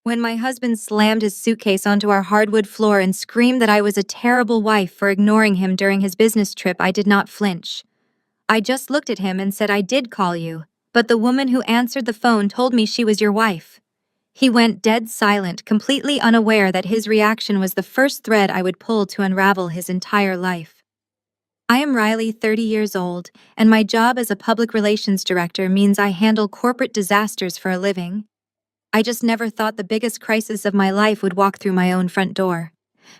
When my husband slammed his suitcase onto our hardwood floor and screamed that I was a terrible wife for ignoring him during his business trip, I did not flinch. I just looked at him and said, "I did call you, but the woman who answered the phone told me she was your wife." He went dead silent, completely unaware that his reaction was the first thread I would pull to unravel his entire life. I am Riley, 30 years old, and my job as a public relations director means I handle corporate disasters for a living. I just never thought the biggest crisis of my life would walk through my own front door.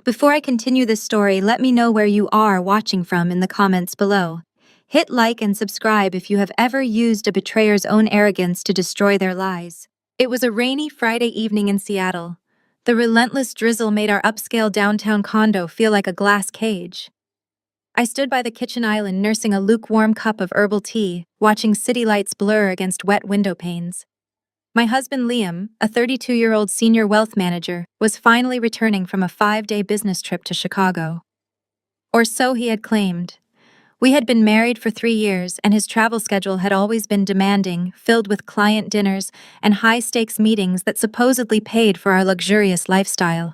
Before I continue this story, let me know where you are watching from in the comments below. Hit like and subscribe if you have ever used a betrayer's own arrogance to destroy their lies. It was a rainy Friday evening in Seattle. The relentless drizzle made our upscale downtown condo feel like a glass cage. I stood by the kitchen island nursing a lukewarm cup of herbal tea, watching city lights blur against wet window panes. My husband Liam, a 32-year-old senior wealth manager, was finally returning from a 5-day business trip to Chicago. Or so he had claimed. We had been married for 3 years, and his travel schedule had always been demanding, filled with client dinners and high-stakes meetings that supposedly paid for our luxurious lifestyle.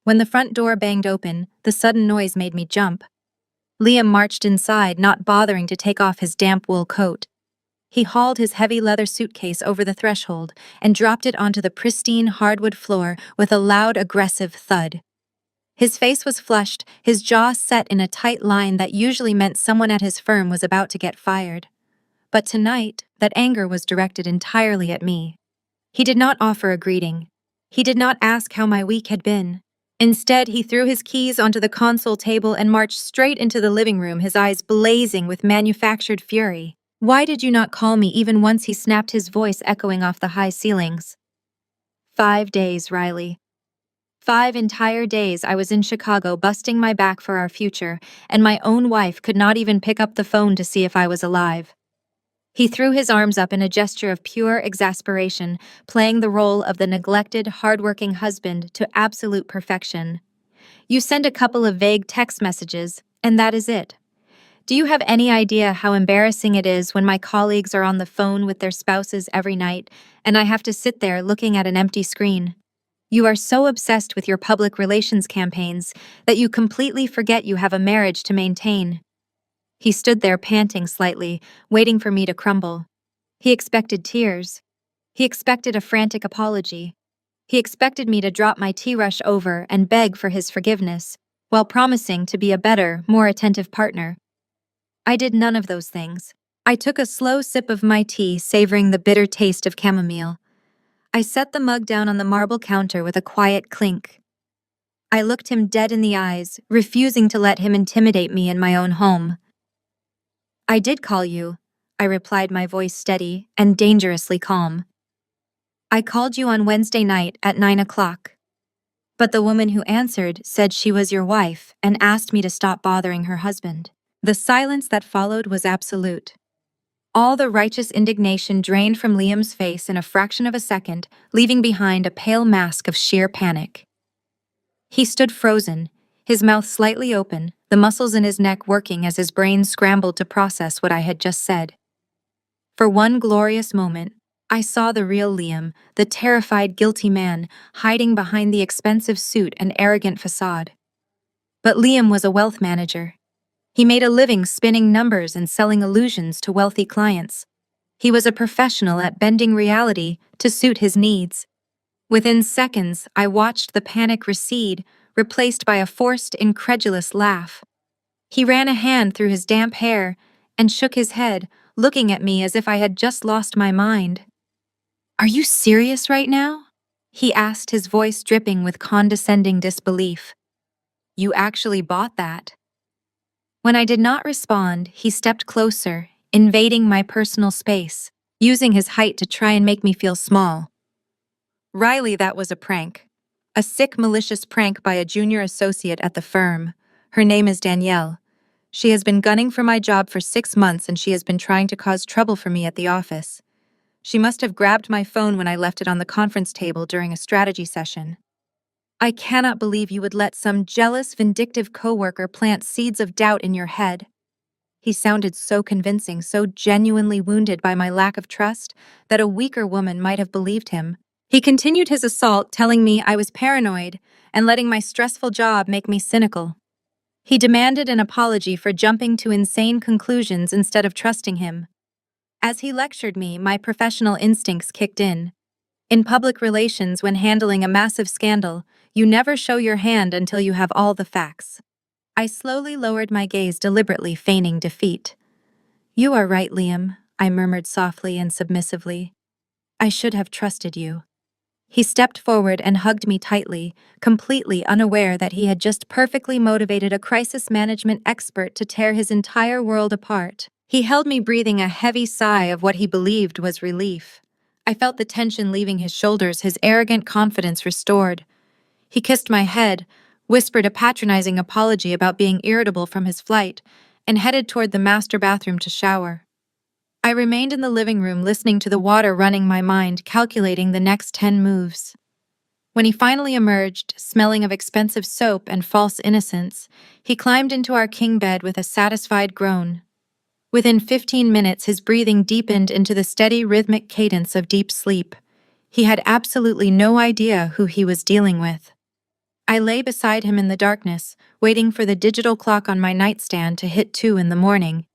When the front door banged open, the sudden noise made me jump. Liam marched inside, not bothering to take off his damp wool coat. He hauled his heavy leather suitcase over the threshold and dropped it onto the pristine hardwood floor with a loud, aggressive thud. His face was flushed, his jaw set in a tight line that usually meant someone at his firm was about to get fired. But tonight, that anger was directed entirely at me. He did not offer a greeting. He did not ask how my week had been. Instead, he threw his keys onto the console table and marched straight into the living room, his eyes blazing with manufactured fury. "Why did you not call me?" even once he snapped, his voice echoing off the high ceilings. 5 days, Riley. 5 entire days I was in Chicago busting my back for our future, and my own wife could not even pick up the phone to see if I was alive. He threw his arms up in a gesture of pure exasperation, playing the role of the neglected, hardworking husband to absolute perfection. "You send a couple of vague text messages, and that is it. Do you have any idea how embarrassing it is when my colleagues are on the phone with their spouses every night, and I have to sit there looking at an empty screen? You are so obsessed with your public relations campaigns that you completely forget you have a marriage to maintain." He stood there panting slightly, waiting for me to crumble. He expected tears. He expected a frantic apology. He expected me to drop my tea rush over and beg for his forgiveness, while promising to be a better, more attentive partner. I did none of those things. I took a slow sip of my tea, savoring the bitter taste of chamomile. I set the mug down on the marble counter with a quiet clink. I looked him dead in the eyes, refusing to let him intimidate me in my own home. "I did call you," I replied, my voice steady and dangerously calm. "I called you on Wednesday night at 9 o'clock. But the woman who answered said she was your wife and asked me to stop bothering her husband." The silence that followed was absolute. All the righteous indignation drained from Liam's face in a fraction of a second, leaving behind a pale mask of sheer panic. He stood frozen, his mouth slightly open, the muscles in his neck working as his brain scrambled to process what I had just said. For one glorious moment, I saw the real Liam, the terrified, guilty man, hiding behind the expensive suit and arrogant facade. But Liam was a wealth manager. He made a living spinning numbers and selling illusions to wealthy clients. He was a professional at bending reality to suit his needs. Within seconds, I watched the panic recede, replaced by a forced, incredulous laugh. He ran a hand through his damp hair and shook his head, looking at me as if I had just lost my mind. "Are you serious right now?" he asked, his voice dripping with condescending disbelief. "You actually bought that?" When I did not respond, he stepped closer, invading my personal space, using his height to try and make me feel small. "Riley, that was a prank. A sick, malicious prank by a junior associate at the firm. Her name is Danielle. She has been gunning for my job for 6 months, and she has been trying to cause trouble for me at the office. She must have grabbed my phone when I left it on the conference table during a strategy session. I cannot believe you would let some jealous, vindictive coworker plant seeds of doubt in your head." He sounded so convincing, so genuinely wounded by my lack of trust, that a weaker woman might have believed him. He continued his assault, telling me I was paranoid and letting my stressful job make me cynical. He demanded an apology for jumping to insane conclusions instead of trusting him. As he lectured me, my professional instincts kicked in. In public relations, when handling a massive scandal, you never show your hand until you have all the facts. I slowly lowered my gaze, deliberately feigning defeat. "You are right, Liam," I murmured softly and submissively. "I should have trusted you." He stepped forward and hugged me tightly, completely unaware that he had just perfectly motivated a crisis management expert to tear his entire world apart. He held me, breathing a heavy sigh of what he believed was relief. I felt the tension leaving his shoulders, his arrogant confidence restored. He kissed my head, whispered a patronizing apology about being irritable from his flight, and headed toward the master bathroom to shower. I remained in the living room, listening to the water running my mind, calculating the next 10 moves. When he finally emerged, smelling of expensive soap and false innocence, he climbed into our king bed with a satisfied groan. Within 15 minutes, his breathing deepened into the steady, rhythmic cadence of deep sleep. He had absolutely no idea who he was dealing with. I lay beside him in the darkness, waiting for the digital clock on my nightstand to hit 2 in the morning.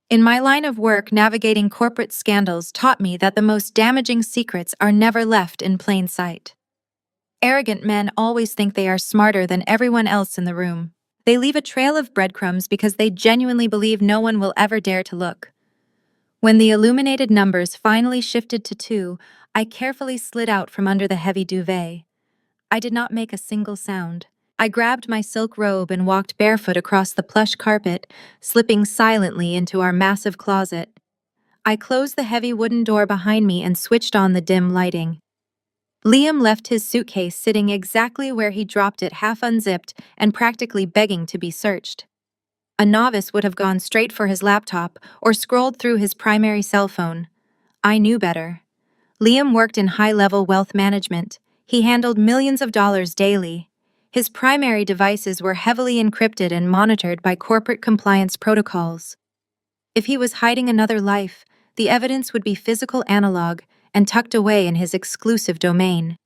In my line of work, navigating corporate scandals taught me that the most damaging secrets are never left in plain sight. Arrogant men always think they are smarter than everyone else in the room. They leave a trail of breadcrumbs because they genuinely believe no one will ever dare to look. When the illuminated numbers finally shifted to 2, I carefully slid out from under the heavy duvet. I did not make a single sound. I grabbed my silk robe and walked barefoot across the plush carpet, slipping silently into our massive closet. I closed the heavy wooden door behind me and switched on the dim lighting. Liam left his suitcase sitting exactly where he dropped it, half unzipped and practically begging to be searched. A novice would have gone straight for his laptop or scrolled through his primary cell phone. I knew better. Liam worked in high-level wealth management. He handled millions of dollars daily. His primary devices were heavily encrypted and monitored by corporate compliance protocols. If he was hiding another life, the evidence would be physical analog and tucked away in his exclusive domain.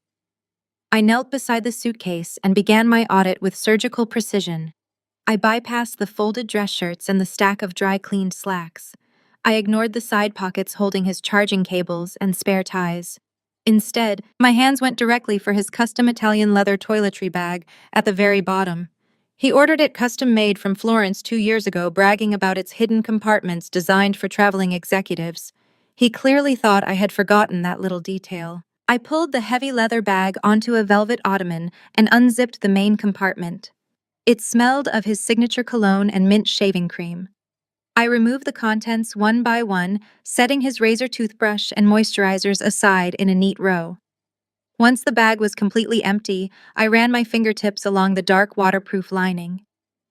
I knelt beside the suitcase and began my audit with surgical precision. I bypassed the folded dress shirts and the stack of dry-cleaned slacks. I ignored the side pockets holding his charging cables and spare ties. Instead, my hands went directly for his custom Italian leather toiletry bag at the very bottom. He ordered it custom-made from Florence 2 years ago, bragging about its hidden compartments designed for traveling executives. He clearly thought I had forgotten that little detail. I pulled the heavy leather bag onto a velvet ottoman and unzipped the main compartment. It smelled of his signature cologne and mint shaving cream. I removed the contents one by one, setting his razor, toothbrush, and moisturizers aside in a neat row. Once the bag was completely empty, I ran my fingertips along the dark waterproof lining.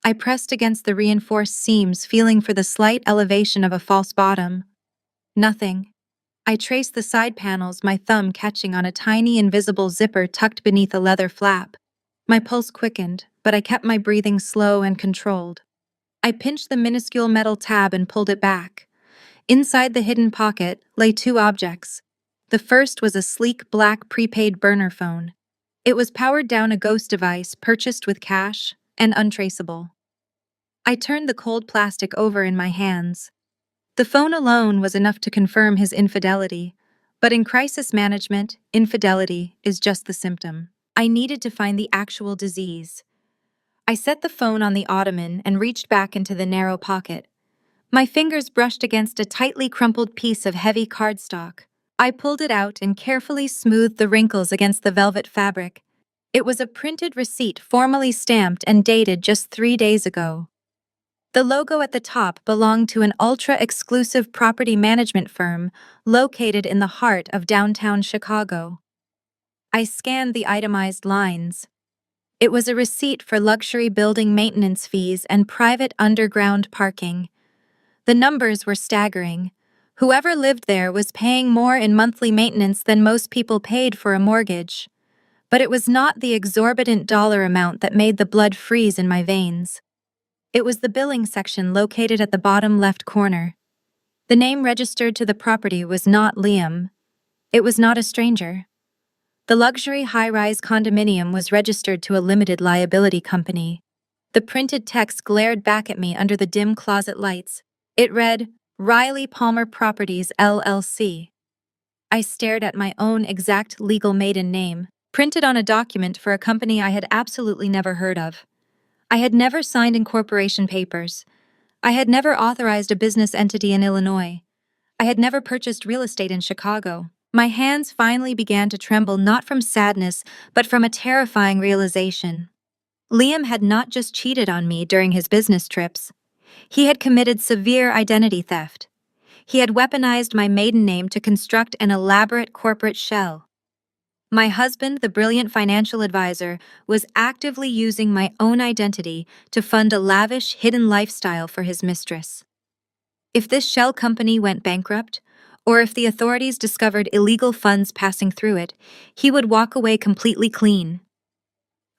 I pressed against the reinforced seams, feeling for the slight elevation of a false bottom. Nothing. I traced the side panels, my thumb catching on a tiny invisible zipper tucked beneath a leather flap. My pulse quickened, but I kept my breathing slow and controlled. I pinched the minuscule metal tab and pulled it back. Inside the hidden pocket lay 2 objects. The first was a sleek black prepaid burner phone. It was powered down, a ghost device purchased with cash and untraceable. I turned the cold plastic over in my hands. The phone alone was enough to confirm his infidelity, but in crisis management, infidelity is just the symptom. I needed to find the actual disease. I set the phone on the ottoman and reached back into the narrow pocket. My fingers brushed against a tightly crumpled piece of heavy cardstock. I pulled it out and carefully smoothed the wrinkles against the velvet fabric. It was a printed receipt, formally stamped and dated just 3 days ago. The logo at the top belonged to an ultra-exclusive property management firm located in the heart of downtown Chicago. I scanned the itemized lines. It was a receipt for luxury building maintenance fees and private underground parking. The numbers were staggering. Whoever lived there was paying more in monthly maintenance than most people paid for a mortgage. But it was not the exorbitant dollar amount that made the blood freeze in my veins. It was the billing section located at the bottom left corner. The name registered to the property was not Liam. It was not a stranger. The luxury high-rise condominium was registered to a limited liability company. The printed text glared back at me under the dim closet lights. It read, Riley Palmer Properties, LLC. I stared at my own exact legal maiden name, printed on a document for a company I had absolutely never heard of. I had never signed incorporation papers. I had never authorized a business entity in Illinois. I had never purchased real estate in Chicago. My hands finally began to tremble not from sadness, but from a terrifying realization. Liam had not just cheated on me during his business trips. He had committed severe identity theft. He had weaponized my maiden name to construct an elaborate corporate shell. My husband, the brilliant financial advisor, was actively using my own identity to fund a lavish, hidden lifestyle for his mistress. If this shell company went bankrupt, or if the authorities discovered illegal funds passing through it, he would walk away completely clean.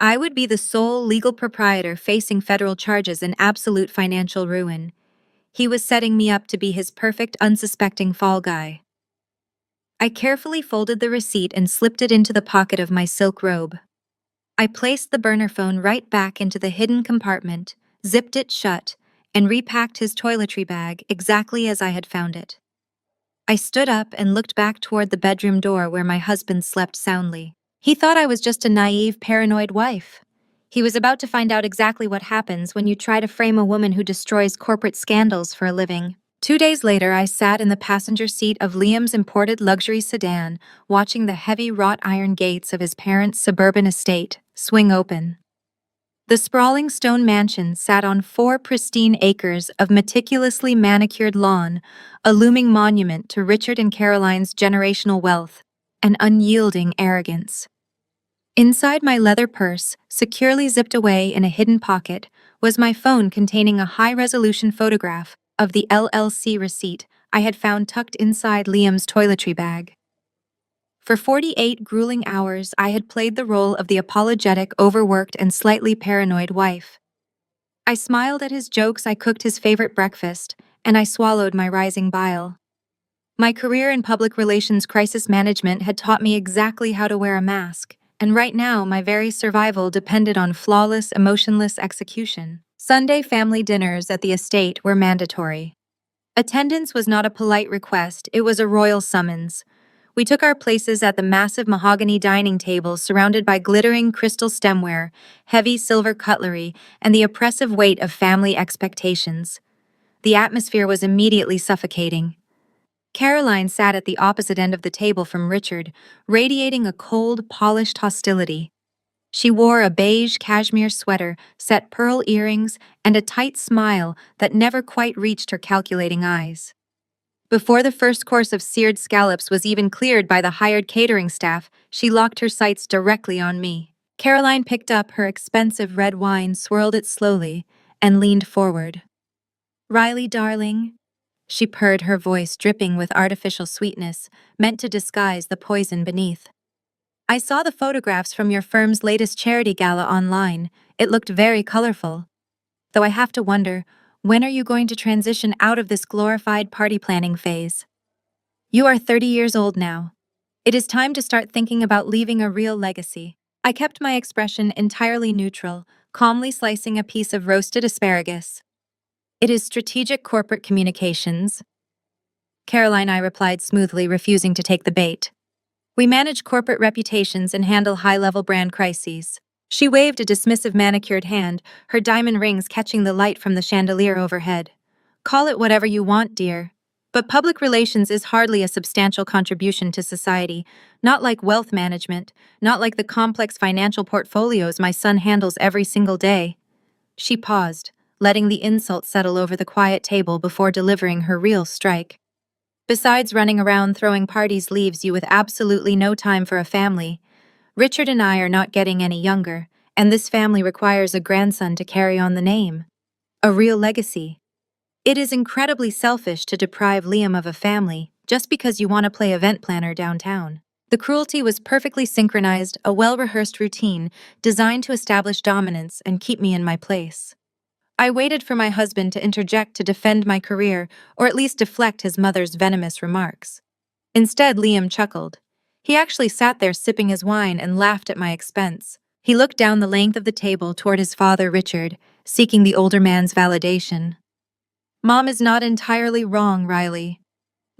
I would be the sole legal proprietor facing federal charges and absolute financial ruin. He was setting me up to be his perfect, unsuspecting fall guy. I carefully folded the receipt and slipped it into the pocket of my silk robe. I placed the burner phone right back into the hidden compartment, zipped it shut, and repacked his toiletry bag exactly as I had found it. I stood up and looked back toward the bedroom door where my husband slept soundly. He thought I was just a naive, paranoid wife. He was about to find out exactly what happens when you try to frame a woman who destroys corporate scandals for a living. 2 days later, I sat in the passenger seat of Liam's imported luxury sedan, watching the heavy wrought iron gates of his parents' suburban estate swing open. The sprawling stone mansion sat on 4 pristine acres of meticulously manicured lawn, a looming monument to Richard and Caroline's generational wealth and unyielding arrogance. Inside my leather purse, securely zipped away in a hidden pocket, was my phone containing a high-resolution photograph of the LLC receipt I had found tucked inside Liam's toiletry bag. For 48 grueling hours, I had played the role of the apologetic, overworked, and slightly paranoid wife. I smiled at his jokes, I cooked his favorite breakfast, and I swallowed my rising bile. My career in public relations crisis management had taught me exactly how to wear a mask, and right now my very survival depended on flawless, emotionless execution. Sunday family dinners at the estate were mandatory. Attendance was not a polite request, it was a royal summons. We took our places at the massive mahogany dining table surrounded by glittering crystal stemware, heavy silver cutlery, and the oppressive weight of family expectations. The atmosphere was immediately suffocating. Caroline sat at the opposite end of the table from Richard, radiating a cold, polished hostility. She wore a beige cashmere sweater, set pearl earrings, and a tight smile that never quite reached her calculating eyes. Before the first course of seared scallops was even cleared by the hired catering staff, she locked her sights directly on me. Caroline picked up her expensive red wine, swirled it slowly, and leaned forward. "Riley, darling," she purred, her voice dripping with artificial sweetness, meant to disguise the poison beneath. "I saw the photographs from your firm's latest charity gala online. It looked very colorful. Though I have to wonder, when are you going to transition out of this glorified party planning phase? You are 30 years old now. It is time to start thinking about leaving a real legacy." I kept my expression entirely neutral, calmly slicing a piece of roasted asparagus. "It is strategic corporate communications." Caroline, I replied smoothly, refusing to take the bait. "We manage corporate reputations and handle high-level brand crises." She waved a dismissive manicured hand, her diamond rings catching the light from the chandelier overhead. "Call it whatever you want, dear. But public relations is hardly a substantial contribution to society, not like wealth management, not like the complex financial portfolios my son handles every single day." She paused, letting the insult settle over the quiet table before delivering her real strike. "Besides, running around throwing parties leaves you with absolutely no time for a family. Richard and I are not getting any younger, and this family requires a grandson to carry on the name. A real legacy. It is incredibly selfish to deprive Liam of a family just because you want to play event planner downtown." The cruelty was perfectly synchronized, a well-rehearsed routine designed to establish dominance and keep me in my place. I waited for my husband to interject to defend my career, or at least deflect his mother's venomous remarks. Instead, Liam chuckled. He actually sat there sipping his wine and laughed at my expense. He looked down the length of the table toward his father, Richard, seeking the older man's validation. Mom is not entirely wrong, Riley.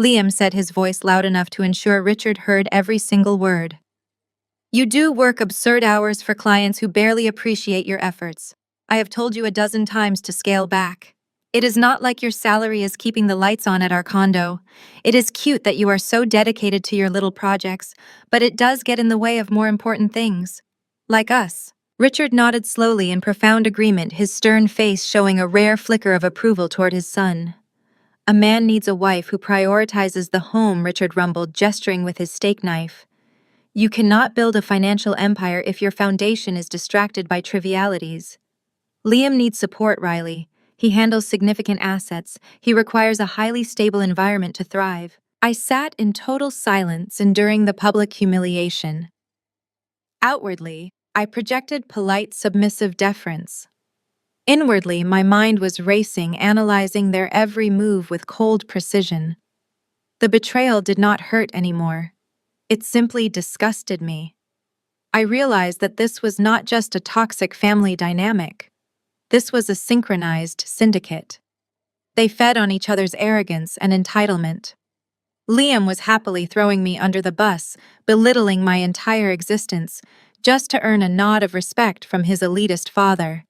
Liam said, his voice loud enough to ensure Richard heard every single word. You do work absurd hours for clients who barely appreciate your efforts. I have told you a dozen times to scale back. It is not like your salary is keeping the lights on at our condo. It is cute that you are so dedicated to your little projects, but it does get in the way of more important things. Like us. Richard nodded slowly in profound agreement, his stern face showing a rare flicker of approval toward his son. A man needs a wife who prioritizes the home, Richard rumbled, gesturing with his steak knife. You cannot build a financial empire if your foundation is distracted by trivialities. Liam needs support, Riley. He handles significant assets. He requires a highly stable environment to thrive. I sat in total silence, enduring the public humiliation. Outwardly, I projected polite, submissive deference. Inwardly, my mind was racing, analyzing their every move with cold precision. The betrayal did not hurt anymore. It simply disgusted me. I realized that this was not just a toxic family dynamic. This was a synchronized syndicate. They fed on each other's arrogance and entitlement. Liam was happily throwing me under the bus, belittling my entire existence, just to earn a nod of respect from his elitist father.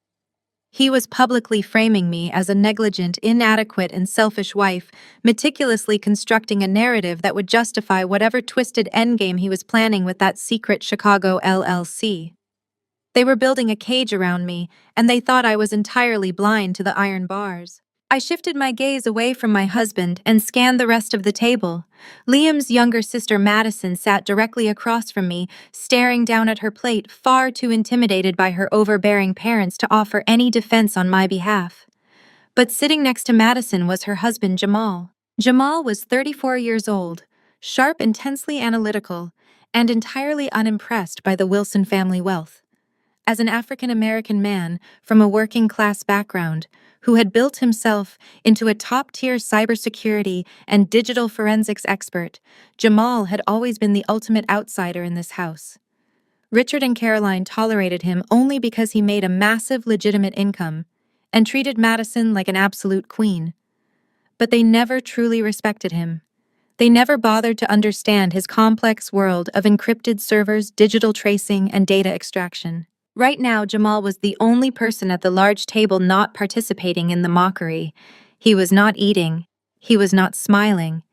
He was publicly framing me as a negligent, inadequate, and selfish wife, meticulously constructing a narrative that would justify whatever twisted endgame he was planning with that secret Chicago LLC. They were building a cage around me, and they thought I was entirely blind to the iron bars. I shifted my gaze away from my husband and scanned the rest of the table. Liam's younger sister Madison sat directly across from me, staring down at her plate, far too intimidated by her overbearing parents to offer any defense on my behalf. But sitting next to Madison was her husband Jamal. Jamal was 34 years old, sharp, intensely analytical, and entirely unimpressed by the Wilson family wealth. As an African-American man from a working-class background who had built himself into a top-tier cybersecurity and digital forensics expert, Jamal had always been the ultimate outsider in this house. Richard and Caroline tolerated him only because he made a massive legitimate income and treated Madison like an absolute queen. But they never truly respected him. They never bothered to understand his complex world of encrypted servers, digital tracing, and data extraction. Right now, Jamal was the only person at the large table not participating in the mockery. He was not eating. He was not smiling.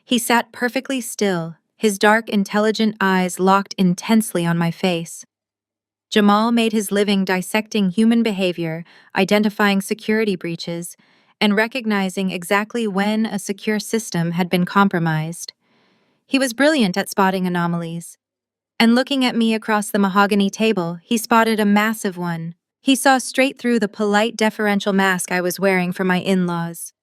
He sat perfectly still, his dark, intelligent eyes locked intensely on my face. Jamal made his living dissecting human behavior, identifying security breaches, and recognizing exactly when a secure system had been compromised. He was brilliant at spotting anomalies. And looking at me across the mahogany table, he spotted a massive one. He saw straight through the polite, deferential mask I was wearing for my in-laws.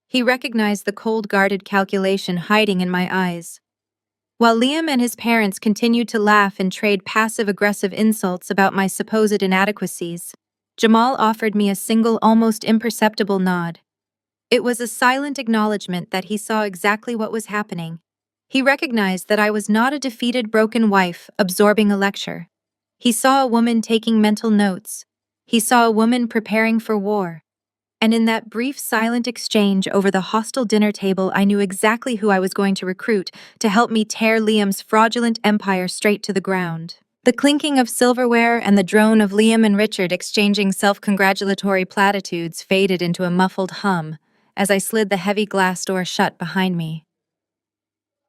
He recognized the cold, guarded calculation hiding in my eyes. While Liam and his parents continued to laugh and trade passive-aggressive insults about my supposed inadequacies, Jamal offered me a single, almost imperceptible nod. It was a silent acknowledgement that he saw exactly what was happening. He recognized that I was not a defeated, broken wife absorbing a lecture. He saw a woman taking mental notes. He saw a woman preparing for war. And in that brief, silent exchange over the hostile dinner table, I knew exactly who I was going to recruit to help me tear Liam's fraudulent empire straight to the ground. The clinking of silverware and the drone of Liam and Richard exchanging self-congratulatory platitudes faded into a muffled hum as I slid the heavy glass door shut behind me.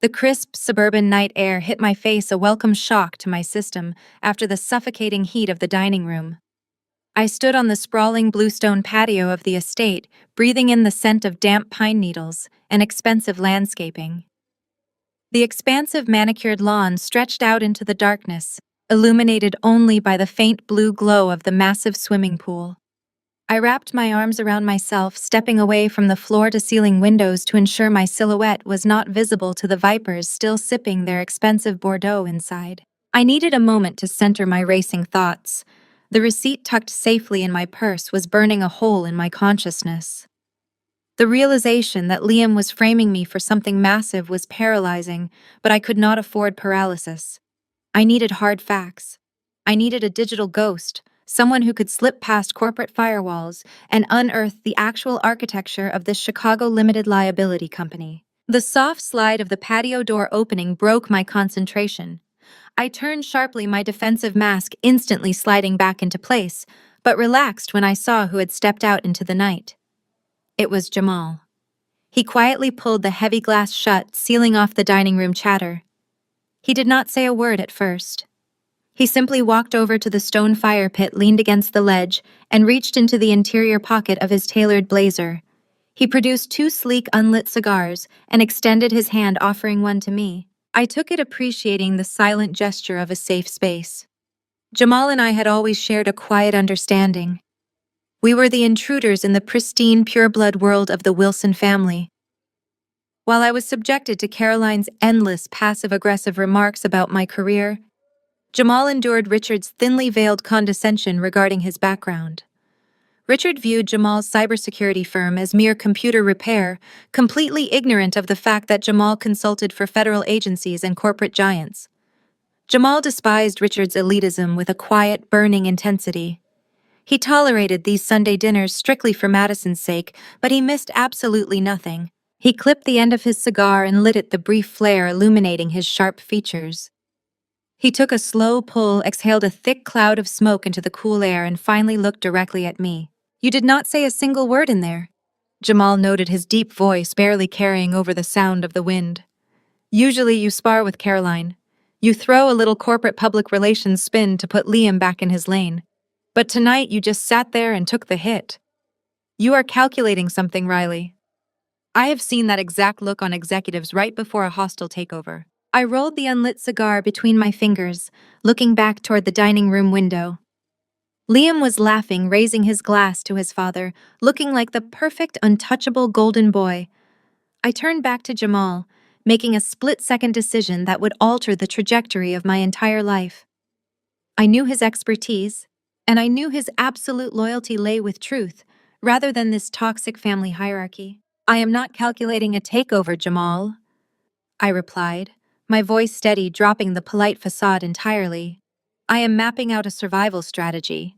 The crisp suburban night air hit my face, a welcome shock to my system after the suffocating heat of the dining room. I stood on the sprawling bluestone patio of the estate, breathing in the scent of damp pine needles and expensive landscaping. The expansive manicured lawn stretched out into the darkness, illuminated only by the faint blue glow of the massive swimming pool. I wrapped my arms around myself, stepping away from the floor-to-ceiling windows to ensure my silhouette was not visible to the vipers still sipping their expensive Bordeaux inside. I needed a moment to center my racing thoughts. The receipt tucked safely in my purse was burning a hole in my consciousness. The realization that Liam was framing me for something massive was paralyzing, but I could not afford paralysis. I needed hard facts. I needed a digital ghost, someone who could slip past corporate firewalls and unearth the actual architecture of this Chicago limited liability company. The soft slide of the patio door opening broke my concentration. I turned sharply, my defensive mask instantly sliding back into place, but relaxed when I saw who had stepped out into the night. It was Jamal. He quietly pulled the heavy glass shut, sealing off the dining room chatter. He did not say a word at first. He simply walked over to the stone fire pit, leaned against the ledge, and reached into the interior pocket of his tailored blazer. He produced 2 sleek, unlit cigars and extended his hand, offering one to me. I took it, appreciating the silent gesture of a safe space. Jamal and I had always shared a quiet understanding. We were the intruders in the pristine, pure-blood world of the Wilson family. While I was subjected to Caroline's endless passive-aggressive remarks about my career, Jamal endured Richard's thinly veiled condescension regarding his background. Richard viewed Jamal's cybersecurity firm as mere computer repair, completely ignorant of the fact that Jamal consulted for federal agencies and corporate giants. Jamal despised Richard's elitism with a quiet, burning intensity. He tolerated these Sunday dinners strictly for Madison's sake, but he missed absolutely nothing. He clipped the end of his cigar and lit it, the brief flare illuminating his sharp features. He took a slow pull, exhaled a thick cloud of smoke into the cool air, and finally looked directly at me. "You did not say a single word in there." Jamal noted, his deep voice barely carrying over the sound of the wind. "Usually you spar with Caroline. You throw a little corporate public relations spin to put Liam back in his lane. But tonight you just sat there and took the hit. You are calculating something, Riley." I have seen that exact look on executives right before a hostile takeover. I rolled the unlit cigar between my fingers, looking back toward the dining room window. Liam was laughing, raising his glass to his father, looking like the perfect, untouchable golden boy. I turned back to Jamal, making a split-second decision that would alter the trajectory of my entire life. I knew his expertise, and I knew his absolute loyalty lay with truth, rather than this toxic family hierarchy. "I am not calculating a takeover, Jamal," I replied, my voice steady, dropping the polite facade entirely. "I am mapping out a survival strategy."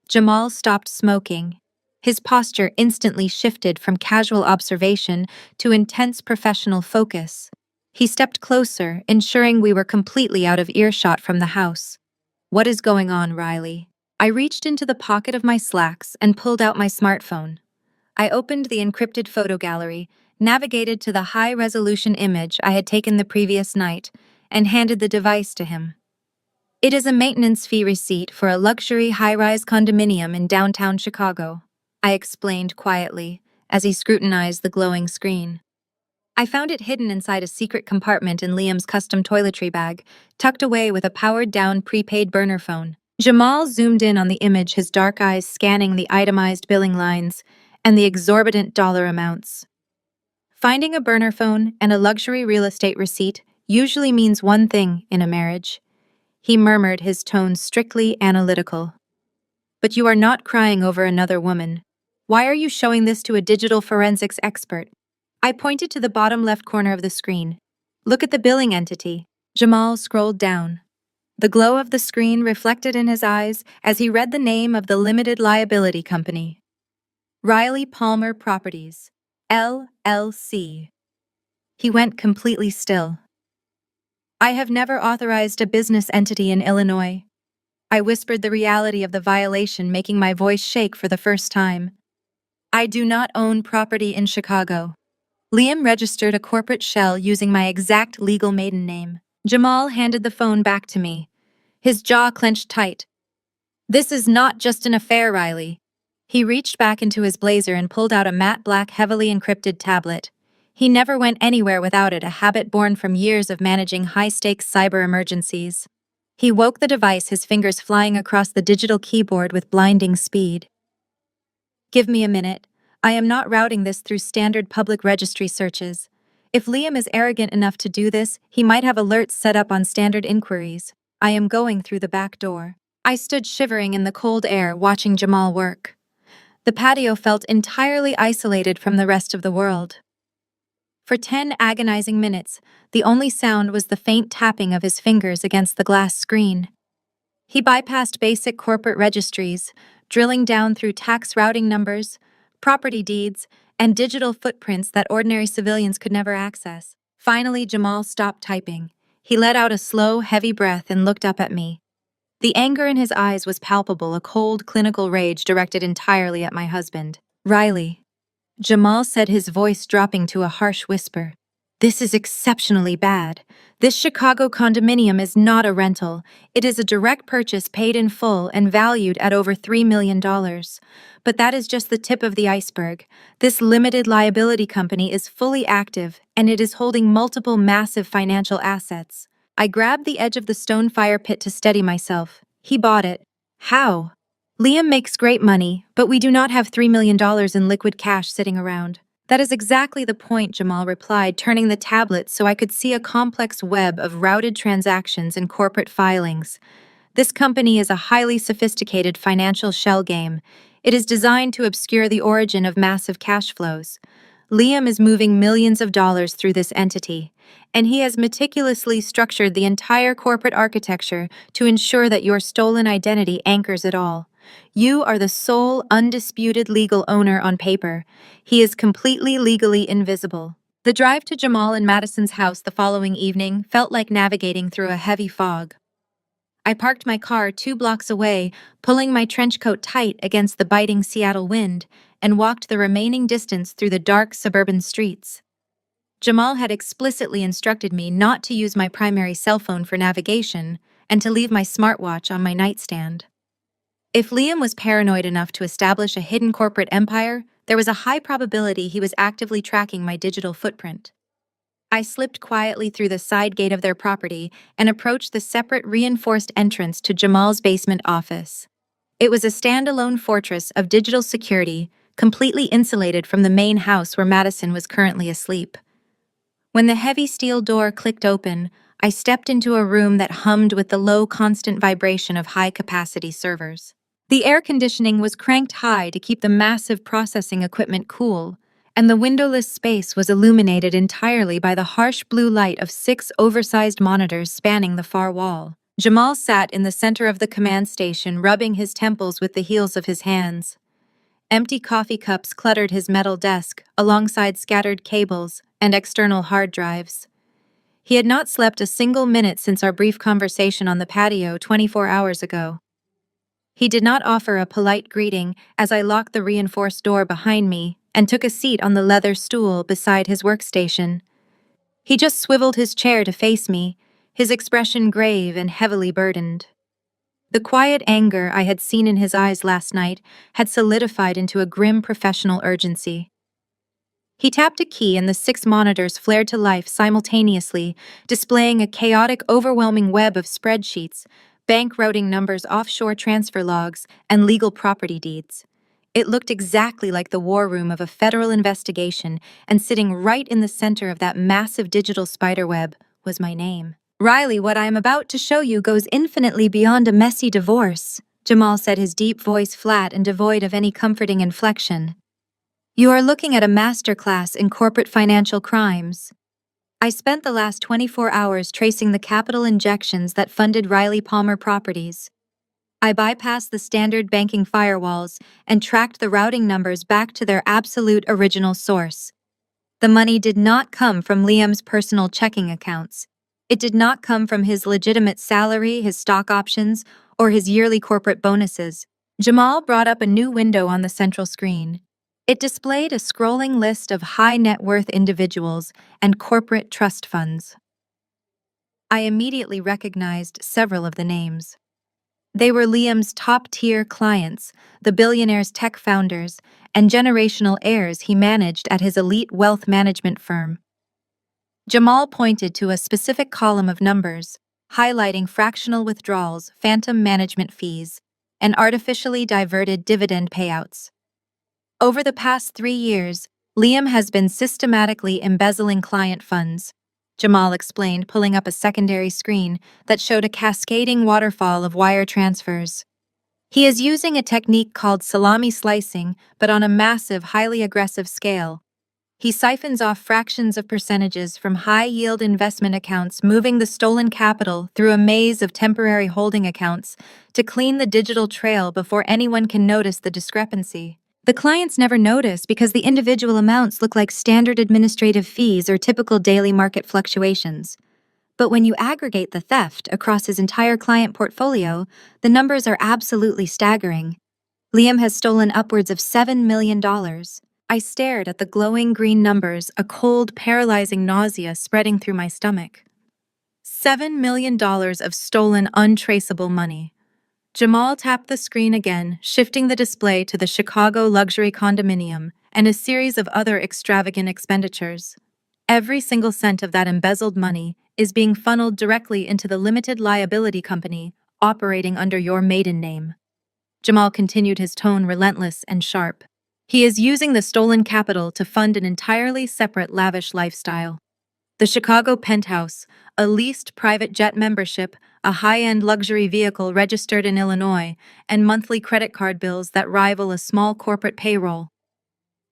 Jamal stopped smoking. His posture instantly shifted from casual observation to intense professional focus. He stepped closer, ensuring we were completely out of earshot from the house. "What is going on, Riley?" I reached into the pocket of my slacks and pulled out my smartphone. I opened the encrypted photo gallery, navigated to the high-resolution image I had taken the previous night, and handed the device to him. "It is a maintenance fee receipt for a luxury high-rise condominium in downtown Chicago," I explained quietly, as he scrutinized the glowing screen. "I found it hidden inside a secret compartment in Liam's custom toiletry bag, tucked away with a powered-down prepaid burner phone." Jamal zoomed in on the image, his dark eyes scanning the itemized billing lines and the exorbitant dollar amounts. Finding a burner phone and a luxury real estate receipt usually means one thing in a marriage, he murmured, his tone strictly analytical. "But you are not crying over another woman. Why are you showing this to a digital forensics expert?" I pointed to the bottom left corner of the screen. "Look at the billing entity." Jamal scrolled down. The glow of the screen reflected in his eyes as he read the name of the limited liability company. Riley Palmer Properties, LLC. He went completely still. "I have never authorized a business entity in Illinois." I whispered the reality of the violation, making my voice shake for the first time. "I do not own property in Chicago." Liam registered a corporate shell using my exact legal maiden name. Jamal handed the phone back to me, his jaw clenched tight. "This is not just an affair, Riley." He reached back into his blazer and pulled out a matte black, heavily encrypted tablet. He never went anywhere without it, a habit born from years of managing high-stakes cyber emergencies. He woke the device, his fingers flying across the digital keyboard with blinding speed. "Give me a minute. I am not routing this through standard public registry searches. If Liam is arrogant enough to do this, he might have alerts set up on standard inquiries. I am going through the back door." I stood shivering in the cold air, watching Jamal work. The patio felt entirely isolated from the rest of the world. For 10 agonizing minutes, the only sound was the faint tapping of his fingers against the glass screen. He bypassed basic corporate registries, drilling down through tax routing numbers, property deeds, and digital footprints that ordinary civilians could never access. Finally, Jamal stopped typing. He let out a slow, heavy breath and looked up at me. The anger in his eyes was palpable, a cold, clinical rage directed entirely at my husband. Riley, Jamal said, his voice dropping to a harsh whisper. This is exceptionally bad. This Chicago condominium is not a rental. It is a direct purchase paid in full and valued at over $3 million. But that is just the tip of the iceberg. This limited liability company is fully active, and it is holding multiple massive financial assets. I grabbed the edge of the stone fire pit to steady myself. He bought it. How? Liam makes great money, but we do not have $3 million in liquid cash sitting around. That is exactly the point, Jamal replied, turning the tablet so I could see a complex web of routed transactions and corporate filings. This company is a highly sophisticated financial shell game. It is designed to obscure the origin of massive cash flows. Liam is moving millions of dollars through this entity, and he has meticulously structured the entire corporate architecture to ensure that your stolen identity anchors it all. You are the sole, undisputed legal owner on paper. He is completely legally invisible. The drive to Jamal and Madison's house the following evening felt like navigating through a heavy fog. I parked my car 2 blocks away, pulling my trench coat tight against the biting Seattle wind, and walked the remaining distance through the dark suburban streets. Jamal had explicitly instructed me not to use my primary cell phone for navigation and to leave my smartwatch on my nightstand. If Liam was paranoid enough to establish a hidden corporate empire, there was a high probability he was actively tracking my digital footprint. I slipped quietly through the side gate of their property and approached the separate reinforced entrance to Jamal's basement office. It was a standalone fortress of digital security, completely insulated from the main house where Madison was currently asleep. When the heavy steel door clicked open, I stepped into a room that hummed with the low, constant vibration of high-capacity servers. The air conditioning was cranked high to keep the massive processing equipment cool, and the windowless space was illuminated entirely by the harsh blue light of 6 oversized monitors spanning the far wall. Jamal sat in the center of the command station, rubbing his temples with the heels of his hands. Empty coffee cups cluttered his metal desk, alongside scattered cables and external hard drives. He had not slept a single minute since our brief conversation on the patio 24 hours ago. He did not offer a polite greeting as I locked the reinforced door behind me and took a seat on the leather stool beside his workstation. He just swiveled his chair to face me, his expression grave and heavily burdened. The quiet anger I had seen in his eyes last night had solidified into a grim professional urgency. He tapped a key and the 6 monitors flared to life simultaneously, displaying a chaotic, overwhelming web of spreadsheets, bank routing numbers, offshore transfer logs, and legal property deeds. It looked exactly like the war room of a federal investigation, and sitting right in the center of that massive digital spiderweb was my name. Riley, what I am about to show you goes infinitely beyond a messy divorce, Jamal said, his deep voice flat and devoid of any comforting inflection. You are looking at a masterclass in corporate financial crimes. I spent the last 24 hours tracing the capital injections that funded Riley Palmer Properties. I bypassed the standard banking firewalls and tracked the routing numbers back to their absolute original source. The money did not come from Liam's personal checking accounts. It did not come from his legitimate salary, his stock options, or his yearly corporate bonuses. Jamal brought up a new window on the central screen. It displayed a scrolling list of high-net-worth individuals and corporate trust funds. I immediately recognized several of the names. They were Liam's top-tier clients, the billionaire's tech founders, and generational heirs he managed at his elite wealth management firm. Jamal pointed to a specific column of numbers, highlighting fractional withdrawals, phantom management fees, and artificially diverted dividend payouts. Over the past 3 years, Liam has been systematically embezzling client funds, Jamal explained, pulling up a secondary screen that showed a cascading waterfall of wire transfers. He is using a technique called salami slicing, but on a massive, highly aggressive scale. He siphons off fractions of percentages from high-yield investment accounts, moving the stolen capital through a maze of temporary holding accounts to clean the digital trail before anyone can notice the discrepancy. The clients never notice because the individual amounts look like standard administrative fees or typical daily market fluctuations. But when you aggregate the theft across his entire client portfolio, the numbers are absolutely staggering. Liam has stolen upwards of $7 million. I stared at the glowing green numbers, a cold, paralyzing nausea spreading through my stomach. $7 million of stolen, untraceable money. Jamal tapped the screen again, shifting the display to the Chicago luxury condominium and a series of other extravagant expenditures. Every single cent of that embezzled money is being funneled directly into the limited liability company operating under your maiden name. Jamal continued, his tone relentless and sharp. He is using the stolen capital to fund an entirely separate lavish lifestyle. The Chicago penthouse, a leased private jet membership, a high-end luxury vehicle registered in Illinois, and monthly credit card bills that rival a small corporate payroll.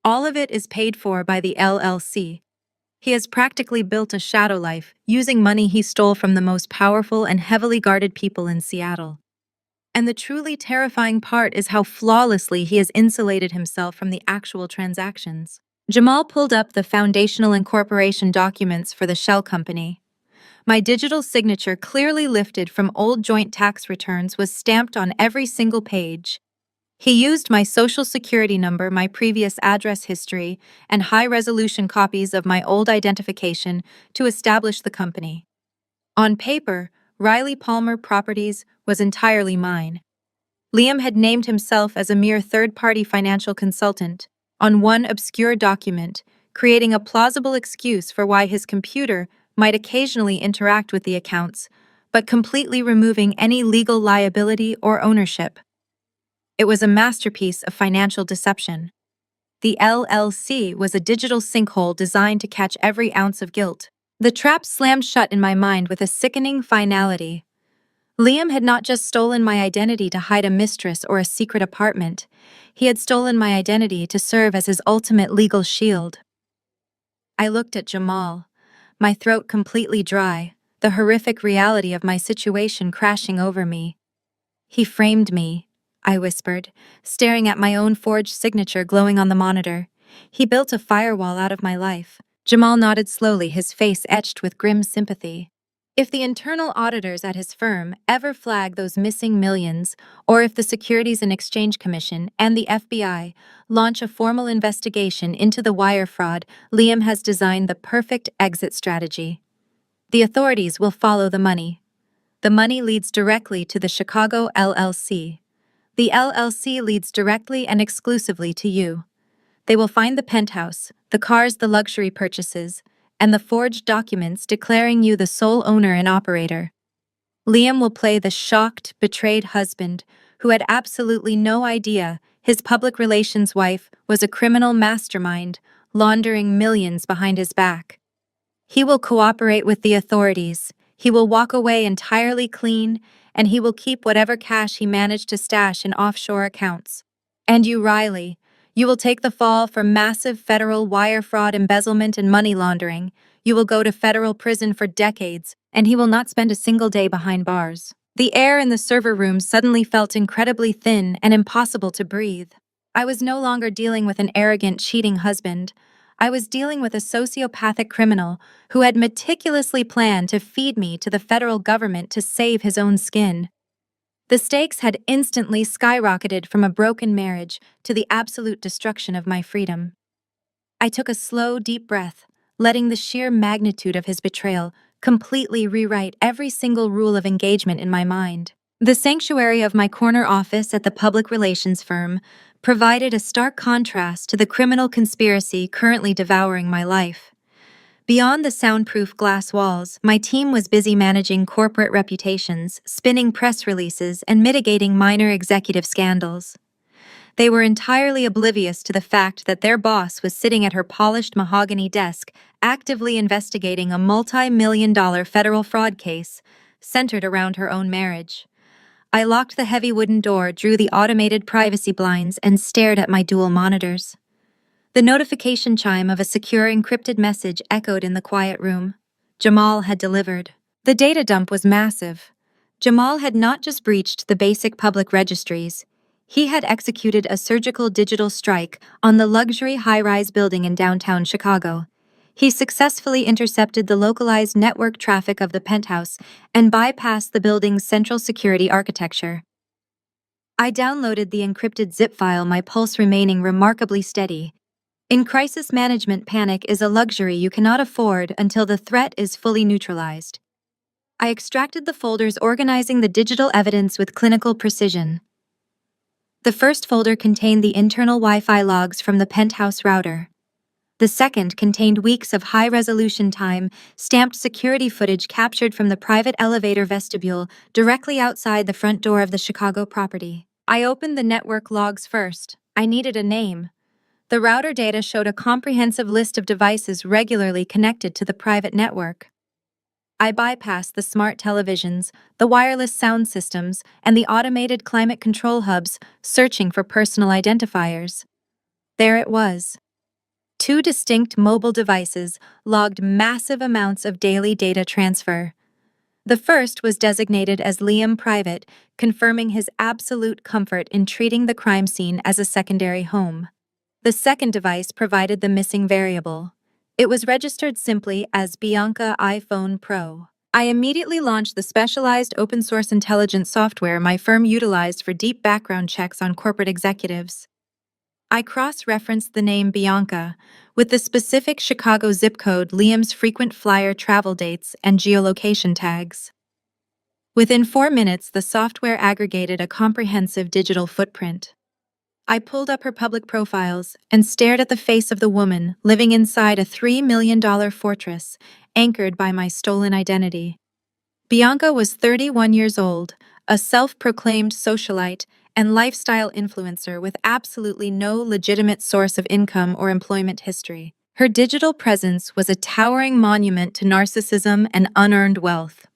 All of it is paid for by the LLC. He has practically built a shadow life using money he stole from the most powerful and heavily guarded people in Seattle. And the truly terrifying part is how flawlessly he has insulated himself from the actual transactions. Jamal pulled up the foundational incorporation documents for the shell company. My digital signature, clearly lifted from old joint tax returns, was stamped on every single page. He used my social security number, my previous address history, and high-resolution copies of my old identification to establish the company. On paper, Riley Palmer Properties was entirely mine. Liam had named himself as a mere third-party financial consultant on one obscure document, creating a plausible excuse for why his computer might occasionally interact with the accounts, but completely removing any legal liability or ownership. It was a masterpiece of financial deception. The LLC was a digital sinkhole designed to catch every ounce of guilt. The trap slammed shut in my mind with a sickening finality. Liam had not just stolen my identity to hide a mistress or a secret apartment. He had stolen my identity to serve as his ultimate legal shield. I looked at Jamal, my throat completely dry, the horrific reality of my situation crashing over me. "He framed me," I whispered, staring at my own forged signature glowing on the monitor. "He built a firewall out of my life." Jamal nodded slowly, his face etched with grim sympathy. If the internal auditors at his firm ever flag those missing millions, or if the Securities and Exchange Commission and the FBI launch a formal investigation into the wire fraud, Liam has designed the perfect exit strategy. The authorities will follow the money. The money leads directly to the Chicago LLC. The LLC leads directly and exclusively to you. They will find the penthouse, the cars, the luxury purchases, and the forged documents declaring you the sole owner and operator. Liam will play the shocked, betrayed husband who had absolutely no idea his public relations wife was a criminal mastermind laundering millions behind his back. He will cooperate with the authorities. He will walk away entirely clean, and he will keep whatever cash he managed to stash in offshore accounts. And you, Riley, you will take the fall for massive federal wire fraud, embezzlement, and money laundering. You will go to federal prison for decades, and he will not spend a single day behind bars. The air in the server room suddenly felt incredibly thin and impossible to breathe. I was no longer dealing with an arrogant, cheating husband. I was dealing with a sociopathic criminal who had meticulously planned to feed me to the federal government to save his own skin. The stakes had instantly skyrocketed from a broken marriage to the absolute destruction of my freedom. I took a slow, deep breath, letting the sheer magnitude of his betrayal completely rewrite every single rule of engagement in my mind. The sanctuary of my corner office at the public relations firm provided a stark contrast to the criminal conspiracy currently devouring my life. Beyond the soundproof glass walls, my team was busy managing corporate reputations, spinning press releases, and mitigating minor executive scandals. They were entirely oblivious to the fact that their boss was sitting at her polished mahogany desk, actively investigating a multi-million-dollar federal fraud case centered around her own marriage. I locked the heavy wooden door, drew the automated privacy blinds, and stared at my dual monitors. The notification chime of a secure encrypted message echoed in the quiet room. Jamal had delivered. The data dump was massive. Jamal had not just breached the basic public registries, he had executed a surgical digital strike on the luxury high-rise building in downtown Chicago. He successfully intercepted the localized network traffic of the penthouse and bypassed the building's central security architecture. I downloaded the encrypted zip file, my pulse remaining remarkably steady. In crisis management, panic is a luxury you cannot afford until the threat is fully neutralized. I extracted the folders, organizing the digital evidence with clinical precision. The first folder contained the internal Wi-Fi logs from the penthouse router. The second contained weeks of high-resolution time-stamped security footage captured from the private elevator vestibule directly outside the front door of the Chicago property. I opened the network logs first. I needed a name. The router data showed a comprehensive list of devices regularly connected to the private network. I bypassed the smart televisions, the wireless sound systems, and the automated climate control hubs, searching for personal identifiers. There it was. Two distinct mobile devices logged massive amounts of daily data transfer. The first was designated as Liam Private, confirming his absolute comfort in treating the crime scene as a secondary home. The second device provided the missing variable. It was registered simply as Bianca iPhone Pro. I immediately launched the specialized open-source intelligence software my firm utilized for deep background checks on corporate executives. I cross-referenced the name Bianca with the specific Chicago zip code, Liam's frequent flyer travel dates, and geolocation tags. Within 4 minutes, the software aggregated a comprehensive digital footprint. I pulled up her public profiles and stared at the face of the woman living inside a $3 million fortress, anchored by my stolen identity. Bianca was 31 years old, a self-proclaimed socialite and lifestyle influencer with absolutely no legitimate source of income or employment history. Her digital presence was a towering monument to narcissism and unearned wealth.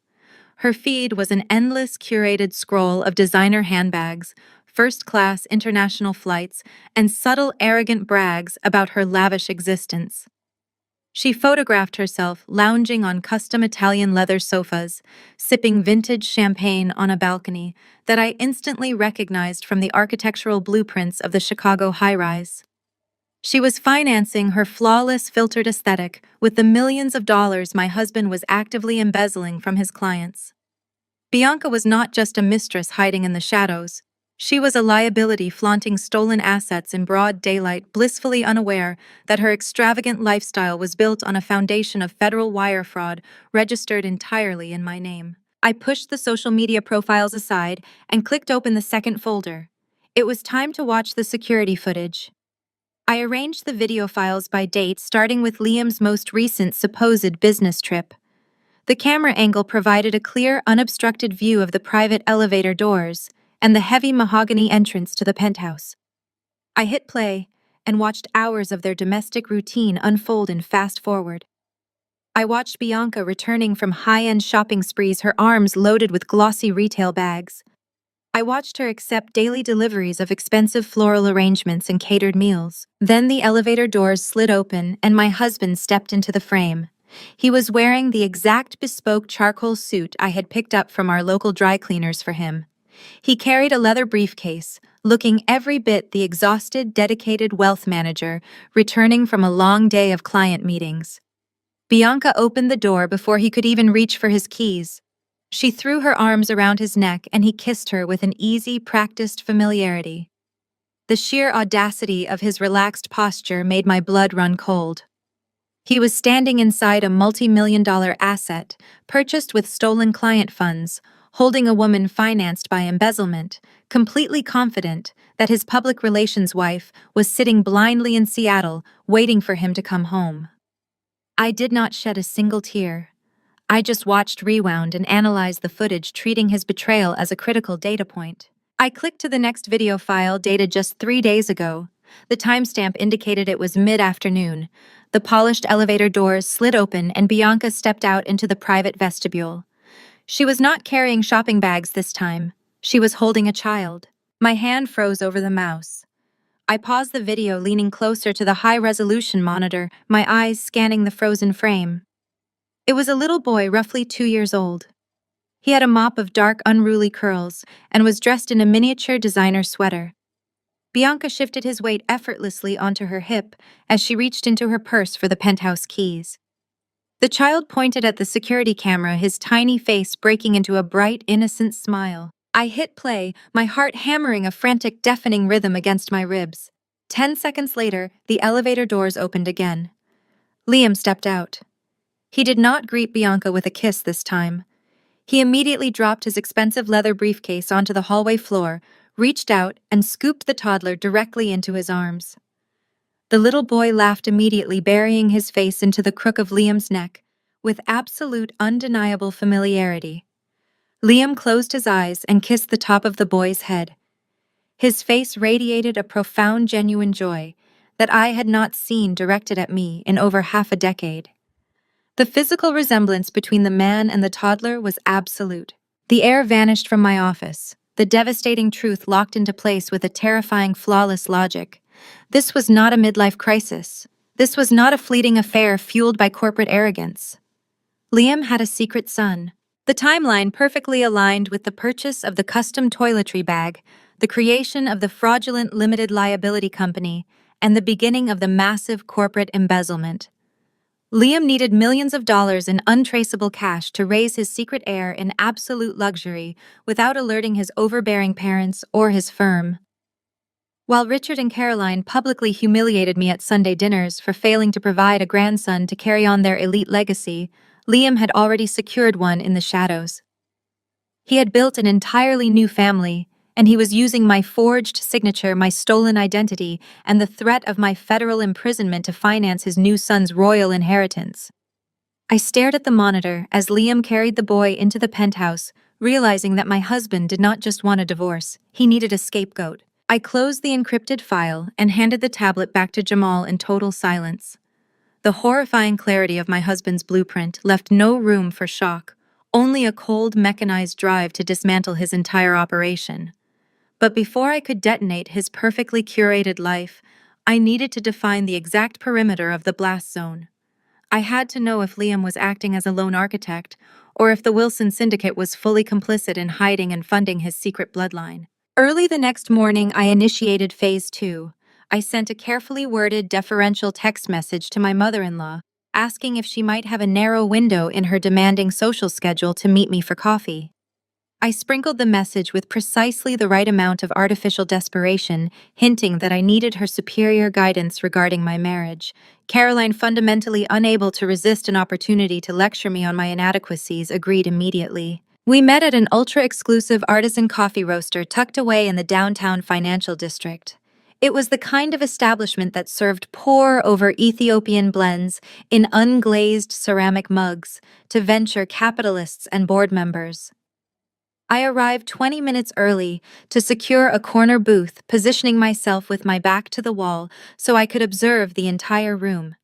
Her feed was an endless curated scroll of designer handbags, first-class international flights, and subtle, arrogant brags about her lavish existence. She photographed herself lounging on custom Italian leather sofas, sipping vintage champagne on a balcony that I instantly recognized from the architectural blueprints of the Chicago high-rise. She was financing her flawless filtered aesthetic with the millions of dollars my husband was actively embezzling from his clients. Bianca was not just a mistress hiding in the shadows. She was a liability flaunting stolen assets in broad daylight, blissfully unaware that her extravagant lifestyle was built on a foundation of federal wire fraud registered entirely in my name. I pushed the social media profiles aside and clicked open the second folder. It was time to watch the security footage. I arranged the video files by date, starting with Liam's most recent supposed business trip. The camera angle provided a clear, unobstructed view of the private elevator doors and the heavy mahogany entrance to the penthouse. I hit play and watched hours of their domestic routine unfold in fast forward. I watched Bianca returning from high-end shopping sprees, her arms loaded with glossy retail bags. I watched her accept daily deliveries of expensive floral arrangements and catered meals. Then the elevator doors slid open and my husband stepped into the frame. He was wearing the exact bespoke charcoal suit I had picked up from our local dry cleaners for him. He carried a leather briefcase, looking every bit the exhausted, dedicated wealth manager returning from a long day of client meetings. Bianca opened the door before he could even reach for his keys. She threw her arms around his neck and he kissed her with an easy, practiced familiarity. The sheer audacity of his relaxed posture made my blood run cold. He was standing inside a multi-million-dollar asset, purchased with stolen client funds, holding a woman financed by embezzlement, completely confident that his public relations wife was sitting blindly in Seattle, waiting for him to come home. I did not shed a single tear. I just watched, rewound, and analyzed the footage, treating his betrayal as a critical data point. I clicked to the next video file, dated just 3 days ago. The timestamp indicated it was mid-afternoon. The polished elevator doors slid open and Bianca stepped out into the private vestibule. She was not carrying shopping bags this time. She was holding a child. My hand froze over the mouse. I paused the video, leaning closer to the high-resolution monitor, my eyes scanning the frozen frame. It was a little boy, roughly 2 years old. He had a mop of dark, unruly curls and was dressed in a miniature designer sweater. Bianca shifted his weight effortlessly onto her hip as she reached into her purse for the penthouse keys. The child pointed at the security camera, his tiny face breaking into a bright, innocent smile. I hit play, my heart hammering a frantic, deafening rhythm against my ribs. 10 seconds later, the elevator doors opened again. Liam stepped out. He did not greet Bianca with a kiss this time. He immediately dropped his expensive leather briefcase onto the hallway floor, reached out, and scooped the toddler directly into his arms. The little boy laughed immediately, burying his face into the crook of Liam's neck, with absolute, undeniable familiarity. Liam closed his eyes and kissed the top of the boy's head. His face radiated a profound, genuine joy that I had not seen directed at me in over half a decade. The physical resemblance between the man and the toddler was absolute. The air vanished from my office, the devastating truth locked into place with a terrifying, flawless logic. This was not a midlife crisis. This was not a fleeting affair fueled by corporate arrogance. Liam had a secret son. The timeline perfectly aligned with the purchase of the custom toiletry bag, the creation of the fraudulent limited liability company, and the beginning of the massive corporate embezzlement. Liam needed millions of dollars in untraceable cash to raise his secret heir in absolute luxury without alerting his overbearing parents or his firm. While Richard and Caroline publicly humiliated me at Sunday dinners for failing to provide a grandson to carry on their elite legacy, Liam had already secured one in the shadows. He had built an entirely new family, and he was using my forged signature, my stolen identity, and the threat of my federal imprisonment to finance his new son's royal inheritance. I stared at the monitor as Liam carried the boy into the penthouse, realizing that my husband did not just want a divorce, he needed a scapegoat. I closed the encrypted file and handed the tablet back to Jamal in total silence. The horrifying clarity of my husband's blueprint left no room for shock, only a cold, mechanized drive to dismantle his entire operation. But before I could detonate his perfectly curated life, I needed to define the exact perimeter of the blast zone. I had to know if Liam was acting as a lone architect, or if the Wilson Syndicate was fully complicit in hiding and funding his secret bloodline. Early the next morning, I initiated Phase 2. I sent a carefully worded, deferential text message to my mother-in-law, asking if she might have a narrow window in her demanding social schedule to meet me for coffee. I sprinkled the message with precisely the right amount of artificial desperation, hinting that I needed her superior guidance regarding my marriage. Caroline, fundamentally unable to resist an opportunity to lecture me on my inadequacies, agreed immediately. We met at an ultra-exclusive artisan coffee roaster tucked away in the downtown financial district. It was the kind of establishment that served pour-over Ethiopian blends in unglazed ceramic mugs to venture capitalists and board members. I arrived 20 minutes early to secure a corner booth, positioning myself with my back to the wall so I could observe the entire room.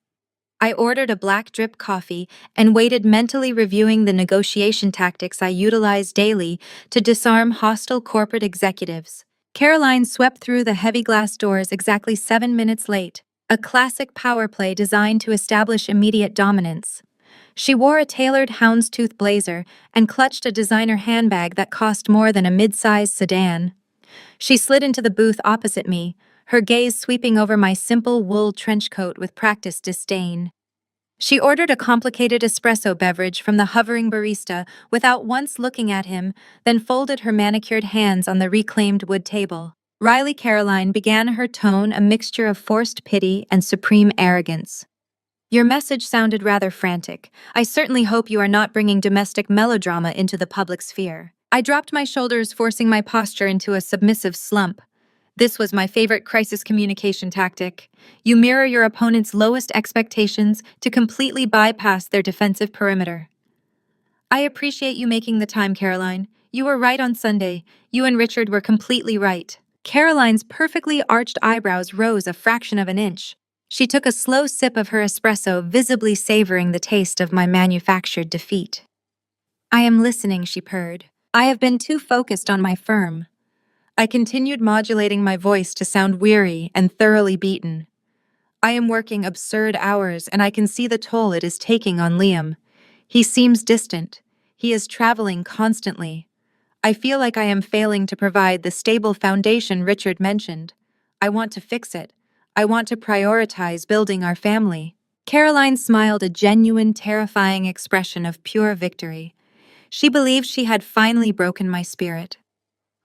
I ordered a black drip coffee and waited, mentally reviewing the negotiation tactics I utilize daily to disarm hostile corporate executives. Caroline swept through the heavy glass doors exactly 7 minutes late, a classic power play designed to establish immediate dominance. She wore a tailored houndstooth blazer and clutched a designer handbag that cost more than a mid-sized sedan. She slid into the booth opposite me, her gaze sweeping over my simple wool trench coat with practiced disdain. She ordered a complicated espresso beverage from the hovering barista without once looking at him, then folded her manicured hands on the reclaimed wood table. Riley Caroline began, her tone a mixture of forced pity and supreme arrogance. Your message sounded rather frantic. I certainly hope you are not bringing domestic melodrama into the public sphere. I dropped my shoulders, forcing my posture into a submissive slump. This was my favorite crisis communication tactic. You mirror your opponent's lowest expectations to completely bypass their defensive perimeter. I appreciate you making the time, Caroline. You were right on Sunday. You and Richard were completely right. Caroline's perfectly arched eyebrows rose a fraction of an inch. She took a slow sip of her espresso, visibly savoring the taste of my manufactured defeat. I am listening, she purred. I have been too focused on my firm. I continued modulating my voice to sound weary and thoroughly beaten. I am working absurd hours and I can see the toll it is taking on Liam. He seems distant. He is traveling constantly. I feel like I am failing to provide the stable foundation Richard mentioned. I want to fix it. I want to prioritize building our family. Caroline smiled a genuine, terrifying expression of pure victory. She believed she had finally broken my spirit.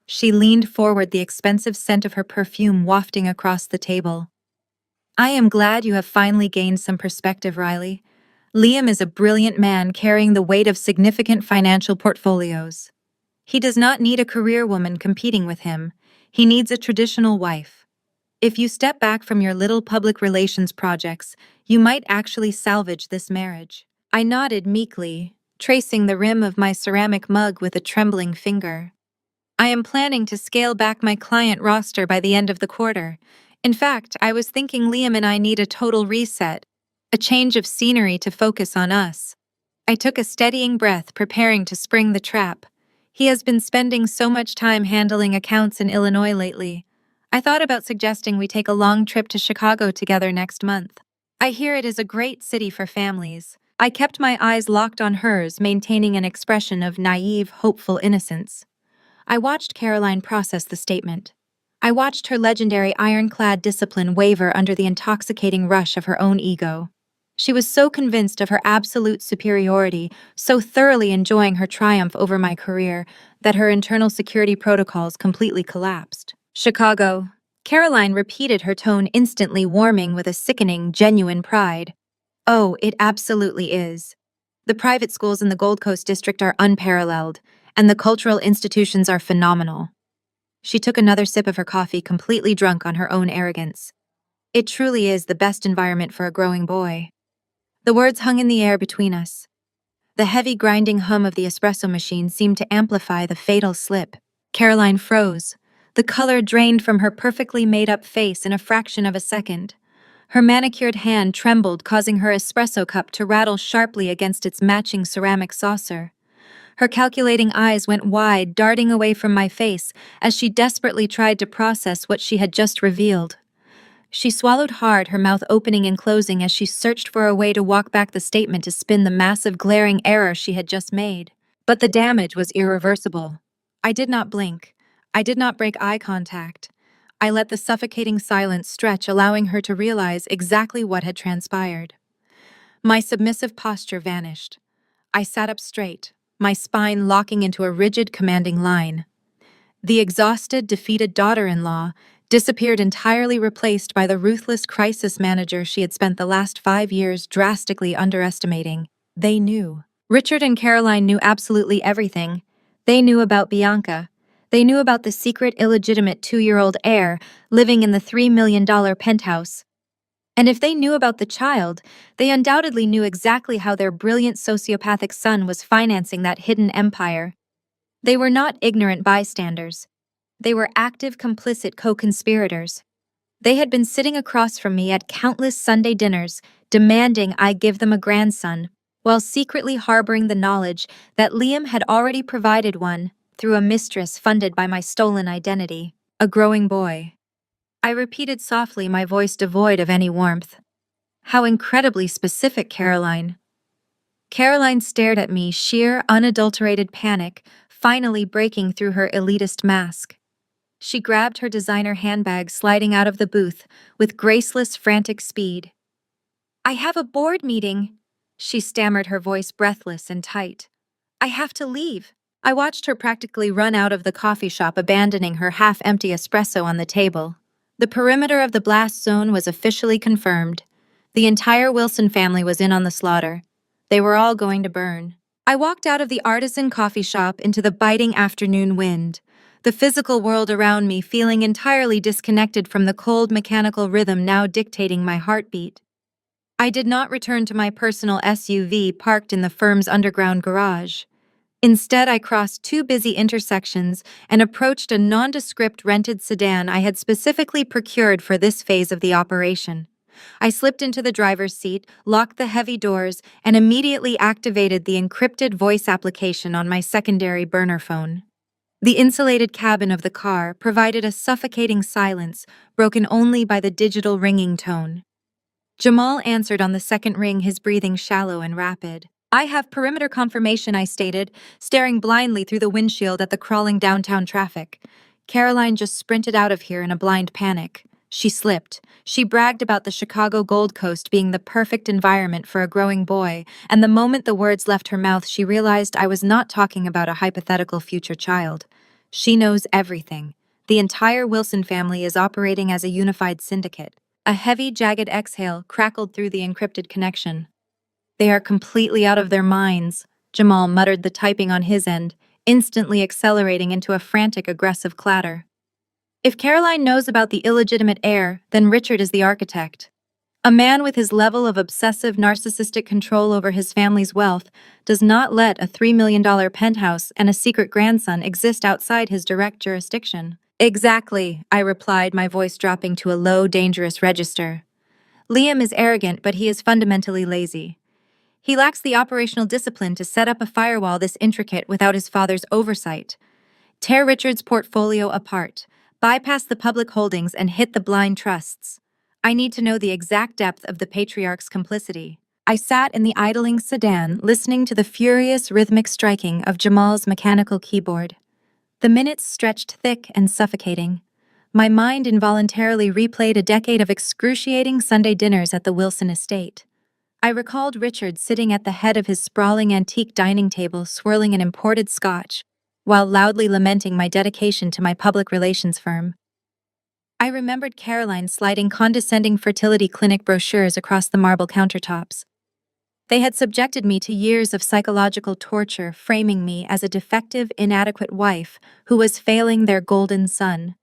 She leaned forward, the expensive scent of her perfume wafting across the table. I am glad you have finally gained some perspective, Riley. Liam is a brilliant man carrying the weight of significant financial portfolios. He does not need a career woman competing with him. He needs a traditional wife. If you step back from your little public relations projects, you might actually salvage this marriage. I nodded meekly, tracing the rim of my ceramic mug with a trembling finger. I am planning to scale back my client roster by the end of the quarter. In fact, I was thinking Liam and I need a total reset, a change of scenery to focus on us. I took a steadying breath, preparing to spring the trap. He has been spending so much time handling accounts in Illinois lately. I thought about suggesting we take a long trip to Chicago together next month. I hear it is a great city for families. I kept my eyes locked on hers, maintaining an expression of naive, hopeful innocence. I watched Caroline process the statement. I watched her legendary ironclad discipline waver under the intoxicating rush of her own ego. She was so convinced of her absolute superiority, so thoroughly enjoying her triumph over my career, that her internal security protocols completely collapsed. Chicago. Caroline repeated, her tone instantly warming with a sickening, genuine pride. Oh, it absolutely is. The private schools in the Gold Coast district are unparalleled, and the cultural institutions are phenomenal. She took another sip of her coffee, completely drunk on her own arrogance. It truly is the best environment for a growing boy. The words hung in the air between us. The heavy grinding hum of the espresso machine seemed to amplify the fatal slip. Caroline froze. The color drained from her perfectly made-up face in a fraction of a second. Her manicured hand trembled, causing her espresso cup to rattle sharply against its matching ceramic saucer. Her calculating eyes went wide, darting away from my face as she desperately tried to process what she had just revealed. She swallowed hard, her mouth opening and closing as she searched for a way to walk back the statement to spin the massive, glaring error she had just made. But the damage was irreversible. I did not blink. I did not break eye contact. I let the suffocating silence stretch, allowing her to realize exactly what had transpired. My submissive posture vanished. I sat up straight, my spine locking into a rigid, commanding line. The exhausted, defeated daughter-in-law disappeared, entirely replaced by the ruthless crisis manager she had spent the last 5 years drastically underestimating. They knew. Richard and Caroline knew absolutely everything. They knew about Bianca. They knew about the secret, illegitimate 2-year-old heir living in the $3 million penthouse. And if they knew about the child, they undoubtedly knew exactly how their brilliant sociopathic son was financing that hidden empire. They were not ignorant bystanders. They were active, complicit co-conspirators. They had been sitting across from me at countless Sunday dinners, demanding I give them a grandson, while secretly harboring the knowledge that Liam had already provided one through a mistress funded by my stolen identity, a growing boy. I repeated softly, my voice devoid of any warmth. How incredibly specific, Caroline. Caroline stared at me, sheer, unadulterated panic, finally breaking through her elitist mask. She grabbed her designer handbag, sliding out of the booth with graceless, frantic speed. I have a board meeting, she stammered, her voice breathless and tight. I have to leave. I watched her practically run out of the coffee shop, abandoning her half-empty espresso on the table. The perimeter of the blast zone was officially confirmed. The entire Wilson family was in on the slaughter. They were all going to burn. I walked out of the artisan coffee shop into the biting afternoon wind, the physical world around me feeling entirely disconnected from the cold mechanical rhythm now dictating my heartbeat. I did not return to my personal SUV parked in the firm's underground garage. Instead, I crossed 2 busy intersections and approached a nondescript rented sedan I had specifically procured for this phase of the operation. I slipped into the driver's seat, locked the heavy doors, and immediately activated the encrypted voice application on my secondary burner phone. The insulated cabin of the car provided a suffocating silence, broken only by the digital ringing tone. Jamal answered on the second ring, his breathing shallow and rapid. "I have perimeter confirmation," I stated, staring blindly through the windshield at the crawling downtown traffic. Caroline just sprinted out of here in a blind panic. She slipped. She bragged about the Chicago Gold Coast being the perfect environment for a growing boy, and the moment the words left her mouth, she realized I was not talking about a hypothetical future child. She knows everything. The entire Wilson family is operating as a unified syndicate. A heavy, jagged exhale crackled through the encrypted connection. "They are completely out of their minds," Jamal muttered, the typing on his end, instantly accelerating into a frantic, aggressive clatter. "If Caroline knows about the illegitimate heir, then Richard is the architect. A man with his level of obsessive narcissistic control over his family's wealth does not let a $3 million penthouse and a secret grandson exist outside his direct jurisdiction." "Exactly," I replied, my voice dropping to a low, dangerous register. "Liam is arrogant, but he is fundamentally lazy. He lacks the operational discipline to set up a firewall this intricate without his father's oversight. Tear Richard's portfolio apart, bypass the public holdings, and hit the blind trusts. I need to know the exact depth of the patriarch's complicity." I sat in the idling sedan, listening to the furious, rhythmic striking of Jamal's mechanical keyboard. The minutes stretched thick and suffocating. My mind involuntarily replayed a decade of excruciating Sunday dinners at the Wilson estate. I recalled Richard sitting at the head of his sprawling antique dining table, swirling an imported scotch, while loudly lamenting my dedication to my public relations firm. I remembered Caroline sliding condescending fertility clinic brochures across the marble countertops. They had subjected me to years of psychological torture, framing me as a defective, inadequate wife who was failing their golden son.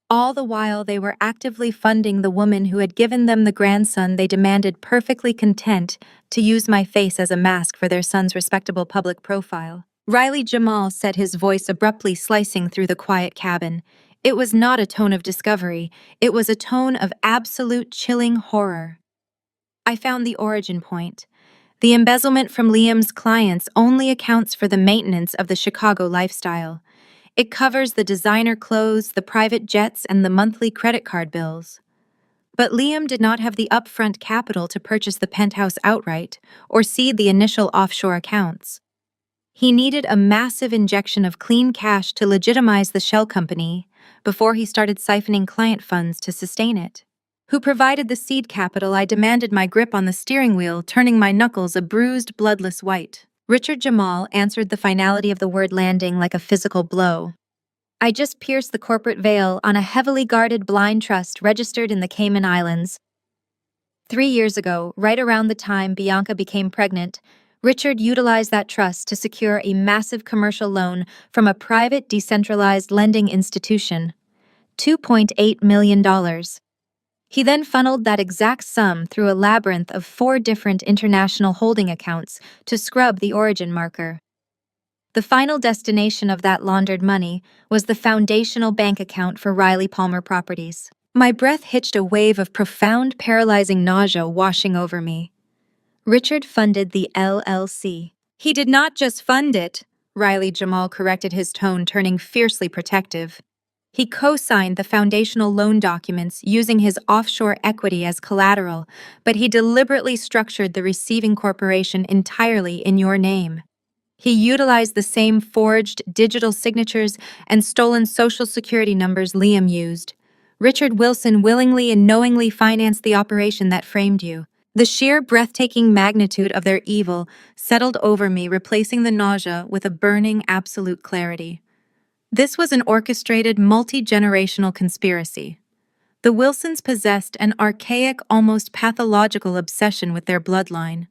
All the while, they were actively funding the woman who had given them the grandson they demanded, perfectly content to use my face as a mask for their son's respectable public profile. "Riley," Jamal said, his voice abruptly slicing through the quiet cabin. It was not a tone of discovery, it was a tone of absolute chilling horror. I found the origin point. The embezzlement from Liam's clients only accounts for the maintenance of the Chicago lifestyle. It covers the designer clothes, the private jets, and the monthly credit card bills. But Liam did not have the upfront capital to purchase the penthouse outright or seed the initial offshore accounts. He needed a massive injection of clean cash to legitimize the shell company before he started siphoning client funds to sustain it. "Who provided the seed capital?" I demanded, my grip on the steering wheel turning my knuckles a bruised, bloodless white. "Richard." Jamal answered, the finality of the word landing like a physical blow. "I just pierced the corporate veil on a heavily guarded blind trust registered in the Cayman Islands. 3 years ago, right around the time Bianca became pregnant, Richard utilized that trust to secure a massive commercial loan from a private, decentralized lending institution. $2.8 million. He then funneled that exact sum through a labyrinth of 4 different international holding accounts to scrub the origin marker. The final destination of that laundered money was the foundational bank account for Riley Palmer Properties." My breath hitched, a wave of profound, paralyzing nausea washing over me. "Richard funded the LLC. He did not just fund it," Riley, Jamal corrected, his tone turning fiercely protective. "He co-signed the foundational loan documents using his offshore equity as collateral, but he deliberately structured the receiving corporation entirely in your name. He utilized the same forged digital signatures and stolen social security numbers Liam used. Richard Wilson willingly and knowingly financed the operation that framed you." The sheer, breathtaking magnitude of their evil settled over me, replacing the nausea with a burning, absolute clarity. This was an orchestrated, multi-generational conspiracy. The Wilsons possessed an archaic, almost pathological obsession with their bloodline.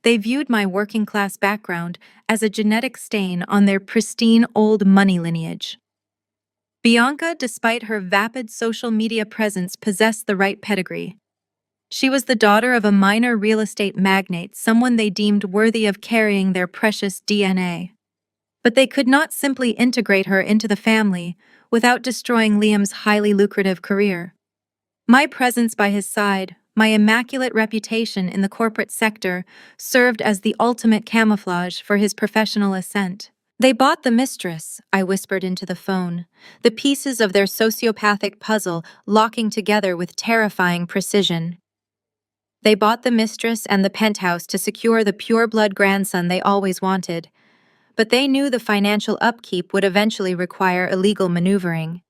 They viewed my working-class background as a genetic stain on their pristine old money lineage. Bianca, despite her vapid social media presence, possessed the right pedigree. She was the daughter of a minor real estate magnate, someone they deemed worthy of carrying their precious DNA. But they could not simply integrate her into the family without destroying Liam's highly lucrative career. My presence by his side My immaculate reputation in the corporate sector served as the ultimate camouflage for his professional ascent. They bought the mistress, I whispered into the phone, the pieces of their sociopathic puzzle locking together with terrifying precision. They bought the mistress and the penthouse to secure the pure-blood grandson they always wanted, but they knew the financial upkeep would eventually require illegal maneuvering.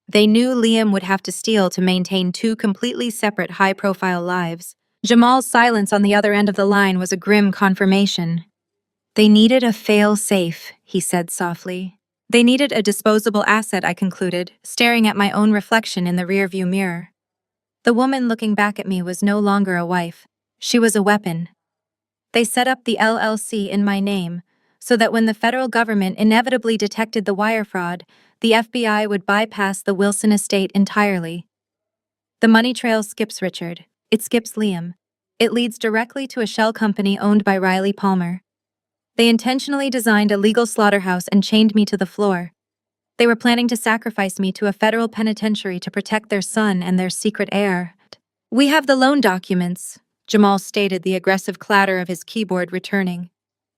They knew Liam would have to steal to maintain two completely separate high-profile lives. Jamal's silence on the other end of the line was a grim confirmation. They needed a fail-safe, he said softly. They needed a disposable asset, I concluded, staring at my own reflection in the rearview mirror. The woman looking back at me was no longer a wife. She was a weapon. They set up the LLC in my name, so that when the federal government inevitably detected the wire fraud, the FBI would bypass the Wilson estate entirely. The money trail skips Richard. It skips Liam. It leads directly to a shell company owned by Riley Palmer. They intentionally designed a legal slaughterhouse and chained me to the floor. They were planning to sacrifice me to a federal penitentiary to protect their son and their secret heir. We have the loan documents, Jamal stated, the aggressive clatter of his keyboard returning.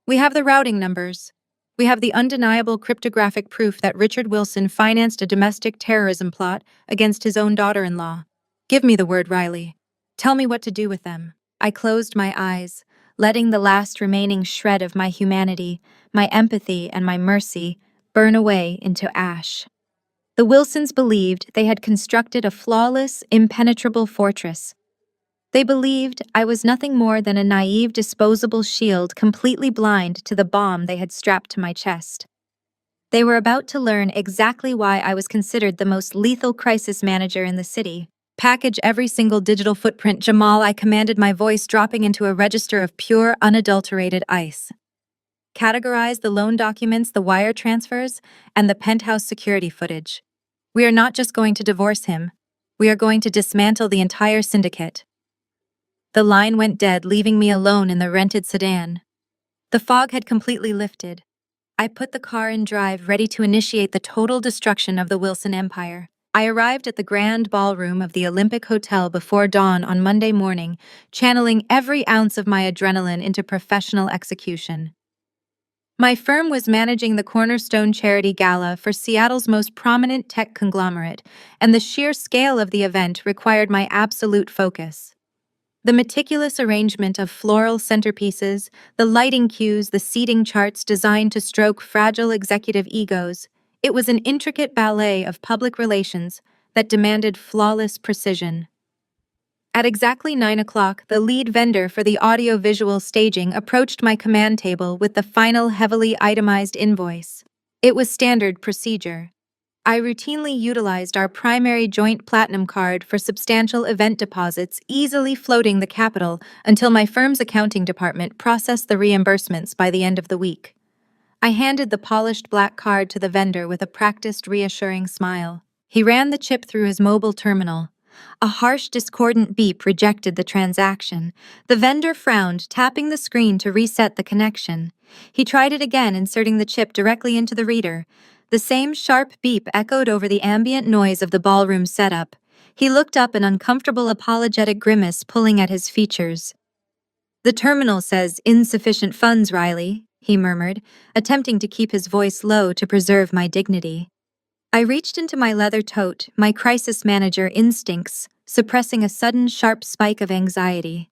We have the routing numbers. We have the undeniable cryptographic proof that Richard Wilson financed a domestic terrorism plot against his own daughter-in-law. Give me the word, Riley. Tell me what to do with them. I closed my eyes, letting the last remaining shred of my humanity, my empathy, and my mercy burn away into ash. The Wilsons believed they had constructed a flawless, impenetrable fortress. They believed I was nothing more than a naive disposable shield completely blind to the bomb they had strapped to my chest. They were about to learn exactly why I was considered the most lethal crisis manager in the city. Package every single digital footprint, Jamal, I commanded, my voice dropping into a register of pure, unadulterated ice. Categorize the loan documents, the wire transfers, and the penthouse security footage. We are not just going to divorce him. We are going to dismantle the entire syndicate. The line went dead, leaving me alone in the rented sedan. The fog had completely lifted. I put the car in drive, ready to initiate the total destruction of the Wilson empire. I arrived at the grand ballroom of the Olympic Hotel before dawn on Monday morning, channeling every ounce of my adrenaline into professional execution. My firm was managing the Cornerstone Charity Gala for Seattle's most prominent tech conglomerate, and the sheer scale of the event required my absolute focus. The meticulous arrangement of floral centerpieces, the lighting cues, the seating charts designed to stroke fragile executive egos, it was an intricate ballet of public relations that demanded flawless precision. At exactly 9 o'clock, the lead vendor for the audio-visual staging approached my command table with the final heavily itemized invoice. It was standard procedure. I routinely utilized our primary joint platinum card for substantial event deposits, easily floating the capital until my firm's accounting department processed the reimbursements by the end of the week. I handed the polished black card to the vendor with a practiced, reassuring smile. He ran the chip through his mobile terminal. A harsh, discordant beep rejected the transaction. The vendor frowned, tapping the screen to reset the connection. He tried it again, inserting the chip directly into the reader. The same sharp beep echoed over the ambient noise of the ballroom setup. He looked up, an uncomfortable, apologetic grimace pulling at his features. "The terminal says insufficient funds, Riley," he murmured, attempting to keep his voice low to preserve my dignity. I reached into my leather tote, my crisis manager instincts suppressing a sudden sharp spike of anxiety.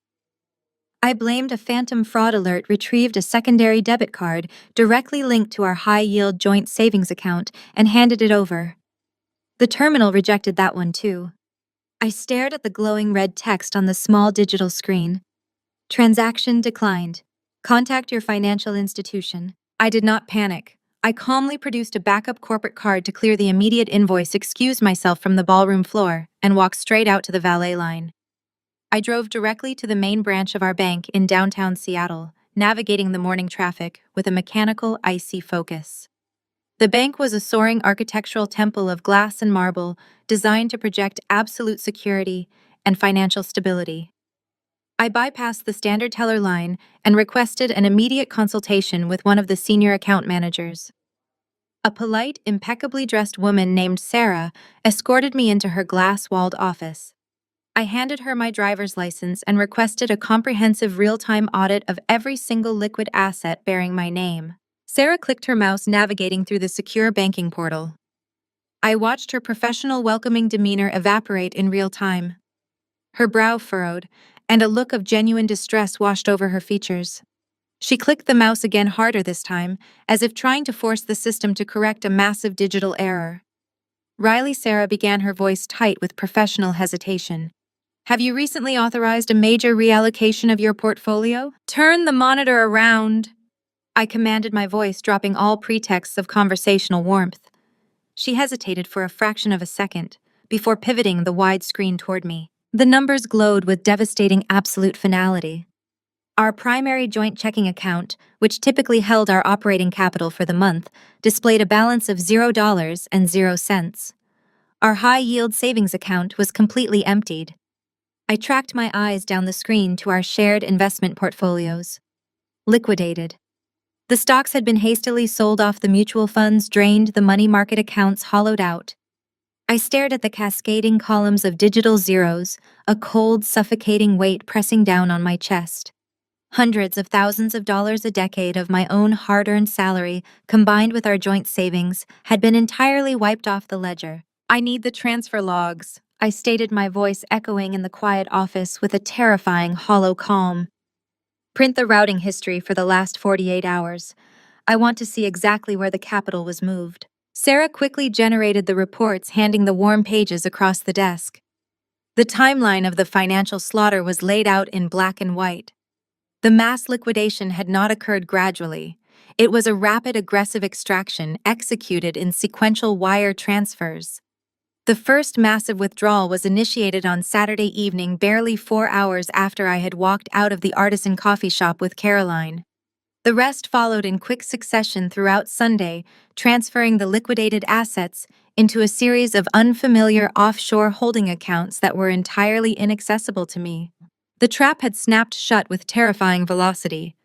I blamed a phantom fraud alert, retrieved a secondary debit card directly linked to our high-yield joint savings account, and handed it over. The terminal rejected that one too. I stared at the glowing red text on the small digital screen. Transaction declined. Contact your financial institution. I did not panic. I calmly produced a backup corporate card to clear the immediate invoice, excused myself from the ballroom floor, and walked straight out to the valet line. I drove directly to the main branch of our bank in downtown Seattle, navigating the morning traffic with a mechanical, icy focus. The bank was a soaring architectural temple of glass and marble, designed to project absolute security and financial stability. I bypassed the standard teller line and requested an immediate consultation with one of the senior account managers. A polite, impeccably dressed woman named Sarah escorted me into her glass-walled office. I handed her my driver's license and requested a comprehensive real-time audit of every single liquid asset bearing my name. Sarah clicked her mouse navigating through the secure banking portal. I watched her professional, welcoming demeanor evaporate in real time. Her brow furrowed, and a look of genuine distress washed over her features. She clicked the mouse again, harder this time, as if trying to force the system to correct a massive digital error. Riley, Sarah began, her voice tight with professional hesitation. Have you recently authorized a major reallocation of your portfolio? Turn the monitor around, I commanded, my voice dropping all pretexts of conversational warmth. She hesitated for a fraction of a second, before pivoting the wide screen toward me. The numbers glowed with devastating absolute finality. Our primary joint checking account, which typically held our operating capital for the month, displayed a balance of $0.00. Our high-yield savings account was completely emptied. I tracked my eyes down the screen to our shared investment portfolios. Liquidated. The stocks had been hastily sold off, the mutual funds drained, the money market accounts hollowed out. I stared at the cascading columns of digital zeros, a cold, suffocating weight pressing down on my chest. Hundreds of thousands of dollars a decade of my own hard-earned salary, combined with our joint savings, had been entirely wiped off the ledger. I need the transfer logs, I stated, my voice echoing in the quiet office with a terrifying, hollow calm. Print the routing history for the last 48 hours. I want to see exactly where the capital was moved. Sarah quickly generated the reports, handing the warm pages across the desk. The timeline of the financial slaughter was laid out in black and white. The mass liquidation had not occurred gradually. It was a rapid, aggressive extraction executed in sequential wire transfers. The first massive withdrawal was initiated on Saturday evening, barely 4 hours after I had walked out of the artisan coffee shop with Caroline. The rest followed in quick succession throughout Sunday, transferring the liquidated assets into a series of unfamiliar offshore holding accounts that were entirely inaccessible to me. The trap had snapped shut with terrifying velocity.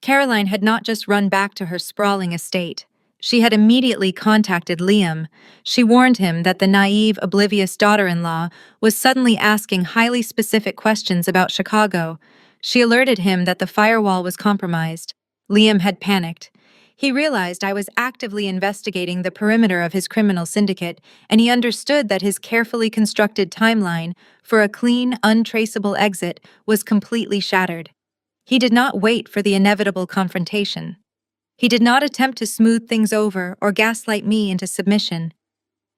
Caroline had not just run back to her sprawling estate. She had immediately contacted Liam. She warned him that the naive, oblivious daughter-in-law was suddenly asking highly specific questions about Chicago. She alerted him that the firewall was compromised. Liam had panicked. He realized I was actively investigating the perimeter of his criminal syndicate, and he understood that his carefully constructed timeline for a clean, untraceable exit was completely shattered. He did not wait for the inevitable confrontation. He did not attempt to smooth things over or gaslight me into submission.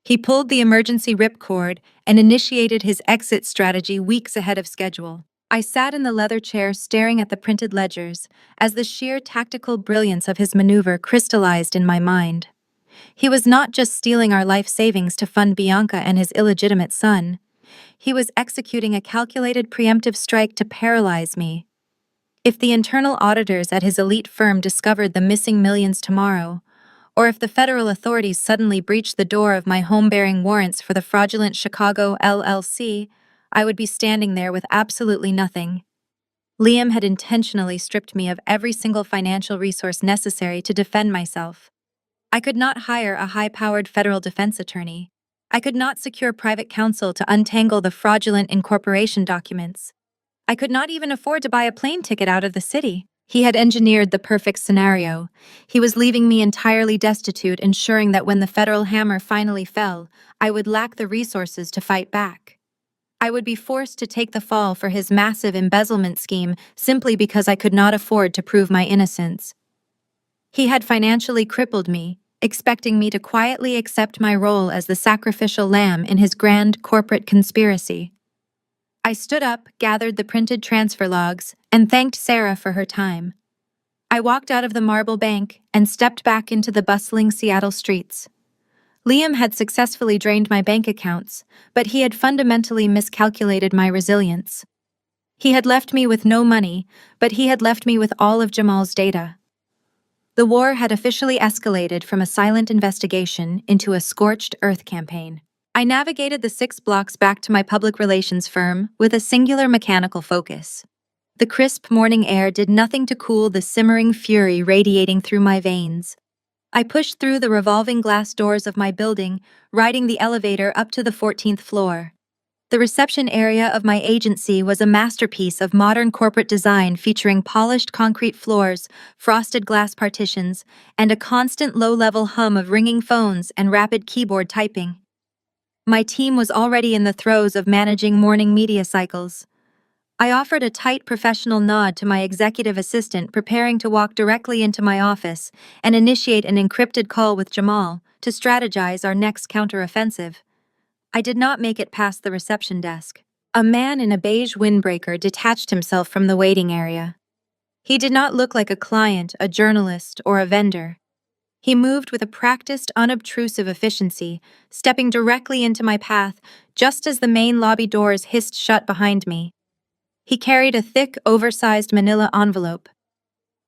He pulled the emergency ripcord and initiated his exit strategy weeks ahead of schedule. I sat in the leather chair staring at the printed ledgers as the sheer tactical brilliance of his maneuver crystallized in my mind. He was not just stealing our life savings to fund Bianca and his illegitimate son. He was executing a calculated preemptive strike to paralyze me. If the internal auditors at his elite firm discovered the missing millions tomorrow, or if the federal authorities suddenly breached the door of my home-bearing warrants for the fraudulent Chicago LLC, I would be standing there with absolutely nothing. Liam had intentionally stripped me of every single financial resource necessary to defend myself. I could not hire a high-powered federal defense attorney. I could not secure private counsel to untangle the fraudulent incorporation documents. I could not even afford to buy a plane ticket out of the city. He had engineered the perfect scenario. He was leaving me entirely destitute, ensuring that when the federal hammer finally fell, I would lack the resources to fight back. I would be forced to take the fall for his massive embezzlement scheme simply because I could not afford to prove my innocence. He had financially crippled me, expecting me to quietly accept my role as the sacrificial lamb in his grand corporate conspiracy. I stood up, gathered the printed transfer logs, and thanked Sarah for her time. I walked out of the marble bank and stepped back into the bustling Seattle streets. Liam had successfully drained my bank accounts, but he had fundamentally miscalculated my resilience. He had left me with no money, but he had left me with all of Jamal's data. The war had officially escalated from a silent investigation into a scorched earth campaign. I navigated the 6 blocks back to my public relations firm with a singular mechanical focus. The crisp morning air did nothing to cool the simmering fury radiating through my veins. I pushed through the revolving glass doors of my building, riding the elevator up to the 14th floor. The reception area of my agency was a masterpiece of modern corporate design featuring polished concrete floors, frosted glass partitions, and a constant low-level hum of ringing phones and rapid keyboard typing. My team was already in the throes of managing morning media cycles. I offered a tight professional nod to my executive assistant preparing to walk directly into my office and initiate an encrypted call with Jamal to strategize our next counteroffensive. I did not make it past the reception desk. A man in a beige windbreaker detached himself from the waiting area. He did not look like a client, a journalist, or a vendor. He moved with a practiced, unobtrusive efficiency, stepping directly into my path just as the main lobby doors hissed shut behind me. He carried a thick, oversized manila envelope.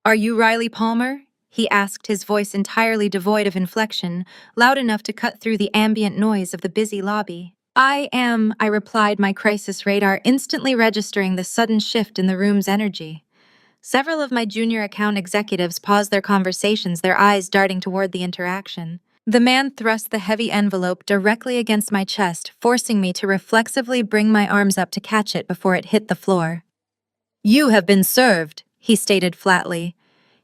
"Are you Riley Palmer?" he asked, his voice entirely devoid of inflection, loud enough to cut through the ambient noise of the busy lobby. "I am," I replied, my crisis radar instantly registering the sudden shift in the room's energy. Several of my junior account executives paused their conversations, their eyes darting toward the interaction. The man thrust the heavy envelope directly against my chest, forcing me to reflexively bring my arms up to catch it before it hit the floor. "You have been served," he stated flatly.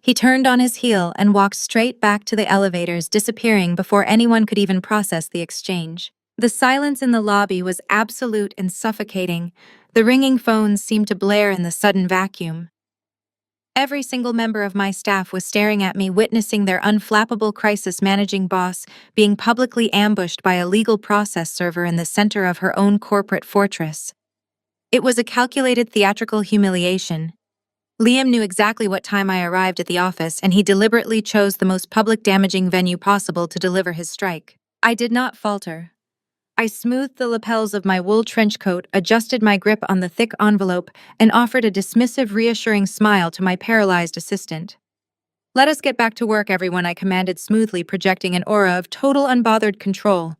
He turned on his heel and walked straight back to the elevators, disappearing before anyone could even process the exchange. The silence in the lobby was absolute and suffocating. The ringing phones seemed to blare in the sudden vacuum. Every single member of my staff was staring at me, witnessing their unflappable crisis managing boss being publicly ambushed by a legal process server in the center of her own corporate fortress. It was a calculated theatrical humiliation. Liam knew exactly what time I arrived at the office, and he deliberately chose the most public damaging venue possible to deliver his strike. I did not falter. I smoothed the lapels of my wool trench coat, adjusted my grip on the thick envelope, and offered a dismissive, reassuring smile to my paralyzed assistant. "Let us get back to work, everyone," I commanded smoothly, projecting an aura of total unbothered control.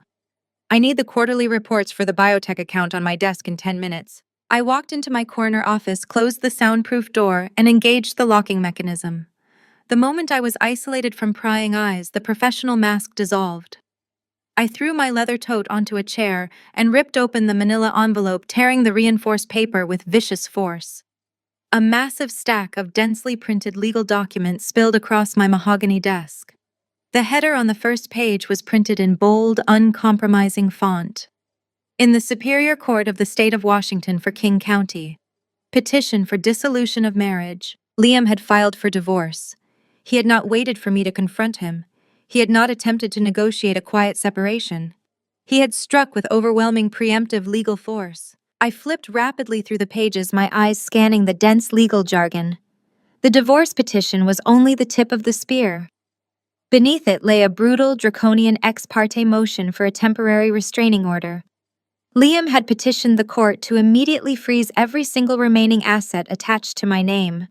"I need the quarterly reports for the biotech account on my desk in 10 minutes. I walked into my corner office, closed the soundproof door, and engaged the locking mechanism. The moment I was isolated from prying eyes, the professional mask dissolved. I threw my leather tote onto a chair and ripped open the manila envelope, tearing the reinforced paper with vicious force. A massive stack of densely printed legal documents spilled across my mahogany desk. The header on the first page was printed in bold, uncompromising font. "In the Superior Court of the State of Washington for King County. Petition for dissolution of marriage." Liam had filed for divorce. He had not waited for me to confront him. He had not attempted to negotiate a quiet separation. He had struck with overwhelming preemptive legal force. I flipped rapidly through the pages, my eyes scanning the dense legal jargon. The divorce petition was only the tip of the spear. Beneath it lay a brutal, draconian ex parte motion for a temporary restraining order. Liam had petitioned the court to immediately freeze every single remaining asset attached to my name.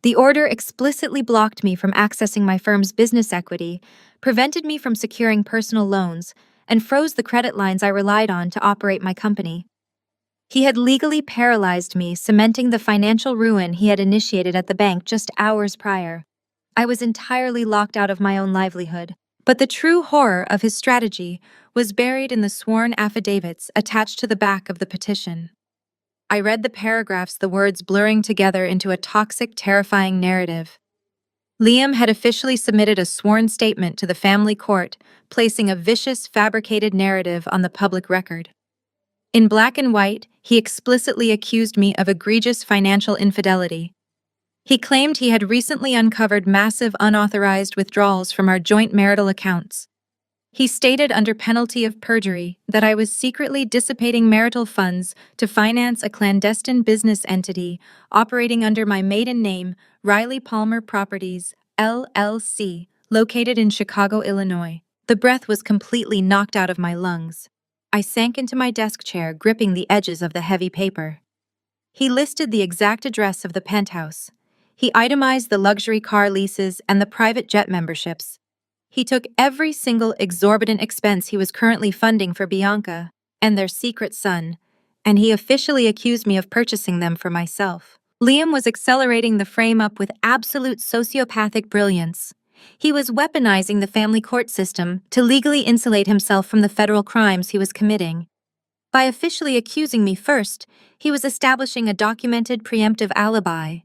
The order explicitly blocked me from accessing my firm's business equity, prevented me from securing personal loans, and froze the credit lines I relied on to operate my company. He had legally paralyzed me, cementing the financial ruin he had initiated at the bank just hours prior. I was entirely locked out of my own livelihood, but the true horror of his strategy was buried in the sworn affidavits attached to the back of the petition. I read the paragraphs, the words blurring together into a toxic, terrifying narrative. Liam had officially submitted a sworn statement to the family court, placing a vicious, fabricated narrative on the public record. In black and white, he explicitly accused me of egregious financial infidelity. He claimed he had recently uncovered massive unauthorized withdrawals from our joint marital accounts. He stated under penalty of perjury that I was secretly dissipating marital funds to finance a clandestine business entity operating under my maiden name, Riley Palmer Properties, LLC, located in Chicago, Illinois. The breath was completely knocked out of my lungs. I sank into my desk chair, gripping the edges of the heavy paper. He listed the exact address of the penthouse. He itemized the luxury car leases and the private jet memberships. He took every single exorbitant expense he was currently funding for Bianca and their secret son, and he officially accused me of purchasing them for myself. Liam was accelerating the frame-up with absolute sociopathic brilliance. He was weaponizing the family court system to legally insulate himself from the federal crimes he was committing. By officially accusing me first, he was establishing a documented preemptive alibi.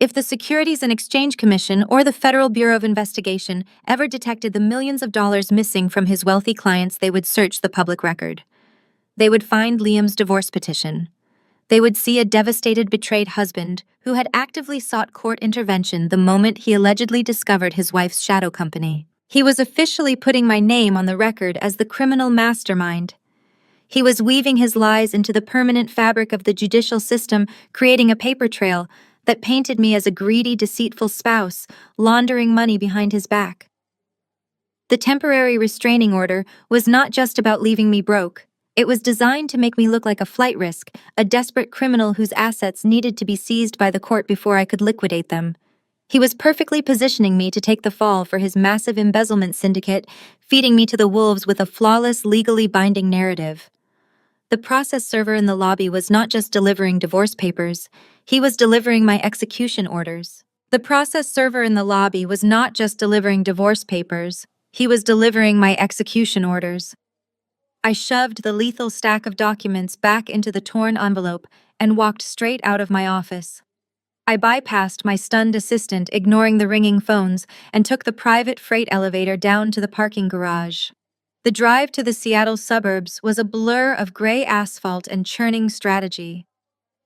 If the Securities and Exchange Commission or the Federal Bureau of Investigation ever detected the millions of dollars missing from his wealthy clients, they would search the public record. They would find Liam's divorce petition. They would see a devastated, betrayed husband who had actively sought court intervention the moment he allegedly discovered his wife's shadow company. He was officially putting my name on the record as the criminal mastermind. He was weaving his lies into the permanent fabric of the judicial system, creating a paper trail that painted me as a greedy, deceitful spouse, laundering money behind his back. The temporary restraining order was not just about leaving me broke. It was designed to make me look like a flight risk, a desperate criminal whose assets needed to be seized by the court before I could liquidate them. He was perfectly positioning me to take the fall for his massive embezzlement syndicate, feeding me to the wolves with a flawless, legally binding narrative. The process server in the lobby was not just delivering divorce papers, he was delivering my execution orders. The process server in the lobby was not just delivering divorce papers, he was delivering my execution orders. I shoved the lethal stack of documents back into the torn envelope and walked straight out of my office. I bypassed my stunned assistant, ignoring the ringing phones, and took the private freight elevator down to the parking garage. The drive to the Seattle suburbs was a blur of gray asphalt and churning strategy.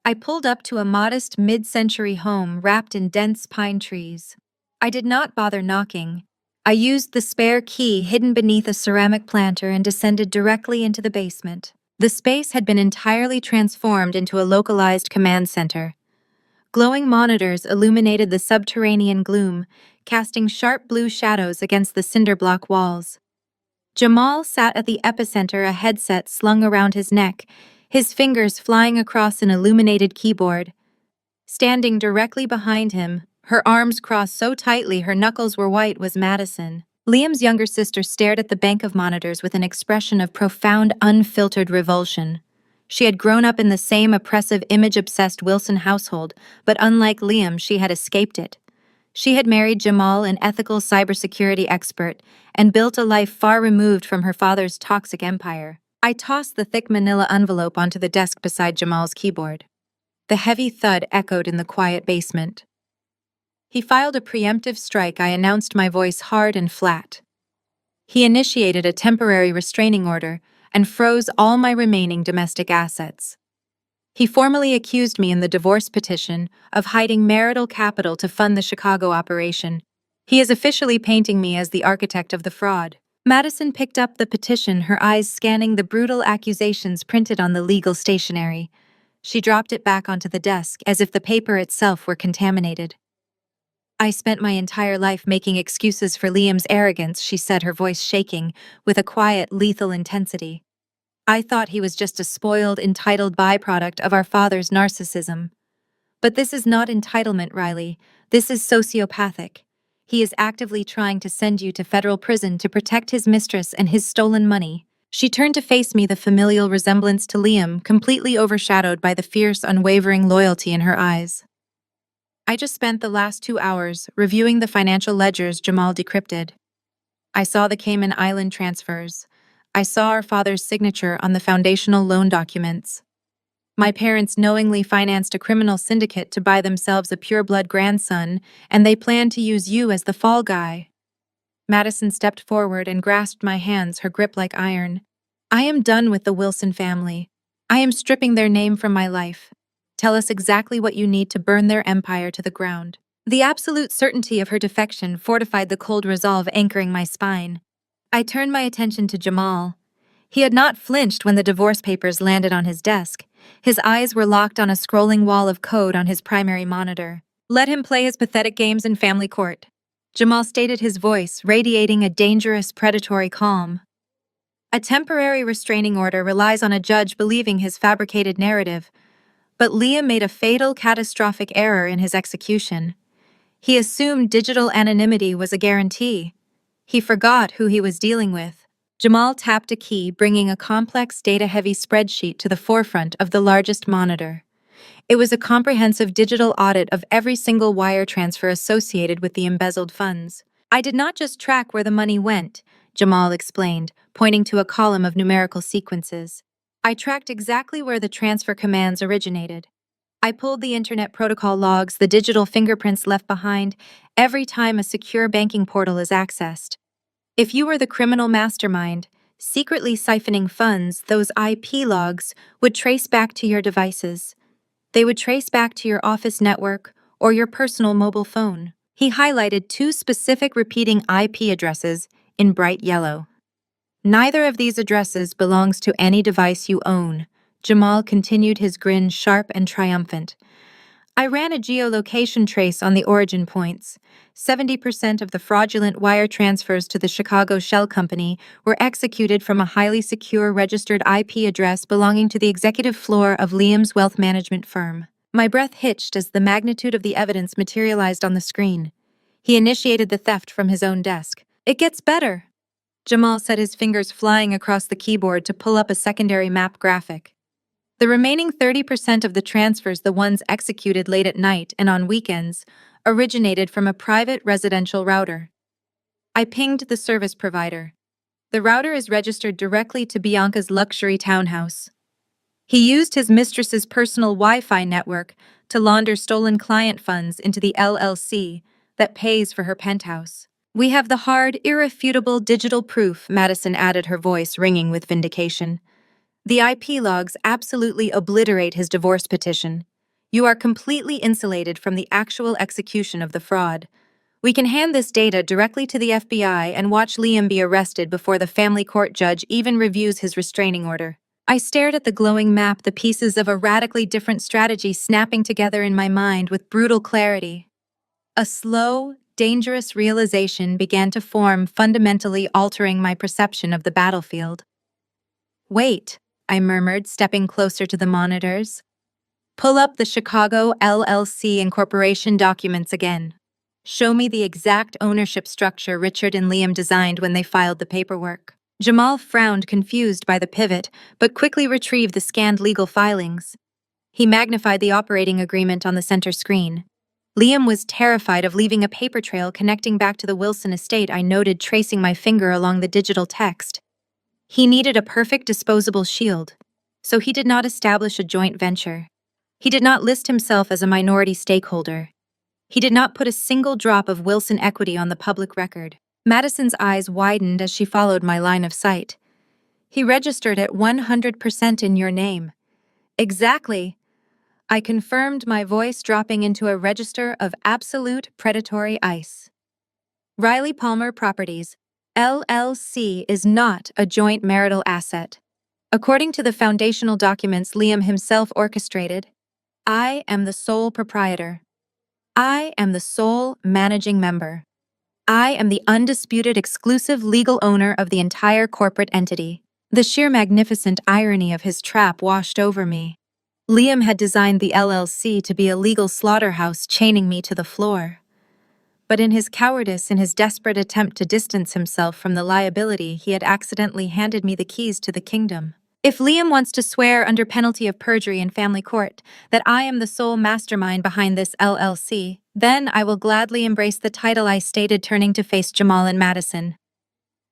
I pulled up to a modest mid-century home wrapped in dense pine trees. I did not bother knocking. I used the spare key hidden beneath a ceramic planter and descended directly into the basement. The space had been entirely transformed into a localized command center. Glowing monitors illuminated the subterranean gloom, casting sharp blue shadows against the cinder block walls. Jamal sat at the epicenter, a headset slung around his neck, his fingers flying across an illuminated keyboard. Standing directly behind him, her arms crossed so tightly her knuckles were white, was Madison. Liam's younger sister stared at the bank of monitors with an expression of profound, unfiltered revulsion. She had grown up in the same oppressive, image-obsessed Wilson household, but unlike Liam, she had escaped it. She had married Jamal, an ethical cybersecurity expert, and built a life far removed from her father's toxic empire. I tossed the thick manila envelope onto the desk beside Jamal's keyboard. The heavy thud echoed in the quiet basement. He filed a preemptive strike. I announced, my voice hard and flat. He initiated a temporary restraining order and froze all my remaining domestic assets. He formally accused me in the divorce petition of hiding marital capital to fund the Chicago operation. He is officially painting me as the architect of the fraud. Madison picked up the petition, her eyes scanning the brutal accusations printed on the legal stationery. She dropped it back onto the desk as if the paper itself were contaminated. I spent my entire life making excuses for Liam's arrogance, she said, her voice shaking with a quiet, lethal intensity. I thought he was just a spoiled, entitled byproduct of our father's narcissism. But this is not entitlement, Riley. This is sociopathic. He is actively trying to send you to federal prison to protect his mistress and his stolen money. She turned to face me, the familial resemblance to Liam completely overshadowed by the fierce, unwavering loyalty in her eyes. I just spent the last 2 hours reviewing the financial ledgers Jamal decrypted. I saw the Cayman Island transfers. I saw our father's signature on the foundational loan documents. My parents knowingly financed a criminal syndicate to buy themselves a pureblood grandson, and they planned to use you as the fall guy. Madison stepped forward and grasped my hands, her grip like iron. I am done with the Wilson family. I am stripping their name from my life. Tell us exactly what you need to burn their empire to the ground. The absolute certainty of her defection fortified the cold resolve anchoring my spine. I turned my attention to Jamal. He had not flinched when the divorce papers landed on his desk. His eyes were locked on a scrolling wall of code on his primary monitor. Let him play his pathetic games in family court, Jamal stated, his voice radiating a dangerous, predatory calm. A temporary restraining order relies on a judge believing his fabricated narrative, but Liam made a fatal, catastrophic error in his execution. He assumed digital anonymity was a guarantee. He forgot who he was dealing with. Jamal tapped a key, bringing a complex, data-heavy spreadsheet to the forefront of the largest monitor. It was a comprehensive digital audit of every single wire transfer associated with the embezzled funds. I did not just track where the money went, Jamal explained, pointing to a column of numerical sequences. I tracked exactly where the transfer commands originated. I pulled the Internet Protocol logs, the digital fingerprints left behind, every time a secure banking portal is accessed. If you were the criminal mastermind, secretly siphoning funds, those IP logs would trace back to your devices. They would trace back to your office network or your personal mobile phone. He highlighted two specific repeating IP addresses in bright yellow. Neither of these addresses belongs to any device you own. Jamal continued, his grin sharp and triumphant. I ran a geolocation trace on the origin points. 70% of the fraudulent wire transfers to the Chicago Shell Company were executed from a highly secure registered IP address belonging to the executive floor of Liam's wealth management firm. My breath hitched as the magnitude of the evidence materialized on the screen. He initiated the theft from his own desk. It gets better. Jamal set his fingers flying across the keyboard to pull up a secondary map graphic. The remaining 30% of the transfers, the ones executed late at night and on weekends, originated from a private residential router. I pinged the service provider. The router is registered directly to Bianca's luxury townhouse. He used his mistress's personal Wi-Fi network to launder stolen client funds into the LLC that pays for her penthouse. We have the hard, irrefutable digital proof, Madison added, her voice ringing with vindication. The IP logs absolutely obliterate his divorce petition. You are completely insulated from the actual execution of the fraud. We can hand this data directly to the FBI and watch Liam be arrested before the family court judge even reviews his restraining order. I stared at the glowing map, the pieces of a radically different strategy snapping together in my mind with brutal clarity. A slow, dangerous realization began to form, fundamentally altering my perception of the battlefield. Wait, I murmured, stepping closer to the monitors. Pull up the Chicago LLC incorporation documents again. Show me the exact ownership structure Richard and Liam designed when they filed the paperwork. Jamal frowned, confused by the pivot, but quickly retrieved the scanned legal filings. He magnified the operating agreement on the center screen. Liam was terrified of leaving a paper trail connecting back to the Wilson estate, I noted, tracing my finger along the digital text. He needed a perfect disposable shield, so he did not establish a joint venture. He did not list himself as a minority stakeholder. He did not put a single drop of Wilson equity on the public record. Madison's eyes widened as she followed my line of sight. He registered at 100% in your name. Exactly. I confirmed, my voice dropping into a register of absolute predatory ice. Riley Palmer Properties, LLC, is not a joint marital asset. According to the foundational documents Liam himself orchestrated, I am the sole proprietor. I am the sole managing member. I am the undisputed exclusive legal owner of the entire corporate entity. The sheer magnificent irony of his trap washed over me. Liam had designed the LLC to be a legal slaughterhouse, chaining me to the floor. But in his cowardice, in his desperate attempt to distance himself from the liability, he had accidentally handed me the keys to the kingdom. If Liam wants to swear under penalty of perjury in family court that I am the sole mastermind behind this LLC, then I will gladly embrace the title, I stated, turning to face Jamal and Madison.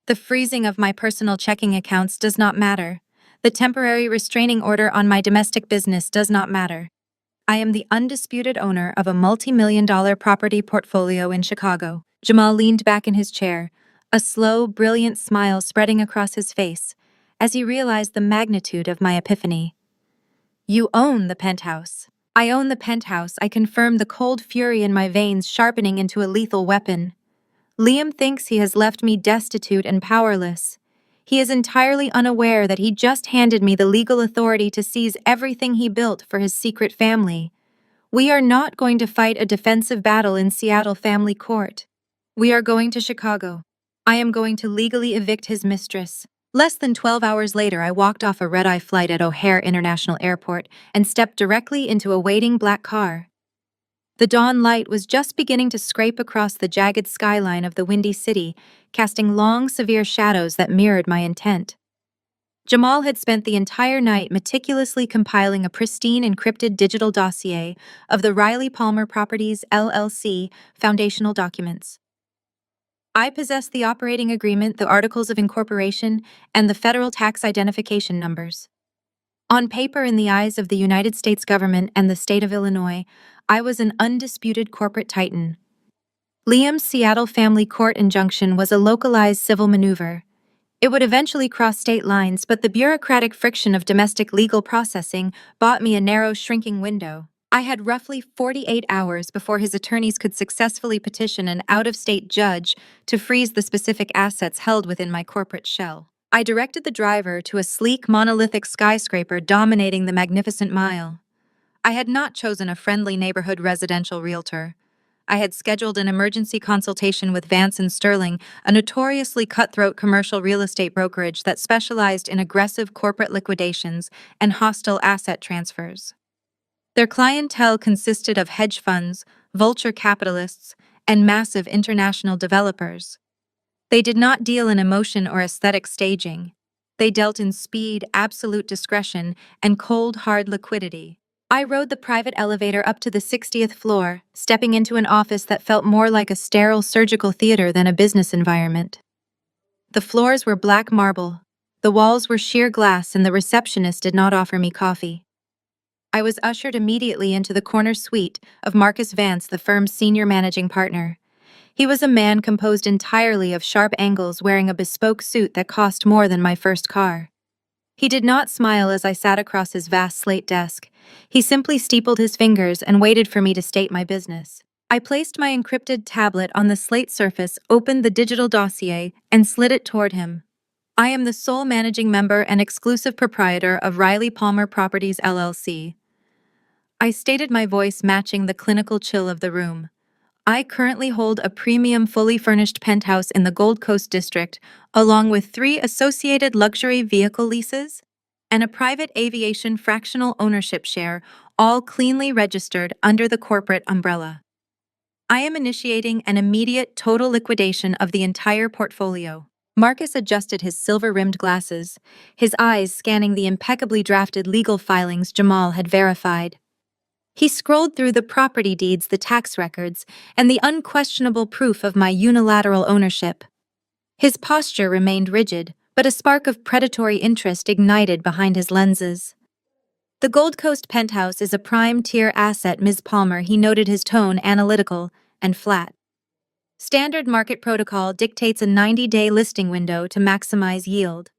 The freezing of my personal checking accounts does not matter. The temporary restraining order on my domestic business does not matter. I am the undisputed owner of a multi-million-dollar property portfolio in Chicago. Jamal leaned back in his chair, a slow, brilliant smile spreading across his face, as he realized the magnitude of my epiphany. You own the penthouse. I own the penthouse, I confirmed, the cold fury in my veins sharpening into a lethal weapon. Liam thinks he has left me destitute and powerless. He is entirely unaware that he just handed me the legal authority to seize everything he built for his secret family. We are not going to fight a defensive battle in Seattle family court. We are going to Chicago. I am going to legally evict his mistress. Less than 12 hours later, I walked off a red-eye flight at O'Hare International Airport and stepped directly into a waiting black car. The dawn light was just beginning to scrape across the jagged skyline of the windy city, casting long, severe shadows that mirrored my intent. Jamal had spent the entire night meticulously compiling a pristine encrypted digital dossier of the Riley Palmer Properties LLC foundational documents. I possessed the operating agreement, the articles of incorporation, and the federal tax identification numbers. On paper, in the eyes of the United States government and the state of Illinois, I was an undisputed corporate titan. Liam's Seattle family court injunction was a localized civil maneuver. It would eventually cross state lines, but the bureaucratic friction of domestic legal processing bought me a narrow, shrinking window. I had roughly 48 hours before his attorneys could successfully petition an out-of-state judge to freeze the specific assets held within my corporate shell. I directed the driver to a sleek, monolithic skyscraper dominating the Magnificent Mile. I had not chosen a friendly neighborhood residential realtor. I had scheduled an emergency consultation with Vance and Sterling, a notoriously cutthroat commercial real estate brokerage that specialized in aggressive corporate liquidations and hostile asset transfers. Their clientele consisted of hedge funds, vulture capitalists, and massive international developers. They did not deal in emotion or aesthetic staging. They dealt in speed, absolute discretion, and cold, hard liquidity. I rode the private elevator up to the 60th floor, stepping into an office that felt more like a sterile surgical theater than a business environment. The floors were black marble, the walls were sheer glass, and the receptionist did not offer me coffee. I was ushered immediately into the corner suite of Marcus Vance, the firm's senior managing partner. He was a man composed entirely of sharp angles, wearing a bespoke suit that cost more than my first car. He did not smile as I sat across his vast slate desk. He simply steepled his fingers and waited for me to state my business. I placed my encrypted tablet on the slate surface, opened the digital dossier, and slid it toward him. I am the sole managing member and exclusive proprietor of Riley Palmer Properties, LLC. I stated, my voice matching the clinical chill of the room. I currently hold a premium fully furnished penthouse in the Gold Coast district, along with 3 associated luxury vehicle leases and a private aviation fractional ownership share, all cleanly registered under the corporate umbrella. I am initiating an immediate total liquidation of the entire portfolio. Marcus adjusted his silver-rimmed glasses, his eyes scanning the impeccably drafted legal filings Jamal had verified. He scrolled through the property deeds, the tax records, and the unquestionable proof of my unilateral ownership. His posture remained rigid, but a spark of predatory interest ignited behind his lenses. "The Gold Coast penthouse is a prime-tier asset, Ms. Palmer," he noted, his tone analytical and flat. "Standard market protocol dictates a 90-day listing window to maximize yield.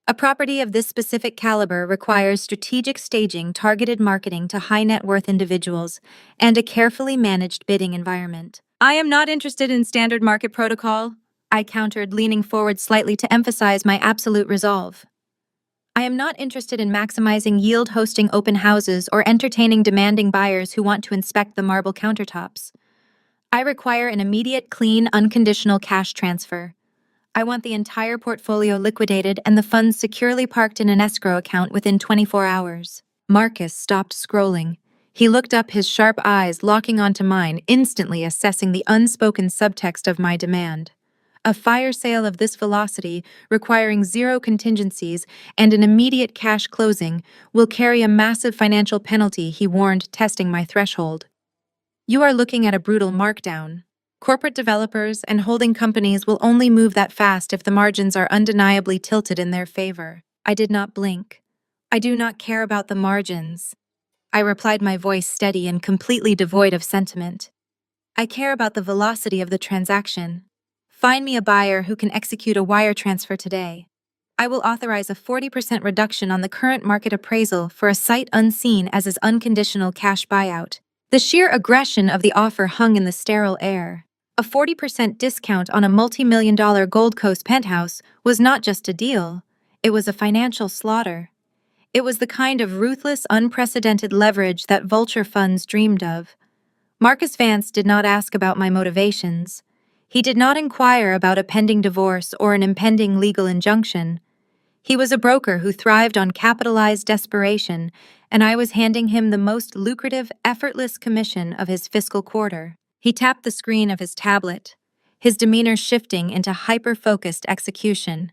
A property of this specific caliber requires strategic staging, targeted marketing to high-net-worth individuals, and a carefully managed bidding environment." "I am not interested in standard market protocol," I countered, leaning forward slightly to emphasize my absolute resolve. "I am not interested in maximizing yield, hosting open houses, or entertaining demanding buyers who want to inspect the marble countertops. I require an immediate, clean, unconditional cash transfer. I want the entire portfolio liquidated and the funds securely parked in an escrow account within 24 hours. Marcus stopped scrolling. He looked up, his sharp eyes locking onto mine, instantly assessing the unspoken subtext of my demand. A fire sale of this velocity, requiring 0 contingencies and an immediate cash closing, will carry a massive financial penalty, he warned, testing my threshold. "You are looking at a brutal markdown. Corporate developers and holding companies will only move that fast if the margins are undeniably tilted in their favor." I did not blink. "I do not care about the margins," I replied, my voice steady and completely devoid of sentiment. "I care about the velocity of the transaction. Find me a buyer who can execute a wire transfer today. I will authorize a 40% reduction on the current market appraisal for a sight unseen as his unconditional cash buyout." The sheer aggression of the offer hung in the sterile air. A 40% discount on a multi-million-dollar Gold Coast penthouse was not just a deal, it was a financial slaughter. It was the kind of ruthless, unprecedented leverage that vulture funds dreamed of. Marcus Vance did not ask about my motivations. He did not inquire about a pending divorce or an impending legal injunction. He was a broker who thrived on capitalized desperation, and I was handing him the most lucrative, effortless commission of his fiscal quarter. He tapped the screen of his tablet, his demeanor shifting into hyper-focused execution.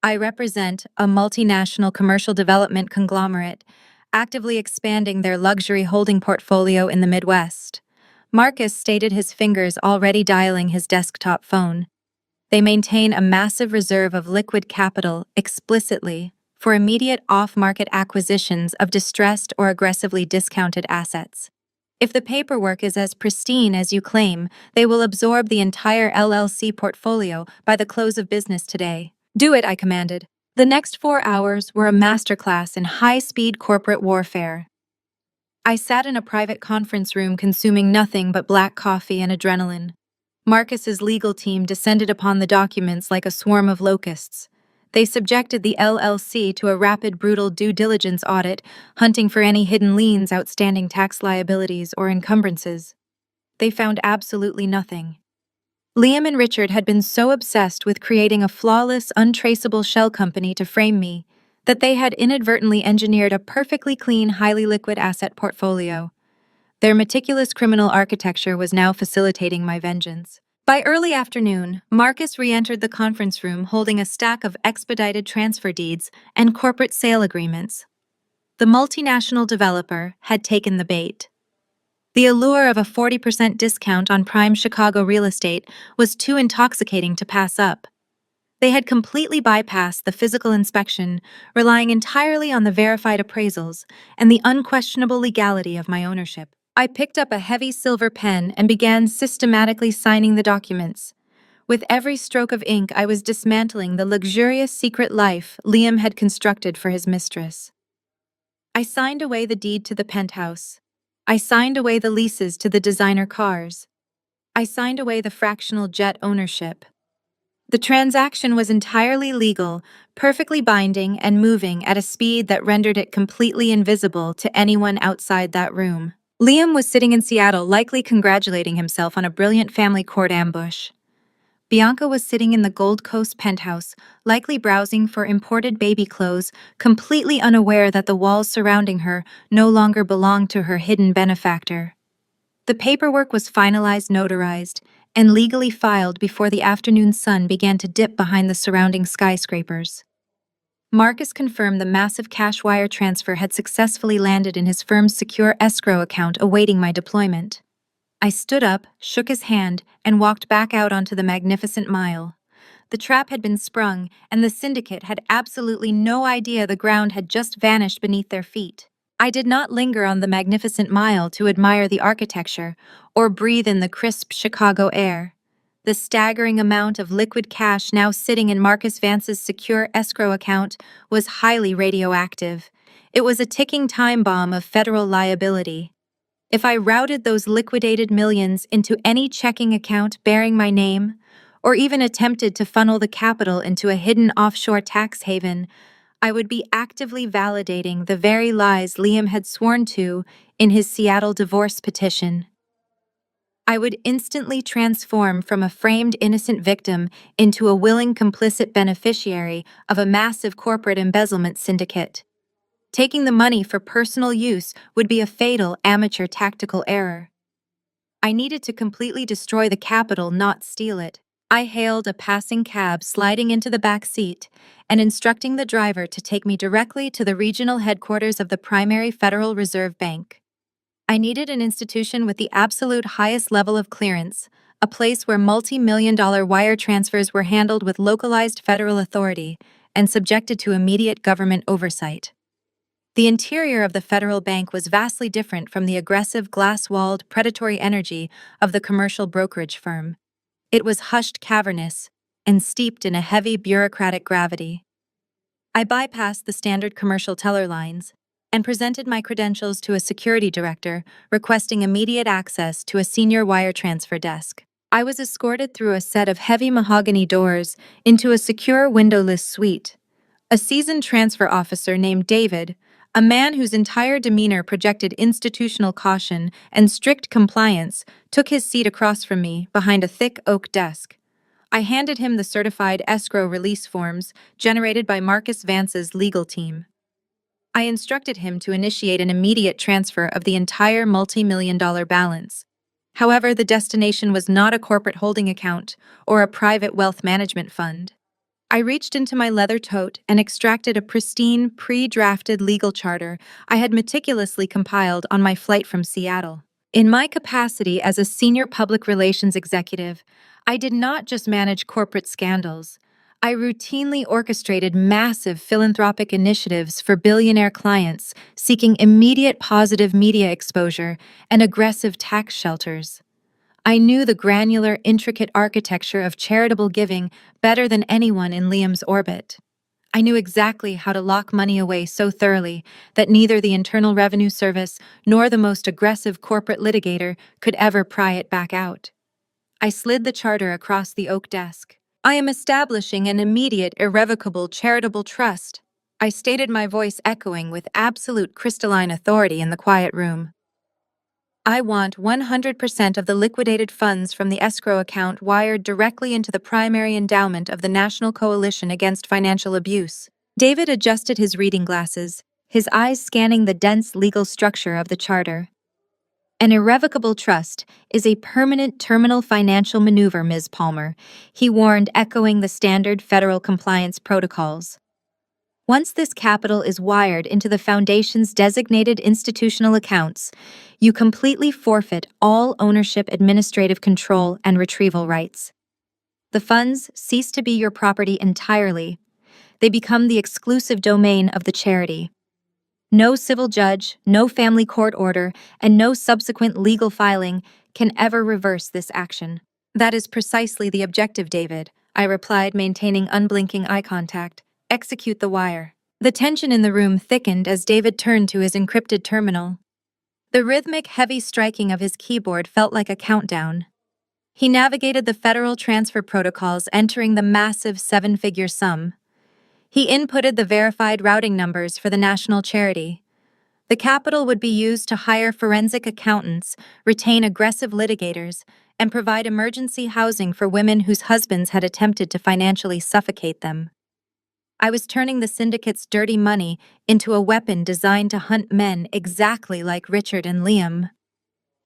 "I represent a multinational commercial development conglomerate, actively expanding their luxury holding portfolio in the Midwest." Marcus stated, his fingers already dialing his desktop phone. "They maintain a massive reserve of liquid capital," explicitly. for immediate off-market acquisitions of distressed or aggressively discounted assets. If the paperwork is as pristine as you claim, they will absorb the entire LLC portfolio by the close of business today. Do it, I commanded. The next 4 hours were a masterclass in high-speed corporate warfare. I sat in a private conference room consuming nothing but black coffee and adrenaline. Marcus's legal team descended upon the documents like a swarm of locusts. They subjected the LLC to a rapid, brutal due diligence audit, hunting for any hidden liens, outstanding tax liabilities, or encumbrances. They found absolutely nothing. Liam and Richard had been so obsessed with creating a flawless, untraceable shell company to frame me that they had inadvertently engineered a perfectly clean, highly liquid asset portfolio. Their meticulous criminal architecture was now facilitating my vengeance. By early afternoon, Marcus re-entered the conference room holding a stack of expedited transfer deeds and corporate sale agreements. The multinational developer had taken the bait. The allure of a 40% discount on prime Chicago real estate was too intoxicating to pass up. They had completely bypassed the physical inspection, relying entirely on the verified appraisals and the unquestionable legality of my ownership. I picked up a heavy silver pen and began systematically signing the documents. With every stroke of ink, I was dismantling the luxurious secret life Liam had constructed for his mistress. I signed away the deed to the penthouse. I signed away the leases to the designer cars. I signed away the fractional jet ownership. The transaction was entirely legal, perfectly binding, and moving at a speed that rendered it completely invisible to anyone outside that room. Liam was sitting in Seattle, likely congratulating himself on a brilliant family court ambush. Bianca was sitting in the Gold Coast penthouse, likely browsing for imported baby clothes, completely unaware that the walls surrounding her no longer belonged to her hidden benefactor. The paperwork was finalized, notarized, and legally filed before the afternoon sun began to dip behind the surrounding skyscrapers. Marcus confirmed the massive cash wire transfer had successfully landed in his firm's secure escrow account awaiting my deployment. I stood up, shook his hand, and walked back out onto the magnificent mile. The trap had been sprung, and the syndicate had absolutely no idea the ground had just vanished beneath their feet. I did not linger on the magnificent mile to admire the architecture or breathe in the crisp Chicago air. The staggering amount of liquid cash now sitting in Marcus Vance's secure escrow account was highly radioactive. It was a ticking time bomb of federal liability. If I routed those liquidated millions into any checking account bearing my name, or even attempted to funnel the capital into a hidden offshore tax haven, I would be actively validating the very lies Liam had sworn to in his Seattle divorce petition. I would instantly transform from a framed innocent victim into a willing complicit beneficiary of a massive corporate embezzlement syndicate. Taking the money for personal use would be a fatal amateur tactical error. I needed to completely destroy the capital, not steal it. I hailed a passing cab, sliding into the back seat and instructing the driver to take me directly to the regional headquarters of the primary Federal Reserve Bank. I needed an institution with the absolute highest level of clearance, a place where multi-million-dollar wire transfers were handled with localized federal authority and subjected to immediate government oversight. The interior of the Federal Bank was vastly different from the aggressive, glass-walled, predatory energy of the commercial brokerage firm. It was hushed, cavernous, and steeped in a heavy bureaucratic gravity. I bypassed the standard commercial teller lines and presented my credentials to a security director, requesting immediate access to a senior wire transfer desk. I was escorted through a set of heavy mahogany doors into a secure windowless suite. A seasoned transfer officer named David, a man whose entire demeanor projected institutional caution and strict compliance, took his seat across from me behind a thick oak desk. I handed him the certified escrow release forms generated by Marcus Vance's legal team. I instructed him to initiate an immediate transfer of the entire multi-million-dollar balance. However, the destination was not a corporate holding account or a private wealth management fund. I reached into my leather tote and extracted a pristine, pre-drafted legal charter I had meticulously compiled on my flight from Seattle. In my capacity as a senior public relations executive, I did not just manage corporate scandals. I routinely orchestrated massive philanthropic initiatives for billionaire clients seeking immediate positive media exposure and aggressive tax shelters. I knew the granular, intricate architecture of charitable giving better than anyone in Liam's orbit. I knew exactly how to lock money away so thoroughly that neither the Internal Revenue Service nor the most aggressive corporate litigator could ever pry it back out. I slid the charter across the oak desk. I am establishing an immediate, irrevocable charitable trust. I stated, my voice echoing with absolute crystalline authority in the quiet room. I want 100% of the liquidated funds from the escrow account wired directly into the primary endowment of the National Coalition Against Financial Abuse. David adjusted his reading glasses, his eyes scanning the dense legal structure of the charter. An irrevocable trust is a permanent terminal financial maneuver, Ms. Palmer, he warned, echoing the standard federal compliance protocols. Once this capital is wired into the Foundation's designated institutional accounts, you completely forfeit all ownership, administrative control, and retrieval rights. The funds cease to be your property entirely. They become the exclusive domain of the charity. No civil judge, no family court order, and no subsequent legal filing can ever reverse this action. That is precisely the objective, David, I replied, maintaining unblinking eye contact. Execute the wire. The tension in the room thickened as David turned to his encrypted terminal. The rhythmic, heavy striking of his keyboard felt like a countdown. He navigated the federal transfer protocols, entering the massive seven-figure sum. He inputted the verified routing numbers for the national charity. The capital would be used to hire forensic accountants, retain aggressive litigators, and provide emergency housing for women whose husbands had attempted to financially suffocate them. I was turning the syndicate's dirty money into a weapon designed to hunt men exactly like Richard and Liam.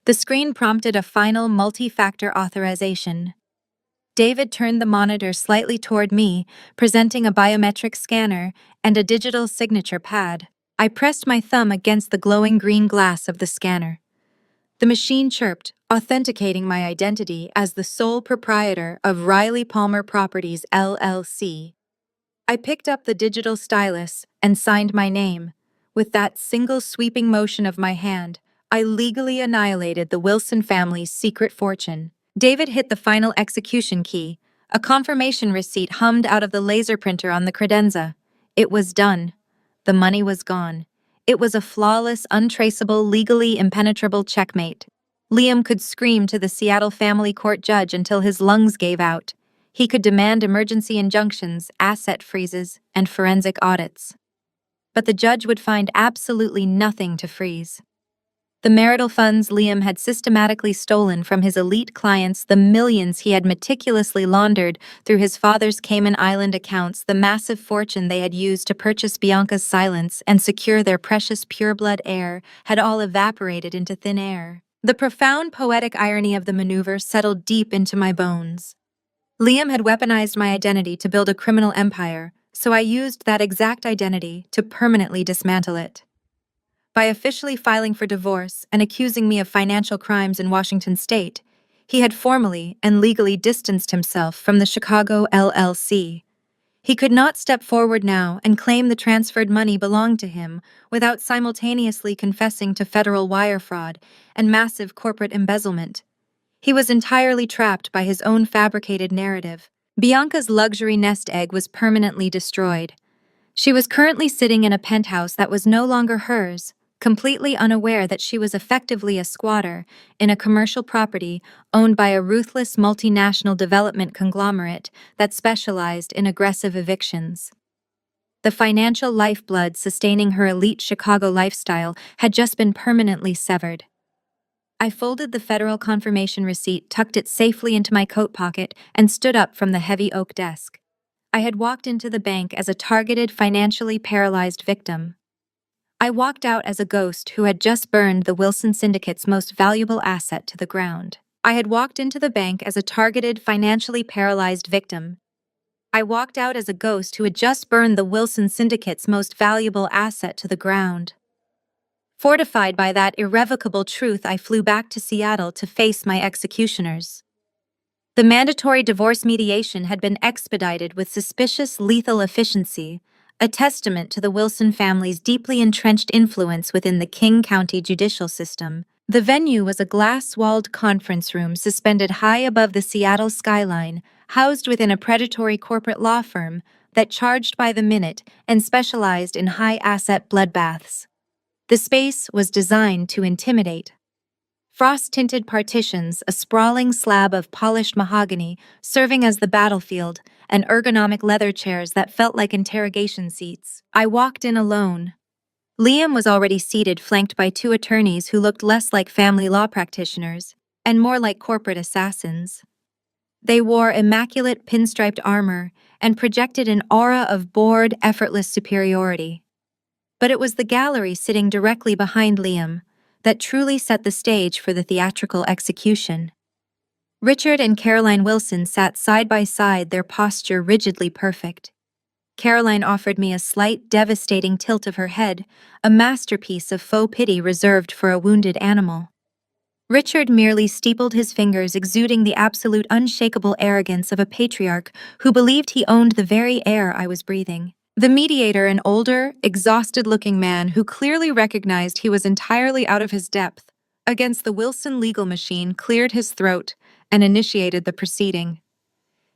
The screen prompted a final multi-factor authorization. David turned the monitor slightly toward me, presenting a biometric scanner and a digital signature pad. I pressed my thumb against the glowing green glass of the scanner. The machine chirped, authenticating my identity as the sole proprietor of Riley Palmer Properties, LLC. I picked up the digital stylus and signed my name. With that single sweeping motion of my hand, I legally annihilated the Wilson family's secret fortune. David hit the final execution key. A confirmation receipt hummed out of the laser printer on the credenza. It was done. The money was gone. It was a flawless, untraceable, legally impenetrable checkmate. Liam could scream to the Seattle family court judge until his lungs gave out. He could demand emergency injunctions, asset freezes, and forensic audits. But the judge would find absolutely nothing to freeze. The marital funds Liam had systematically stolen from his elite clients, the millions he had meticulously laundered through his father's Cayman Island accounts, the massive fortune they had used to purchase Bianca's silence and secure their precious pureblood heir, had all evaporated into thin air. The profound poetic irony of the maneuver settled deep into my bones. Liam had weaponized my identity to build a criminal empire, so I used that exact identity to permanently dismantle it. By officially filing for divorce and accusing me of financial crimes in Washington state, he had formally and legally distanced himself from the Chicago LLC. He could not step forward now and claim the transferred money belonged to him without simultaneously confessing to federal wire fraud and massive corporate embezzlement. He was entirely trapped by his own fabricated narrative. Bianca's luxury nest egg was permanently destroyed. She was currently sitting in a penthouse that was no longer hers, completely unaware that she was effectively a squatter in a commercial property owned by a ruthless multinational development conglomerate that specialized in aggressive evictions. The financial lifeblood sustaining her elite Chicago lifestyle had just been permanently severed. I folded the federal confirmation receipt, tucked it safely into my coat pocket, and stood up from the heavy oak desk. I had walked into the bank as a targeted, financially paralyzed victim. I walked out as a ghost who had just burned the Wilson Syndicate's most valuable asset to the ground. I had walked into the bank as a targeted, financially paralyzed victim. I walked out as a ghost who had just burned the Wilson Syndicate's most valuable asset to the ground. Fortified by that irrevocable truth, I flew back to Seattle to face my executioners. The mandatory divorce mediation had been expedited with suspicious lethal efficiency, a testament to the Wilson family's deeply entrenched influence within the King County judicial system. The venue was a glass-walled conference room suspended high above the Seattle skyline, housed within a predatory corporate law firm that charged by the minute and specialized in high-asset bloodbaths. The space was designed to intimidate. Frost-tinted partitions, a sprawling slab of polished mahogany serving as the battlefield, and ergonomic leather chairs that felt like interrogation seats. I walked in alone. Liam was already seated, flanked by two attorneys who looked less like family law practitioners and more like corporate assassins. They wore immaculate pinstriped armor and projected an aura of bored, effortless superiority. But it was the gallery sitting directly behind Liam that truly set the stage for the theatrical execution. Richard and Caroline Wilson sat side by side, their posture rigidly perfect. Caroline offered me a slight, devastating tilt of her head, a masterpiece of faux pity reserved for a wounded animal. Richard merely steepled his fingers, exuding the absolute unshakable arrogance of a patriarch who believed he owned the very air I was breathing. The mediator, an older, exhausted-looking man who clearly recognized he was entirely out of his depth against the Wilson legal machine, cleared his throat and initiated the proceeding.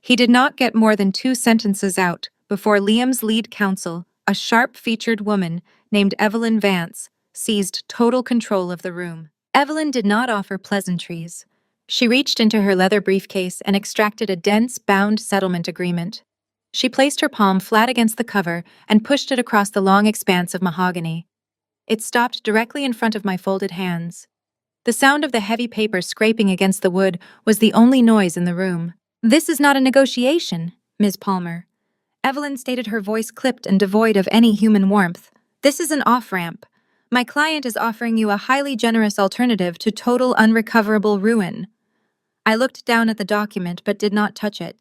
He did not get more than 2 sentences out before Liam's lead counsel, a sharp-featured woman named Evelyn Vance, seized total control of the room. Evelyn did not offer pleasantries. She reached into her leather briefcase and extracted a dense, bound settlement agreement. She placed her palm flat against the cover and pushed it across the long expanse of mahogany. It stopped directly in front of my folded hands. The sound of the heavy paper scraping against the wood was the only noise in the room. "This is not a negotiation, Ms. Palmer." Evelyn stated, her voice clipped and devoid of any human warmth. "This is an off-ramp. My client is offering you a highly generous alternative to total unrecoverable ruin." I looked down at the document but did not touch it.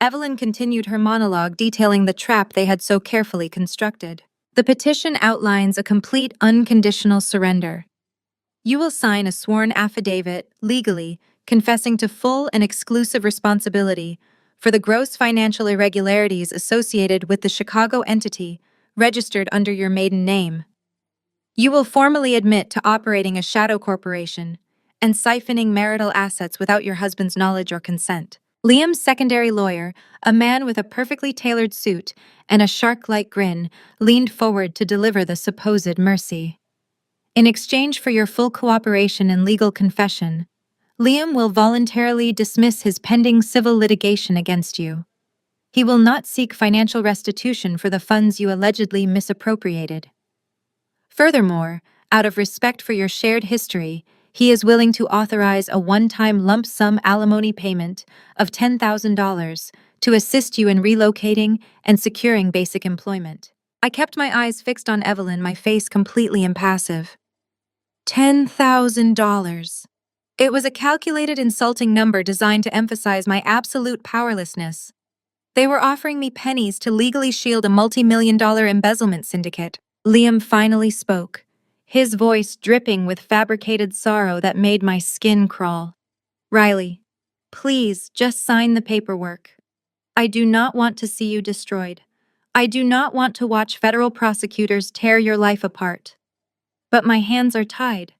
Evelyn continued her monologue, detailing the trap they had so carefully constructed. "The petition outlines a complete unconditional surrender. You will sign a sworn affidavit, legally, confessing to full and exclusive responsibility for the gross financial irregularities associated with the Chicago entity registered under your maiden name. You will formally admit to operating a shadow corporation and siphoning marital assets without your husband's knowledge or consent." Liam's secondary lawyer, a man with a perfectly tailored suit and a shark-like grin, leaned forward to deliver the supposed mercy. "In exchange for your full cooperation and legal confession, Liam will voluntarily dismiss his pending civil litigation against you. He will not seek financial restitution for the funds you allegedly misappropriated. Furthermore, out of respect for your shared history, he is willing to authorize a one-time lump sum alimony payment of $10,000 to assist you in relocating and securing basic employment." I kept my eyes fixed on Evelyn, my face completely impassive. $10,000. It was a calculated, insulting number designed to emphasize my absolute powerlessness. They were offering me pennies to legally shield a multi-million-dollar embezzlement syndicate. Liam finally spoke, his voice dripping with fabricated sorrow that made my skin crawl. "Riley, please just sign the paperwork. I do not want to see you destroyed. I do not want to watch federal prosecutors tear your life apart. But my hands are tied.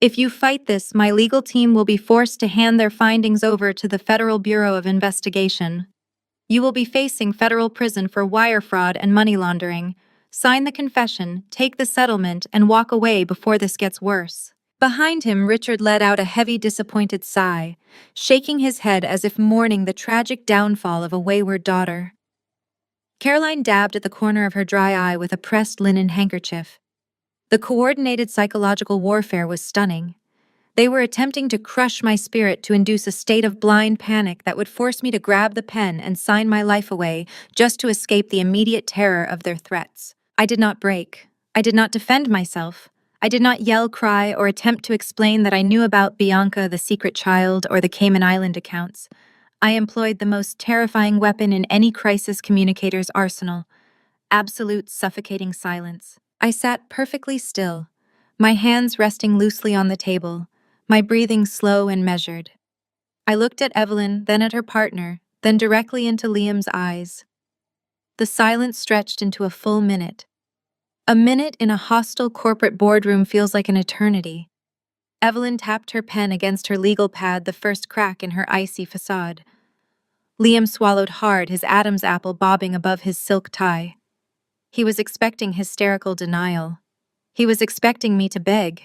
If you fight this, my legal team will be forced to hand their findings over to the Federal Bureau of Investigation. You will be facing federal prison for wire fraud and money laundering. Sign the confession, take the settlement, and walk away before this gets worse." Behind him, Richard let out a heavy, disappointed sigh, shaking his head as if mourning the tragic downfall of a wayward daughter. Caroline dabbed at the corner of her dry eye with a pressed linen handkerchief. The coordinated psychological warfare was stunning. They were attempting to crush my spirit to induce a state of blind panic that would force me to grab the pen and sign my life away just to escape the immediate terror of their threats. I did not break. I did not defend myself. I did not yell, cry, or attempt to explain that I knew about Bianca, the secret child, or the Cayman Island accounts. I employed the most terrifying weapon in any crisis communicator's arsenal: absolute suffocating silence. I sat perfectly still, my hands resting loosely on the table, my breathing slow and measured. I looked at Evelyn, then at her partner, then directly into Liam's eyes. The silence stretched into a full minute. A minute in a hostile corporate boardroom feels like an eternity. Evelyn tapped her pen against her legal pad, the first crack in her icy facade. Liam swallowed hard, his Adam's apple bobbing above his silk tie. He was expecting hysterical denial. He was expecting me to beg.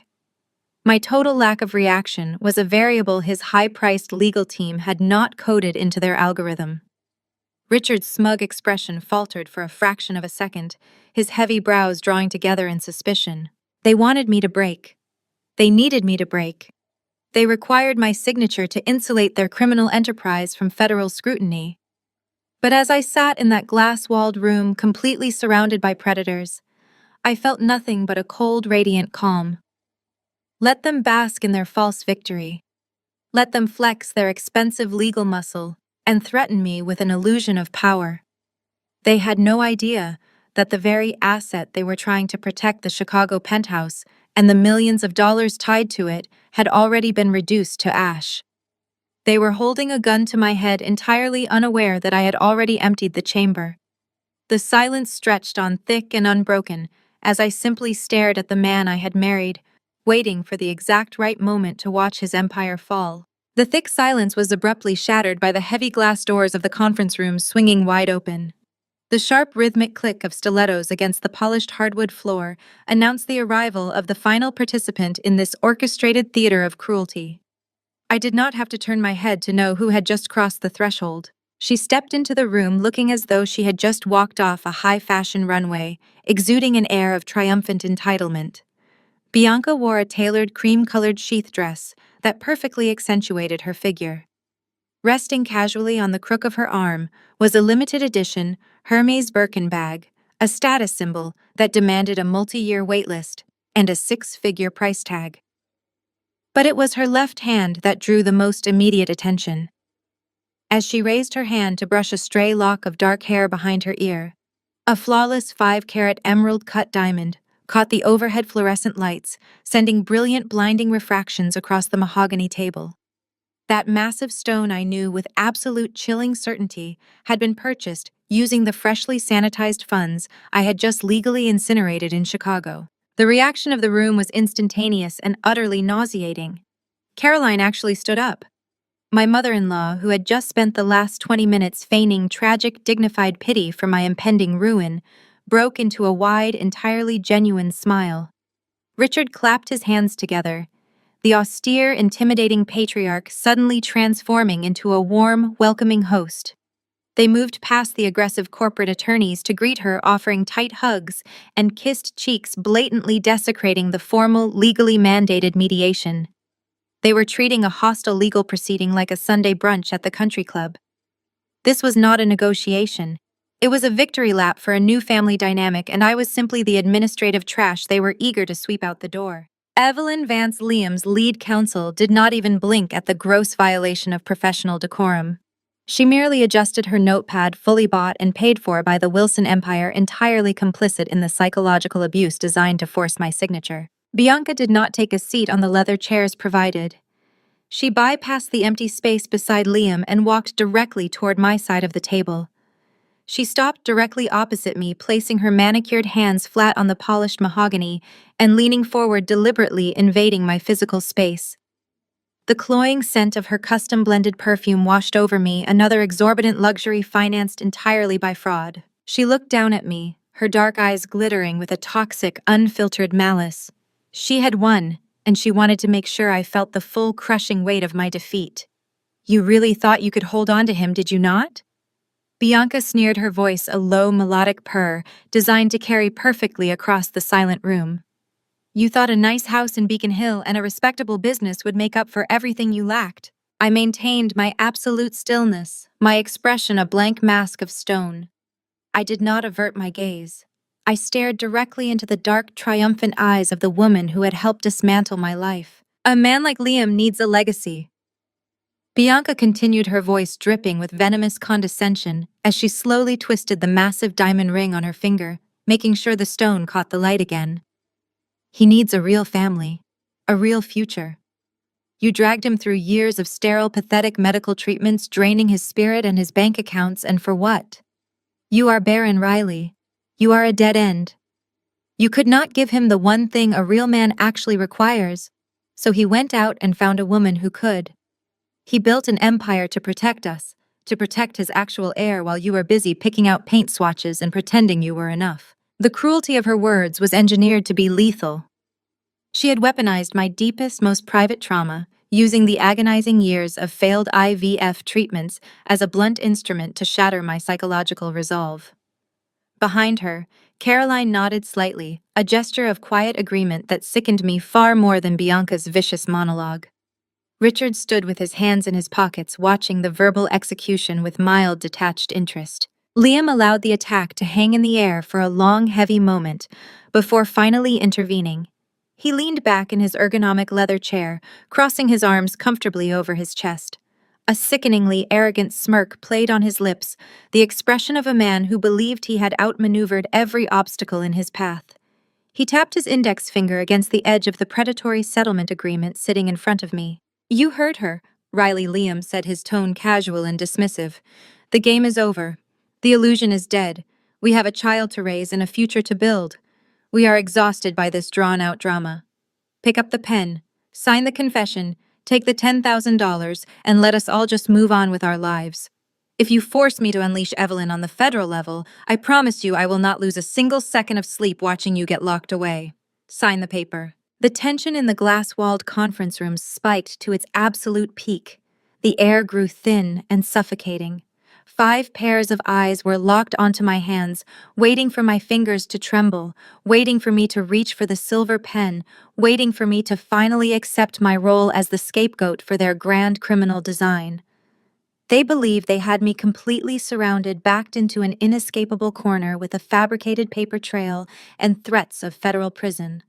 My total lack of reaction was a variable his high-priced legal team had not coded into their algorithm. Richard's smug expression faltered for a fraction of a second, his heavy brows drawing together in suspicion. They wanted me to break. They needed me to break. They required my signature to insulate their criminal enterprise from federal scrutiny. But as I sat in that glass-walled room completely surrounded by predators, I felt nothing but a cold, radiant calm. Let them bask in their false victory. Let them flex their expensive legal muscle and threaten me with an illusion of power. They had no idea that the very asset they were trying to protect, the Chicago penthouse, and the millions of dollars tied to it, had already been reduced to ash. They were holding a gun to my head, entirely unaware that I had already emptied the chamber. The silence stretched on thick and unbroken as I simply stared at the man I had married, waiting for the exact right moment to watch his empire fall. The thick silence was abruptly shattered by the heavy glass doors of the conference room swinging wide open. The sharp rhythmic click of stilettos against the polished hardwood floor announced the arrival of the final participant in this orchestrated theater of cruelty. I did not have to turn my head to know who had just crossed the threshold. She stepped into the room looking as though she had just walked off a high-fashion runway, exuding an air of triumphant entitlement. Bianca wore a tailored cream-colored sheath dress that perfectly accentuated her figure. Resting casually on the crook of her arm was a limited edition Hermes Birkin bag, a status symbol that demanded a multi-year waitlist and a six-figure price tag. But it was her left hand that drew the most immediate attention. As she raised her hand to brush a stray lock of dark hair behind her ear, a flawless 5-carat emerald-cut diamond caught the overhead fluorescent lights, sending brilliant, blinding refractions across the mahogany table. That massive stone, I knew with absolute chilling certainty, had been purchased using the freshly sanitized funds I had just legally incinerated in Chicago. The reaction of the room was instantaneous and utterly nauseating. Caroline actually stood up. My mother-in-law, who had just spent the last 20 minutes feigning tragic, dignified pity for my impending ruin, broke into a wide, entirely genuine smile. Richard clapped his hands together, the austere, intimidating patriarch suddenly transforming into a warm, welcoming host. They moved past the aggressive corporate attorneys to greet her, offering tight hugs and kissed cheeks, blatantly desecrating the formal, legally mandated mediation. They were treating a hostile legal proceeding like a Sunday brunch at the country club. This was not a negotiation. It was a victory lap for a new family dynamic, and I was simply the administrative trash they were eager to sweep out the door. Evelyn Vance, Liam's lead counsel, did not even blink at the gross violation of professional decorum. She merely adjusted her notepad, fully bought and paid for by the Wilson Empire, entirely complicit in the psychological abuse designed to force my signature. Bianca did not take a seat on the leather chairs provided. She bypassed the empty space beside Liam and walked directly toward my side of the table. She stopped directly opposite me, placing her manicured hands flat on the polished mahogany and leaning forward, deliberately invading my physical space. The cloying scent of her custom-blended perfume washed over me, another exorbitant luxury financed entirely by fraud. She looked down at me, her dark eyes glittering with a toxic, unfiltered malice. She had won, and she wanted to make sure I felt the full crushing weight of my defeat. "You really thought you could hold on to him, did you not?" Bianca sneered, her voice a low, melodic purr designed to carry perfectly across the silent room. "You thought a nice house in Beacon Hill and a respectable business would make up for everything you lacked." I maintained my absolute stillness, my expression a blank mask of stone. I did not avert my gaze. I stared directly into the dark, triumphant eyes of the woman who had helped dismantle my life. "A man like Liam needs a legacy." Bianca continued, her voice dripping with venomous condescension as she slowly twisted the massive diamond ring on her finger, making sure the stone caught the light again. "He needs a real family, a real future. You dragged him through years of sterile, pathetic medical treatments, draining his spirit and his bank accounts, and for what? You are barren, Riley. You are a dead end. You could not give him the one thing a real man actually requires, so he went out and found a woman who could. He built an empire to protect us, to protect his actual heir while you were busy picking out paint swatches and pretending you were enough. The cruelty of her words was engineered to be lethal. She had weaponized my deepest, most private trauma, using the agonizing years of failed IVF treatments as a blunt instrument to shatter my psychological resolve. Behind her, Caroline nodded slightly, a gesture of quiet agreement that sickened me far more than Bianca's vicious monologue. Richard stood with his hands in his pockets, watching the verbal execution with mild, detached interest. Liam allowed the attack to hang in the air for a long, heavy moment before finally intervening. He leaned back in his ergonomic leather chair, crossing his arms comfortably over his chest. A sickeningly arrogant smirk played on his lips, the expression of a man who believed he had outmaneuvered every obstacle in his path. He tapped his index finger against the edge of the predatory settlement agreement sitting in front of me. "You heard her," Riley Liam said, his tone casual and dismissive. "The game is over. The illusion is dead. We have a child to raise and a future to build. We are exhausted by this drawn-out drama. Pick up the pen, sign the confession, take the $10,000, and let us all just move on with our lives. If you force me to unleash Evelyn on the federal level, I promise you I will not lose a single second of sleep watching you get locked away. Sign the paper." The tension in the glass-walled conference room spiked to its absolute peak. The air grew thin and suffocating. 5 pairs of eyes were locked onto my hands, waiting for my fingers to tremble, waiting for me to reach for the silver pen, waiting for me to finally accept my role as the scapegoat for their grand criminal design. They believed they had me completely surrounded, backed into an inescapable corner with a fabricated paper trail and threats of federal prison.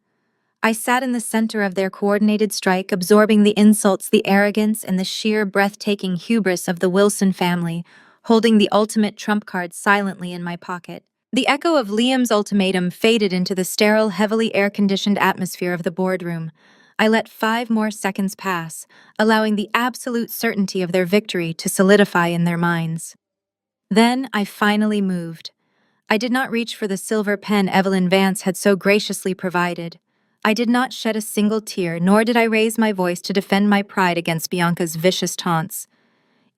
I sat in the center of their coordinated strike, absorbing the insults, the arrogance, and the sheer breathtaking hubris of the Wilson family, holding the ultimate trump card silently in my pocket. The echo of Liam's ultimatum faded into the sterile, heavily air-conditioned atmosphere of the boardroom. I let 5 more seconds pass, allowing the absolute certainty of their victory to solidify in their minds. Then I finally moved. I did not reach for the silver pen Evelyn Vance had so graciously provided. I did not shed a single tear, nor did I raise my voice to defend my pride against Bianca's vicious taunts.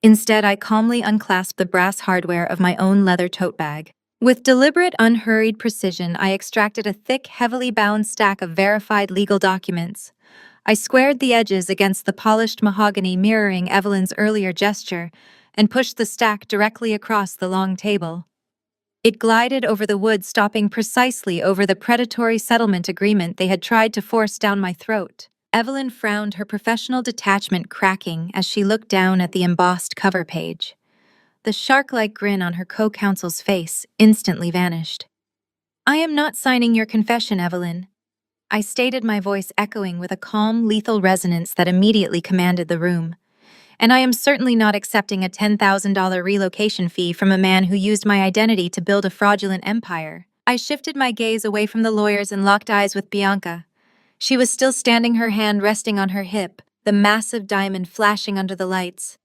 Instead, I calmly unclasped the brass hardware of my own leather tote bag. With deliberate, unhurried precision, I extracted a thick, heavily bound stack of verified legal documents. I squared the edges against the polished mahogany mirroring Evelyn's earlier gesture, and pushed the stack directly across the long table. It glided over the wood, stopping precisely over the predatory settlement agreement they had tried to force down my throat. Evelyn frowned, her professional detachment cracking as she looked down at the embossed cover page. The shark-like grin on her co-counsel's face instantly vanished. "I am not signing your confession, Evelyn," I stated, my voice echoing with a calm, lethal resonance that immediately commanded the room. "And I am certainly not accepting a $10,000 relocation fee from a man who used my identity to build a fraudulent empire." I shifted my gaze away from the lawyers and locked eyes with Bianca. She was still standing, her hand resting on her hip, the massive diamond flashing under the lights.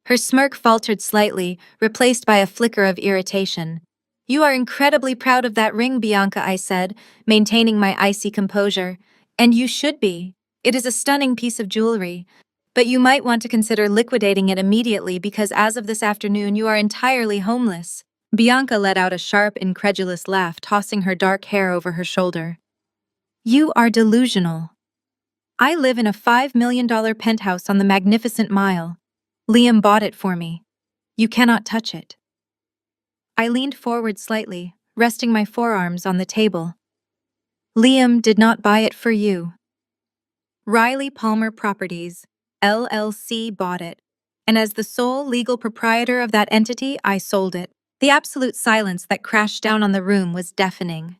Her smirk faltered slightly, replaced by a flicker of irritation. "You are incredibly proud of that ring, Bianca," I said, maintaining my icy composure. "And you should be. It is a stunning piece of jewelry. But you might want to consider liquidating it immediately because as of this afternoon you are entirely homeless." Bianca let out a sharp, incredulous laugh, tossing her dark hair over her shoulder. "You are delusional. I live in a $5 million penthouse on the Magnificent Mile. Liam bought it for me. You cannot touch it." I leaned forward slightly, resting my forearms on the table. "Liam did not buy it for you. Riley Palmer Properties, LLC bought it, and as the sole legal proprietor of that entity, I sold it." The absolute silence that crashed down on the room was deafening.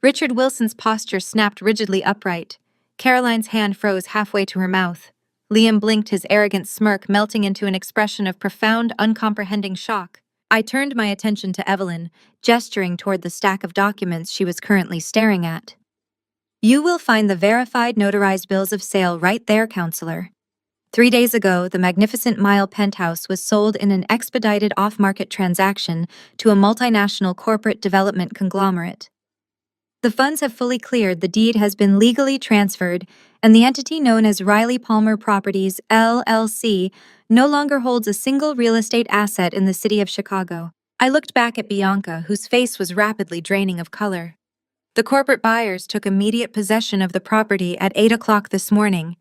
Richard Wilson's posture snapped rigidly upright. Caroline's hand froze halfway to her mouth. Liam blinked, his arrogant smirk melting into an expression of profound, uncomprehending shock. I turned my attention to Evelyn, gesturing toward the stack of documents she was currently staring at. "You will find the verified notarized bills of sale right there, counselor." 3 days ago, the magnificent Mile penthouse was sold in an expedited off-market transaction to a multinational corporate development conglomerate. The funds have fully cleared, the deed has been legally transferred, and the entity known as Riley Palmer Properties, LLC, no longer holds a single real estate asset in the city of Chicago. I looked back at Bianca, whose face was rapidly draining of color. The corporate buyers took immediate possession of the property at 8 o'clock this morning.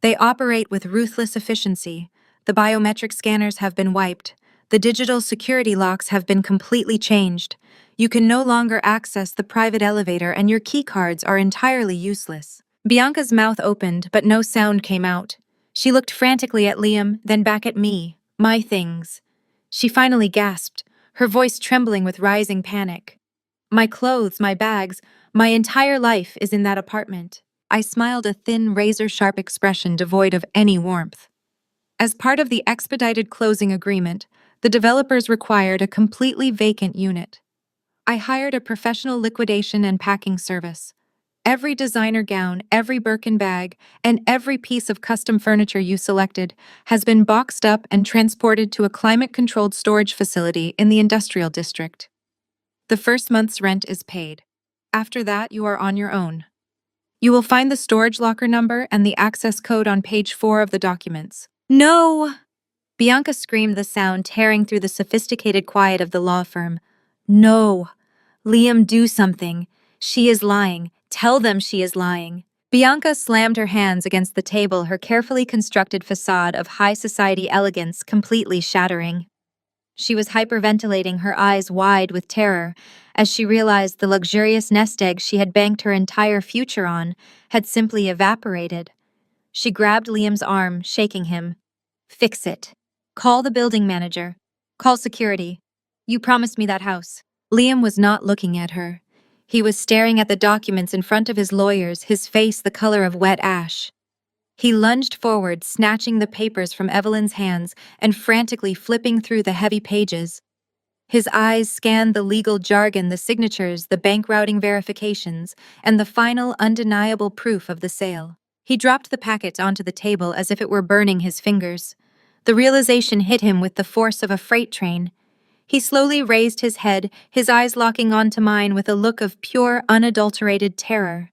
They operate with ruthless efficiency. The biometric scanners have been wiped. The digital security locks have been completely changed. You can no longer access the private elevator and your key cards are entirely useless. Bianca's mouth opened, but no sound came out. She looked frantically at Liam, then back at me. My things. She finally gasped, her voice trembling with rising panic. My clothes, my bags, my entire life is in that apartment. I smiled, a thin, razor-sharp expression devoid of any warmth. As part of the expedited closing agreement, the developers required a completely vacant unit. I hired a professional liquidation and packing service. Every designer gown, every Birkin bag, and every piece of custom furniture you selected has been boxed up and transported to a climate-controlled storage facility in the industrial district. The first month's rent is paid. After that, you are on your own. You will find the storage locker number and the access code on page 4 of the documents. No! Bianca screamed, the sound tearing through the sophisticated quiet of the law firm. No! Liam, do something. She is lying. Tell them she is lying. Bianca slammed her hands against the table, her carefully constructed facade of high society elegance completely shattering. She was hyperventilating, her eyes wide with terror, as she realized the luxurious nest egg she had banked her entire future on had simply evaporated. She grabbed Liam's arm, shaking him. Fix it. Call the building manager. Call security. You promised me that house. Liam was not looking at her. He was staring at the documents in front of his lawyers, his face the color of wet ash. He lunged forward, snatching the papers from Evelyn's hands and frantically flipping through the heavy pages. His eyes scanned the legal jargon, the signatures, the bank routing verifications, and the final undeniable proof of the sale. He dropped the packet onto the table as if it were burning his fingers. The realization hit him with the force of a freight train. He slowly raised his head, his eyes locking onto mine with a look of pure, unadulterated terror.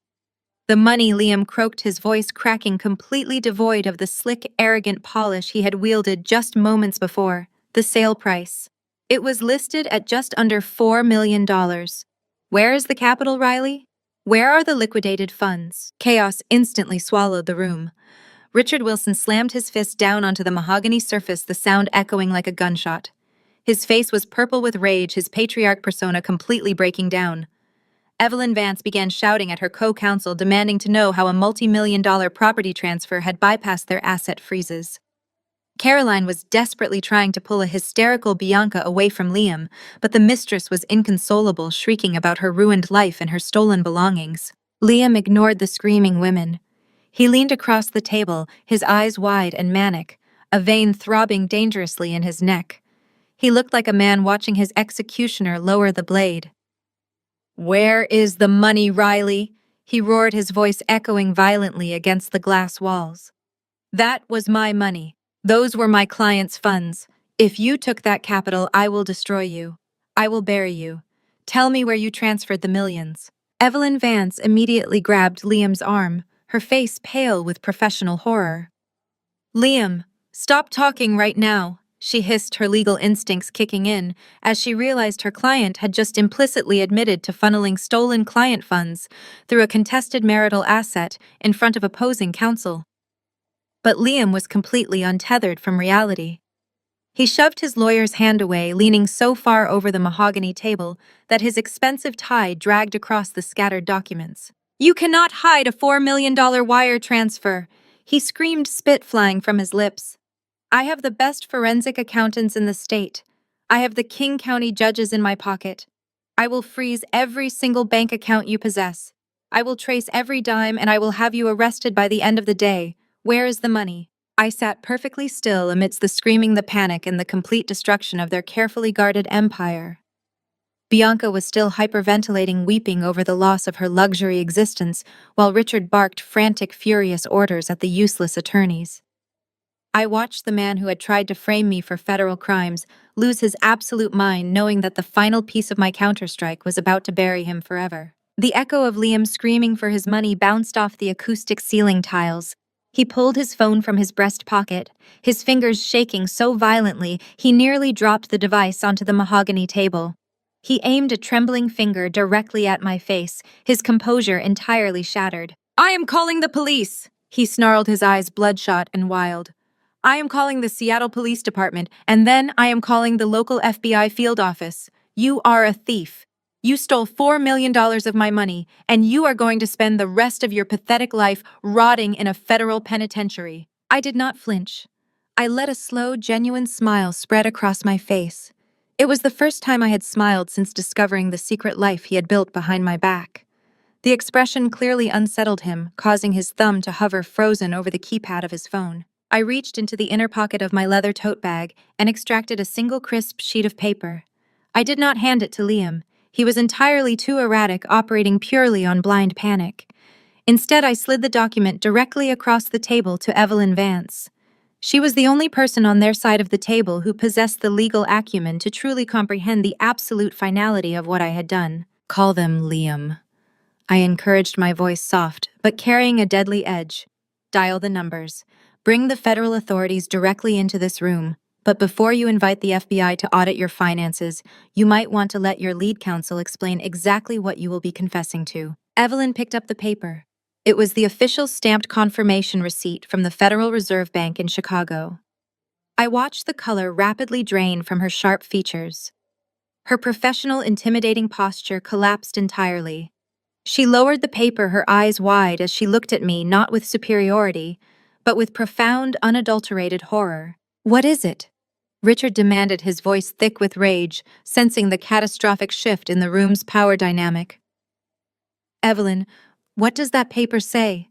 The money, Liam croaked, his voice cracking, completely devoid of the slick, arrogant polish he had wielded just moments before. The sale price. It was listed at just under $4 million. Where is the capital, Riley? Where are the liquidated funds? Chaos instantly swallowed the room. Richard Wilson slammed his fist down onto the mahogany surface, the sound echoing like a gunshot. His face was purple with rage, his patriarch persona completely breaking down. Evelyn Vance began shouting at her co-counsel, demanding to know how a multi-million-dollar property transfer had bypassed their asset freezes. Caroline was desperately trying to pull a hysterical Bianca away from Liam, but the mistress was inconsolable, shrieking about her ruined life and her stolen belongings. Liam ignored the screaming women. He leaned across the table, his eyes wide and manic, a vein throbbing dangerously in his neck. He looked like a man watching his executioner lower the blade. "Where is the money, Riley?" he roared, his voice echoing violently against the glass walls. "That was my money. Those were my client's funds. If you took that capital, I will destroy you. I will bury you. Tell me where you transferred the millions." Evelyn Vance immediately grabbed Liam's arm, her face pale with professional horror. "Liam, stop talking right now," she hissed, her legal instincts kicking in, as she realized her client had just implicitly admitted to funneling stolen client funds through a contested marital asset in front of opposing counsel. But Liam was completely untethered from reality. He shoved his lawyer's hand away, leaning so far over the mahogany table that his expensive tie dragged across the scattered documents. "You cannot hide a $4 million wire transfer," he screamed, spit flying from his lips. "I have the best forensic accountants in the state. I have the King County judges in my pocket. I will freeze every single bank account you possess. I will trace every dime and I will have you arrested by the end of the day. Where is the money?" I sat perfectly still amidst the screaming, the panic, and the complete destruction of their carefully guarded empire. Bianca was still hyperventilating, weeping over the loss of her luxury existence, while Richard barked frantic, furious orders at the useless attorneys. I watched the man who had tried to frame me for federal crimes lose his absolute mind, knowing that the final piece of my counterstrike was about to bury him forever. The echo of Liam screaming for his money bounced off the acoustic ceiling tiles. He pulled his phone from his breast pocket, his fingers shaking so violently he nearly dropped the device onto the mahogany table. He aimed a trembling finger directly at my face, his composure entirely shattered. "I am calling the police!" He snarled, his eyes bloodshot and wild. "I am calling the Seattle Police Department, and then I am calling the local FBI field office. You are a thief. You stole $4 million of my money, and you are going to spend the rest of your pathetic life rotting in a federal penitentiary." I did not flinch. I let a slow, genuine smile spread across my face. It was the first time I had smiled since discovering the secret life he had built behind my back. The expression clearly unsettled him, causing his thumb to hover frozen over the keypad of his phone. I reached into the inner pocket of my leather tote bag and extracted a single crisp sheet of paper. I did not hand it to Liam. He was entirely too erratic, operating purely on blind panic. Instead, I slid the document directly across the table to Evelyn Vance. She was the only person on their side of the table who possessed the legal acumen to truly comprehend the absolute finality of what I had done. "Call them Liam," I encouraged, my voice soft, but carrying a deadly edge. "Dial the numbers. Bring the federal authorities directly into this room. But before you invite the FBI to audit your finances, you might want to let your lead counsel explain exactly what you will be confessing to." Evelyn picked up the paper. It was the official stamped confirmation receipt from the Federal Reserve Bank in Chicago. I watched the color rapidly drain from her sharp features. Her professional, intimidating posture collapsed entirely. She lowered the paper, her eyes wide, as she looked at me, not with superiority, but with profound, unadulterated horror. "What is it?" Richard demanded, his voice thick with rage, sensing the catastrophic shift in the room's power dynamic. "Evelyn, what does that paper say?"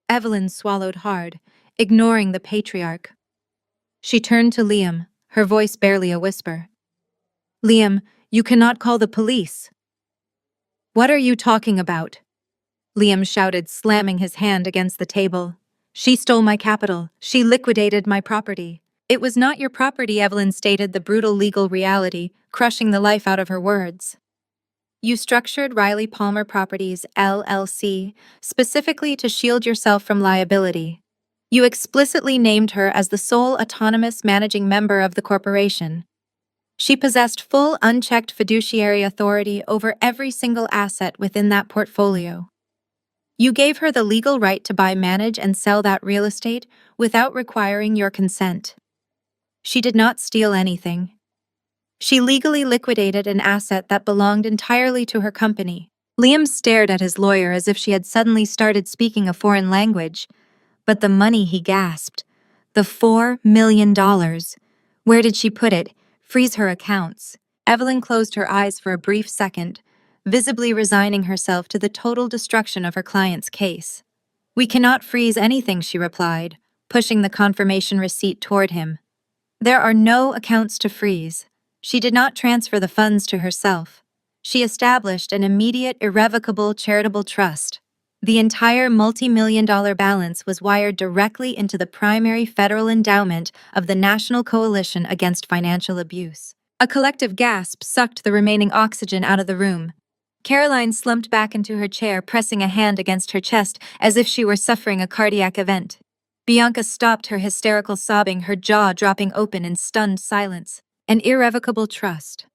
Evelyn swallowed hard, ignoring the patriarch. She turned to Liam, her voice barely a whisper. "Liam, you cannot call the police." "What are you talking about?" Liam shouted, slamming his hand against the table. "She stole my capital. She liquidated my property." "It was not your property," Evelyn stated, the brutal legal reality crushing the life out of her words. "You structured Riley Palmer Properties, LLC, specifically to shield yourself from liability. You explicitly named her as the sole autonomous managing member of the corporation. She possessed full, unchecked fiduciary authority over every single asset within that portfolio. You gave her the legal right to buy, manage, and sell that real estate without requiring your consent. She did not steal anything. She legally liquidated an asset that belonged entirely to her company." Liam stared at his lawyer as if she had suddenly started speaking a foreign language. "But the money," he gasped. "The $4 million. Where did she put it? Freeze her accounts." Evelyn closed her eyes for a brief second, visibly resigning herself to the total destruction of her client's case. "We cannot freeze anything," she replied, pushing the confirmation receipt toward him. "There are no accounts to freeze. She did not transfer the funds to herself. She established an immediate, irrevocable charitable trust. The entire multi-million-dollar balance was wired directly into the primary federal endowment of the National Coalition Against Financial Abuse." A collective gasp sucked the remaining oxygen out of the room. Caroline slumped back into her chair, pressing a hand against her chest as if she were suffering a cardiac event. Bianca stopped her hysterical sobbing, her jaw dropping open in stunned silence. "An irrevocable trust,"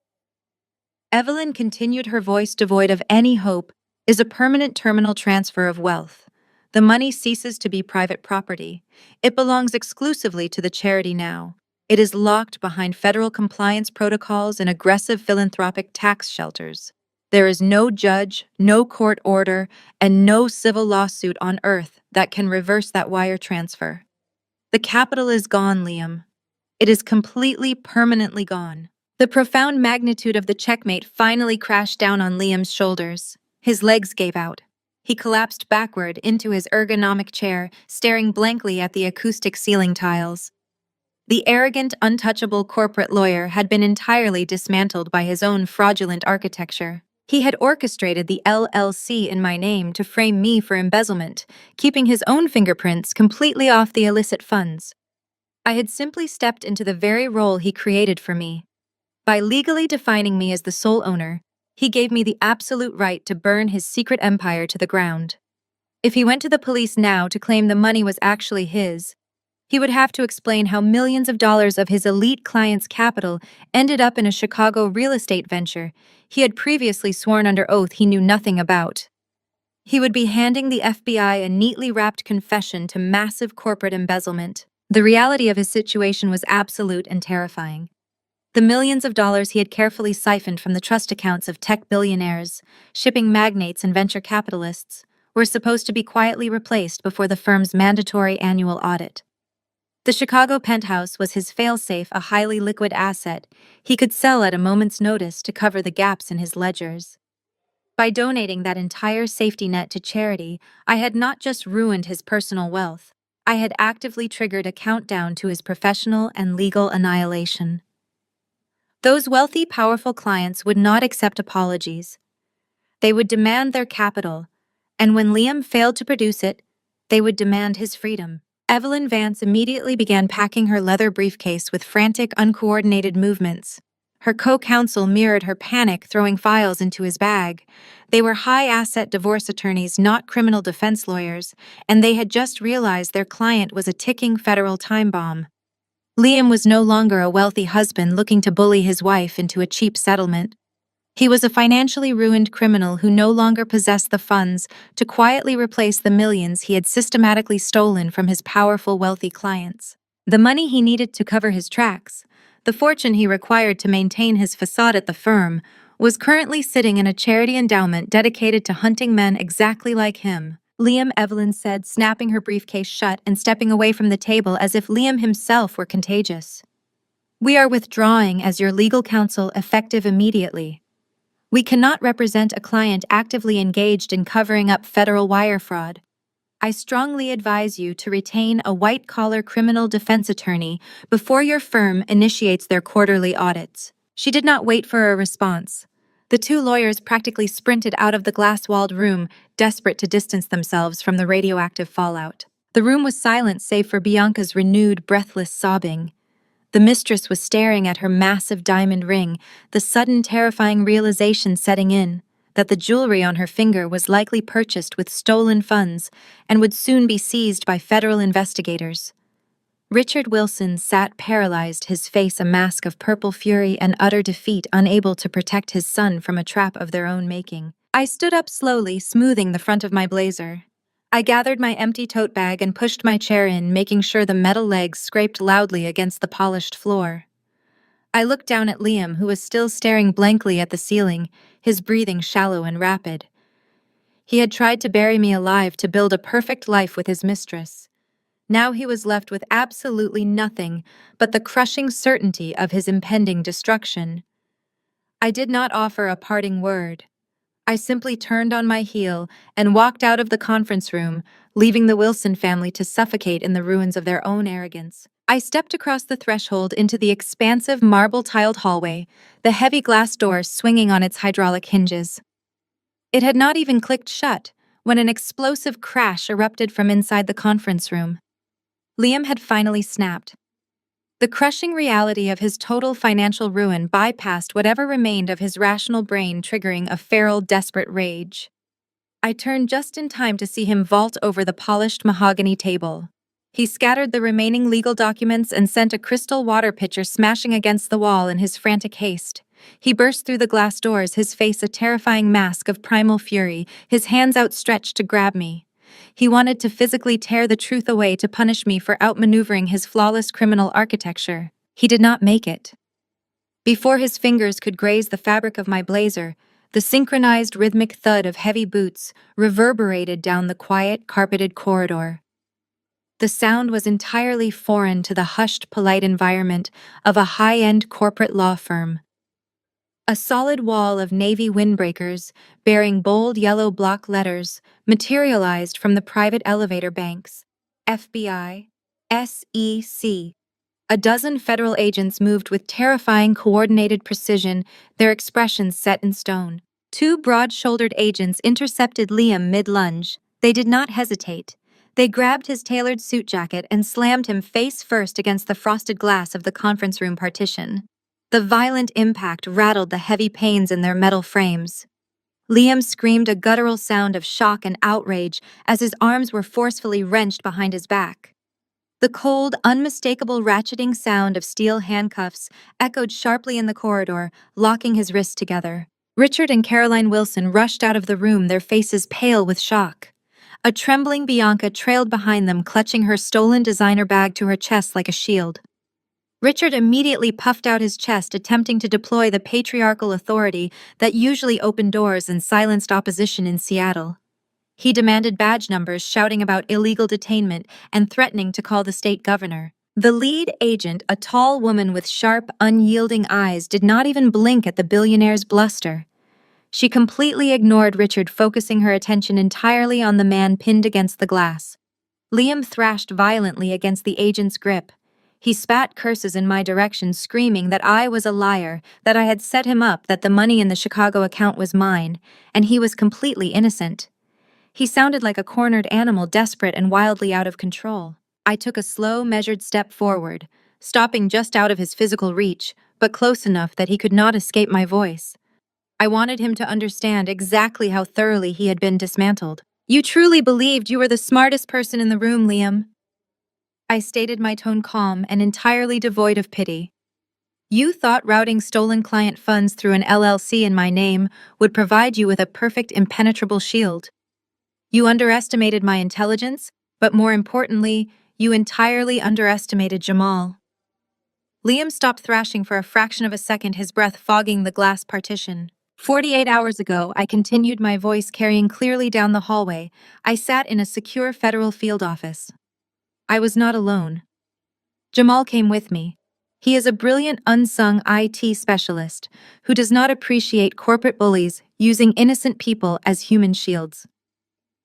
Evelyn continued, her voice devoid of any hope, "is a permanent terminal transfer of wealth. The money ceases to be private property. It belongs exclusively to the charity now. It is locked behind federal compliance protocols and aggressive philanthropic tax shelters. There is no judge, no court order, and no civil lawsuit on earth that can reverse that wire transfer. The capital is gone, Liam. It is completely, permanently gone." The profound magnitude of the checkmate finally crashed down on Liam's shoulders. His legs gave out. He collapsed backward into his ergonomic chair, staring blankly at the acoustic ceiling tiles. The arrogant, untouchable corporate lawyer had been entirely dismantled by his own fraudulent architecture. He had orchestrated the LLC in my name to frame me for embezzlement, keeping his own fingerprints completely off the illicit funds. I had simply stepped into the very role he created for me. By legally defining me as the sole owner, he gave me the absolute right to burn his secret empire to the ground. If he went to the police now to claim the money was actually his, he would have to explain how millions of dollars of his elite client's capital ended up in a Chicago real estate venture he had previously sworn under oath he knew nothing about. He would be handing the FBI a neatly wrapped confession to massive corporate embezzlement. The reality of his situation was absolute and terrifying. The millions of dollars he had carefully siphoned from the trust accounts of tech billionaires, shipping magnates, and venture capitalists were supposed to be quietly replaced before the firm's mandatory annual audit. The Chicago penthouse was his failsafe, a highly liquid asset he could sell at a moment's notice to cover the gaps in his ledgers. By donating that entire safety net to charity, I had not just ruined his personal wealth, I had actively triggered a countdown to his professional and legal annihilation. Those wealthy, powerful clients would not accept apologies. They would demand their capital, and when Liam failed to produce it, they would demand his freedom. Evelyn Vance immediately began packing her leather briefcase with frantic, uncoordinated movements. Her co-counsel mirrored her panic, throwing files into his bag. They were high-asset divorce attorneys, not criminal defense lawyers, and they had just realized their client was a ticking federal time bomb. Liam was no longer a wealthy husband looking to bully his wife into a cheap settlement. He was a financially ruined criminal who no longer possessed the funds to quietly replace the millions he had systematically stolen from his powerful, wealthy clients. The money he needed to cover his tracks, the fortune he required to maintain his facade at the firm, was currently sitting in a charity endowment dedicated to hunting men exactly like him. Liam, Evelyn said, snapping her briefcase shut and stepping away from the table as if Liam himself were contagious. "We are withdrawing as your legal counsel effective immediately. We cannot represent a client actively engaged in covering up federal wire fraud. I strongly advise you to retain a white-collar criminal defense attorney before your firm initiates their quarterly audits." She did not wait for a response. The two lawyers practically sprinted out of the glass-walled room, desperate to distance themselves from the radioactive fallout. The room was silent save for Bianca's renewed, breathless sobbing. The mistress was staring at her massive diamond ring, the sudden terrifying realization setting in that the jewelry on her finger was likely purchased with stolen funds and would soon be seized by federal investigators. Richard Wilson sat paralyzed, his face a mask of purple fury and utter defeat, unable to protect his son from a trap of their own making. I stood up slowly, smoothing the front of my blazer. I gathered my empty tote bag and pushed my chair in, making sure the metal legs scraped loudly against the polished floor. I looked down at Liam, who was still staring blankly at the ceiling, his breathing shallow and rapid. He had tried to bury me alive to build a perfect life with his mistress. Now he was left with absolutely nothing but the crushing certainty of his impending destruction. I did not offer a parting word. I simply turned on my heel and walked out of the conference room, leaving the Wilson family to suffocate in the ruins of their own arrogance. I stepped across the threshold into the expansive marble-tiled hallway, the heavy glass door swinging on its hydraulic hinges. It had not even clicked shut when an explosive crash erupted from inside the conference room. Liam had finally snapped. The crushing reality of his total financial ruin bypassed whatever remained of his rational brain, triggering a feral, desperate rage. I turned just in time to see him vault over the polished mahogany table. He scattered the remaining legal documents and sent a crystal water pitcher smashing against the wall in his frantic haste. He burst through the glass doors, his face a terrifying mask of primal fury, his hands outstretched to grab me. He wanted to physically tear the truth away to punish me for outmaneuvering his flawless criminal architecture. He did not make it. Before his fingers could graze the fabric of my blazer, the synchronized rhythmic thud of heavy boots reverberated down the quiet, carpeted corridor. The sound was entirely foreign to the hushed, polite environment of a high-end corporate law firm. A solid wall of navy windbreakers, bearing bold yellow block letters, materialized from the private elevator banks. FBI, SEC. A dozen federal agents moved with terrifying coordinated precision, their expressions set in stone. Two broad-shouldered agents intercepted Liam mid-lunge. They did not hesitate. They grabbed his tailored suit jacket and slammed him face first against the frosted glass of the conference room partition. The violent impact rattled the heavy panes in their metal frames. Liam screamed a guttural sound of shock and outrage as his arms were forcefully wrenched behind his back. The cold, unmistakable ratcheting sound of steel handcuffs echoed sharply in the corridor, locking his wrists together. Richard and Caroline Wilson rushed out of the room, their faces pale with shock. A trembling Bianca trailed behind them, clutching her stolen designer bag to her chest like a shield. Richard immediately puffed out his chest, attempting to deploy the patriarchal authority that usually opened doors and silenced opposition in Seattle. He demanded badge numbers, shouting about illegal detainment and threatening to call the state governor. The lead agent, a tall woman with sharp, unyielding eyes, did not even blink at the billionaire's bluster. She completely ignored Richard, focusing her attention entirely on the man pinned against the glass. Liam thrashed violently against the agent's grip. He spat curses in my direction, screaming that I was a liar, that I had set him up, that the money in the Chicago account was mine, and he was completely innocent. He sounded like a cornered animal, desperate and wildly out of control. I took a slow, measured step forward, stopping just out of his physical reach, but close enough that he could not escape my voice. I wanted him to understand exactly how thoroughly he had been dismantled. "You truly believed you were the smartest person in the room, Liam," I stated, my tone calm and entirely devoid of pity. "You thought routing stolen client funds through an LLC in my name would provide you with a perfect, impenetrable shield. You underestimated my intelligence, but more importantly, you entirely underestimated Jamal." Liam stopped thrashing for a fraction of a second, his breath fogging the glass partition. 48 hours ago, I continued, my voice carrying clearly down the hallway. I sat in a secure federal field office. I was not alone. Jamal came with me. He is a brilliant, unsung IT specialist who does not appreciate corporate bullies using innocent people as human shields.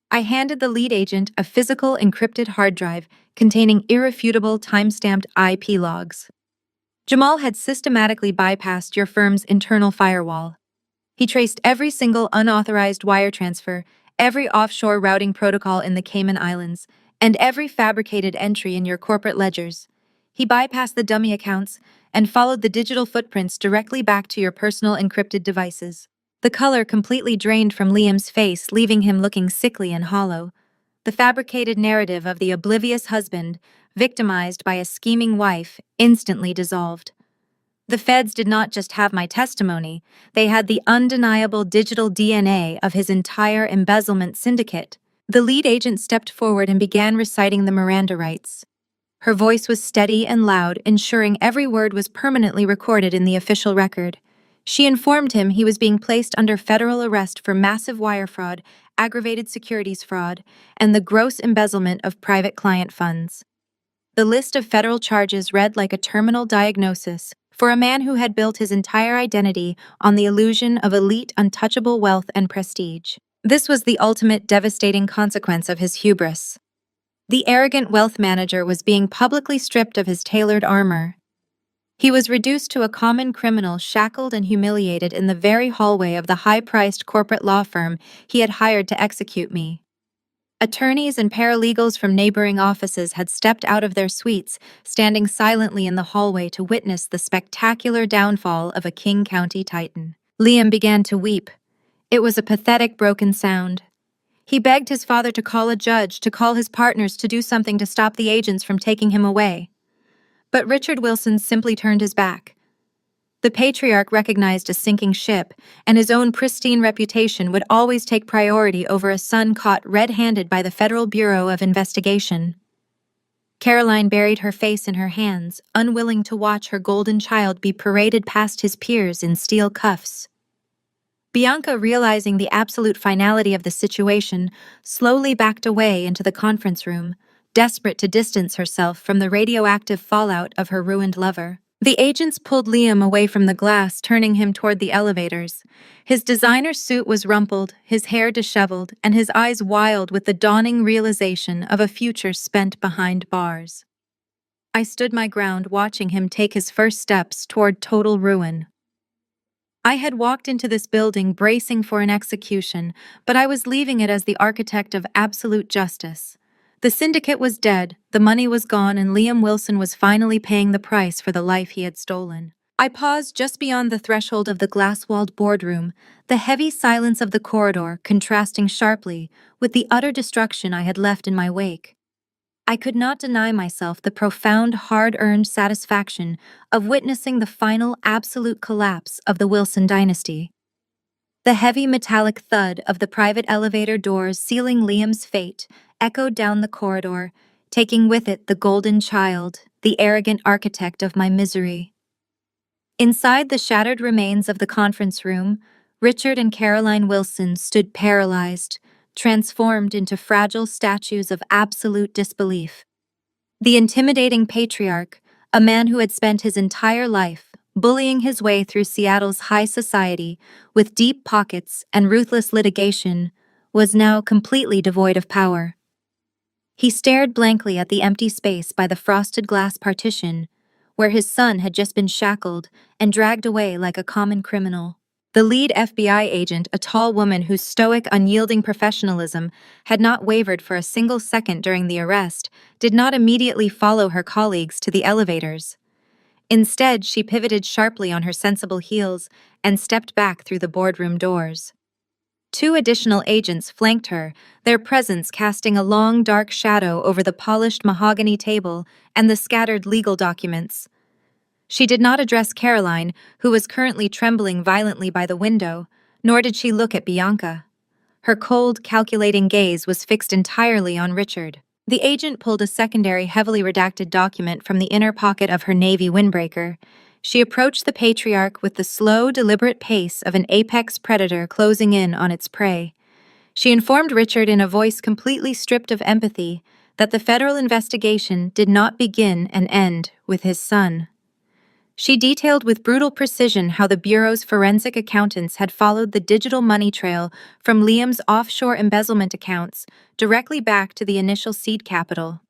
I handed the lead agent a physical encrypted hard drive containing irrefutable time-stamped IP logs. Jamal had systematically bypassed your firm's internal firewall. He traced every single unauthorized wire transfer, every offshore routing protocol in the Cayman Islands, and every fabricated entry in your corporate ledgers. He bypassed the dummy accounts and followed the digital footprints directly back to your personal encrypted devices. The color completely drained from Liam's face, leaving him looking sickly and hollow. The fabricated narrative of the oblivious husband, victimized by a scheming wife, instantly dissolved. The feds did not just have my testimony, they had the undeniable digital DNA of his entire embezzlement syndicate. The lead agent stepped forward and began reciting the Miranda rights. Her voice was steady and loud, ensuring every word was permanently recorded in the official record. She informed him he was being placed under federal arrest for massive wire fraud, aggravated securities fraud, and the gross embezzlement of private client funds. The list of federal charges read like a terminal diagnosis for a man who had built his entire identity on the illusion of elite, untouchable wealth and prestige. This was the ultimate devastating consequence of his hubris. The arrogant wealth manager was being publicly stripped of his tailored armor. He was reduced to a common criminal, shackled and humiliated in the very hallway of the high-priced corporate law firm he had hired to execute me. Attorneys and paralegals from neighboring offices had stepped out of their suites, standing silently in the hallway to witness the spectacular downfall of a King County titan. Liam began to weep. It was a pathetic, broken sound. He begged his father to call a judge, to call his partners, to do something to stop the agents from taking him away. But Richard Wilson simply turned his back. The patriarch recognized a sinking ship, and his own pristine reputation would always take priority over a son caught red-handed by the Federal Bureau of Investigation. Caroline buried her face in her hands, unwilling to watch her golden child be paraded past his peers in steel cuffs. Bianca, realizing the absolute finality of the situation, slowly backed away into the conference room, desperate to distance herself from the radioactive fallout of her ruined lover. The agents pulled Liam away from the glass, turning him toward the elevators. His designer suit was rumpled, his hair disheveled, and his eyes wild with the dawning realization of a future spent behind bars. I stood my ground, watching him take his first steps toward total ruin. I had walked into this building bracing for an execution, but I was leaving it as the architect of absolute justice. The syndicate was dead, the money was gone, and Liam Wilson was finally paying the price for the life he had stolen. I paused just beyond the threshold of the glass-walled boardroom, the heavy silence of the corridor contrasting sharply with the utter destruction I had left in my wake. I could not deny myself the profound, hard-earned satisfaction of witnessing the final absolute collapse of the Wilson dynasty. The heavy metallic thud of the private elevator doors sealing Liam's fate echoed down the corridor, taking with it the golden child, the arrogant architect of my misery. Inside the shattered remains of the conference room, Richard and Caroline Wilson stood paralyzed, transformed into fragile statues of absolute disbelief. The intimidating patriarch, a man who had spent his entire life bullying his way through Seattle's high society with deep pockets and ruthless litigation, was now completely devoid of power. He stared blankly at the empty space by the frosted glass partition, where his son had just been shackled and dragged away like a common criminal. The lead FBI agent, a tall woman whose stoic, unyielding professionalism had not wavered for a single second during the arrest, did not immediately follow her colleagues to the elevators. Instead, she pivoted sharply on her sensible heels and stepped back through the boardroom doors. Two additional agents flanked her, their presence casting a long, dark shadow over the polished mahogany table and the scattered legal documents. She did not address Caroline, who was currently trembling violently by the window, nor did she look at Bianca. Her cold, calculating gaze was fixed entirely on Richard. The agent pulled a secondary, heavily redacted document from the inner pocket of her navy windbreaker. She approached the patriarch with the slow, deliberate pace of an apex predator closing in on its prey. She informed Richard in a voice completely stripped of empathy that the federal investigation did not begin and end with his son. She detailed with brutal precision how the Bureau's forensic accountants had followed the digital money trail from Liam's offshore embezzlement accounts directly back to the initial seed capital.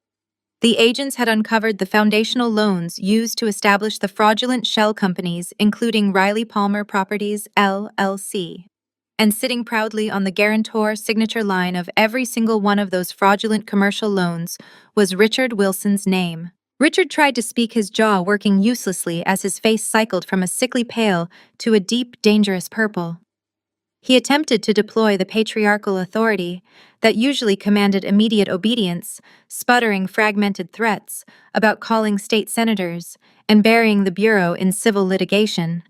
The agents had uncovered the foundational loans used to establish the fraudulent shell companies, including Riley Palmer Properties, LLC. And sitting proudly on the guarantor signature line of every single one of those fraudulent commercial loans was Richard Wilson's name. Richard tried to speak, his jaw working uselessly as his face cycled from a sickly pale to a deep, dangerous purple. He attempted to deploy the patriarchal authority that usually commanded immediate obedience, sputtering fragmented threats about calling state senators and burying the Bureau in civil litigation.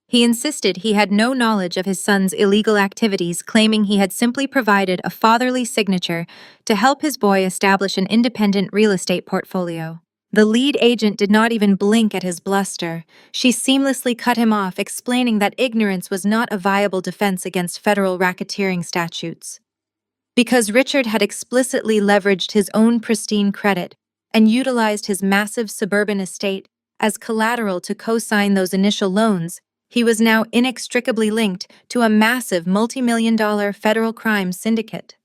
He insisted he had no knowledge of his son's illegal activities, claiming he had simply provided a fatherly signature to help his boy establish an independent real estate portfolio. The lead agent did not even blink at his bluster. She seamlessly cut him off, explaining that ignorance was not a viable defense against federal racketeering statutes. Because Richard had explicitly leveraged his own pristine credit and utilized his massive suburban estate as collateral to co-sign those initial loans, he was now inextricably linked to a massive multi-million-dollar federal crime syndicate.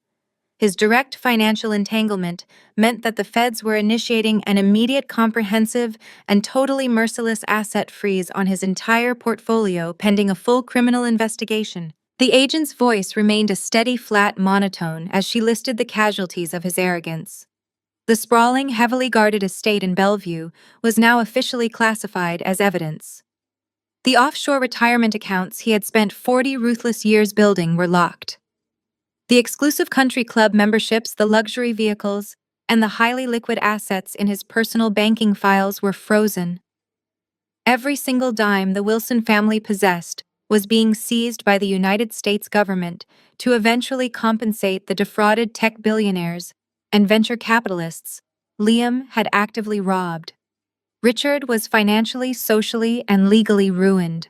His direct financial entanglement meant that the feds were initiating an immediate, comprehensive, and totally merciless asset freeze on his entire portfolio pending a full criminal investigation. The agent's voice remained a steady, flat monotone as she listed the casualties of his arrogance. The sprawling, heavily guarded estate in Bellevue was now officially classified as evidence. The offshore retirement accounts he had spent 40 ruthless years building were locked. The exclusive country club memberships, the luxury vehicles, and the highly liquid assets in his personal banking files were frozen. Every single dime the Wilson family possessed was being seized by the United States government to eventually compensate the defrauded tech billionaires and venture capitalists Liam had actively robbed. Richard was financially, socially, and legally ruined.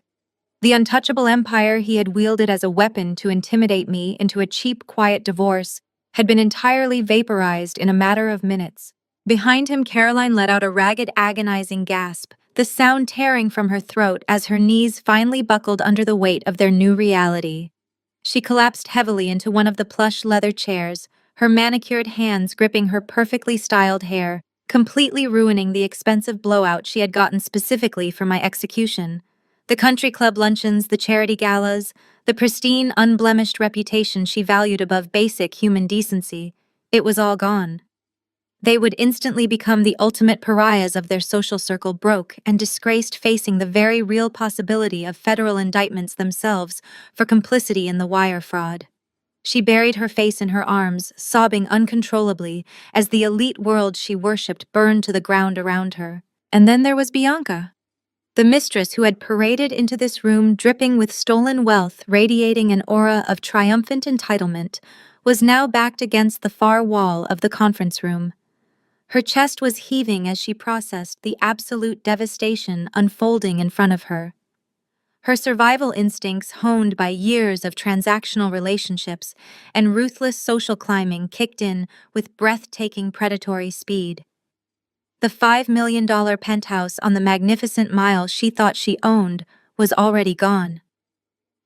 The untouchable empire he had wielded as a weapon to intimidate me into a cheap, quiet divorce had been entirely vaporized in a matter of minutes. Behind him, Caroline let out a ragged, agonizing gasp, the sound tearing from her throat as her knees finally buckled under the weight of their new reality. She collapsed heavily into one of the plush leather chairs, her manicured hands gripping her perfectly styled hair, completely ruining the expensive blowout she had gotten specifically for my execution. The country club luncheons, the charity galas, the pristine, unblemished reputation she valued above basic human decency, it was all gone. They would instantly become the ultimate pariahs of their social circle, broke and disgraced, facing the very real possibility of federal indictments themselves for complicity in the wire fraud. She buried her face in her arms, sobbing uncontrollably as the elite world she worshipped burned to the ground around her. And then there was Bianca, the mistress who had paraded into this room dripping with stolen wealth, radiating an aura of triumphant entitlement, was now backed against the far wall of the conference room. Her chest was heaving as she processed the absolute devastation unfolding in front of her. Her survival instincts, honed by years of transactional relationships and ruthless social climbing, kicked in with breathtaking predatory speed. The $5 million penthouse on the magnificent mile she thought she owned was already gone.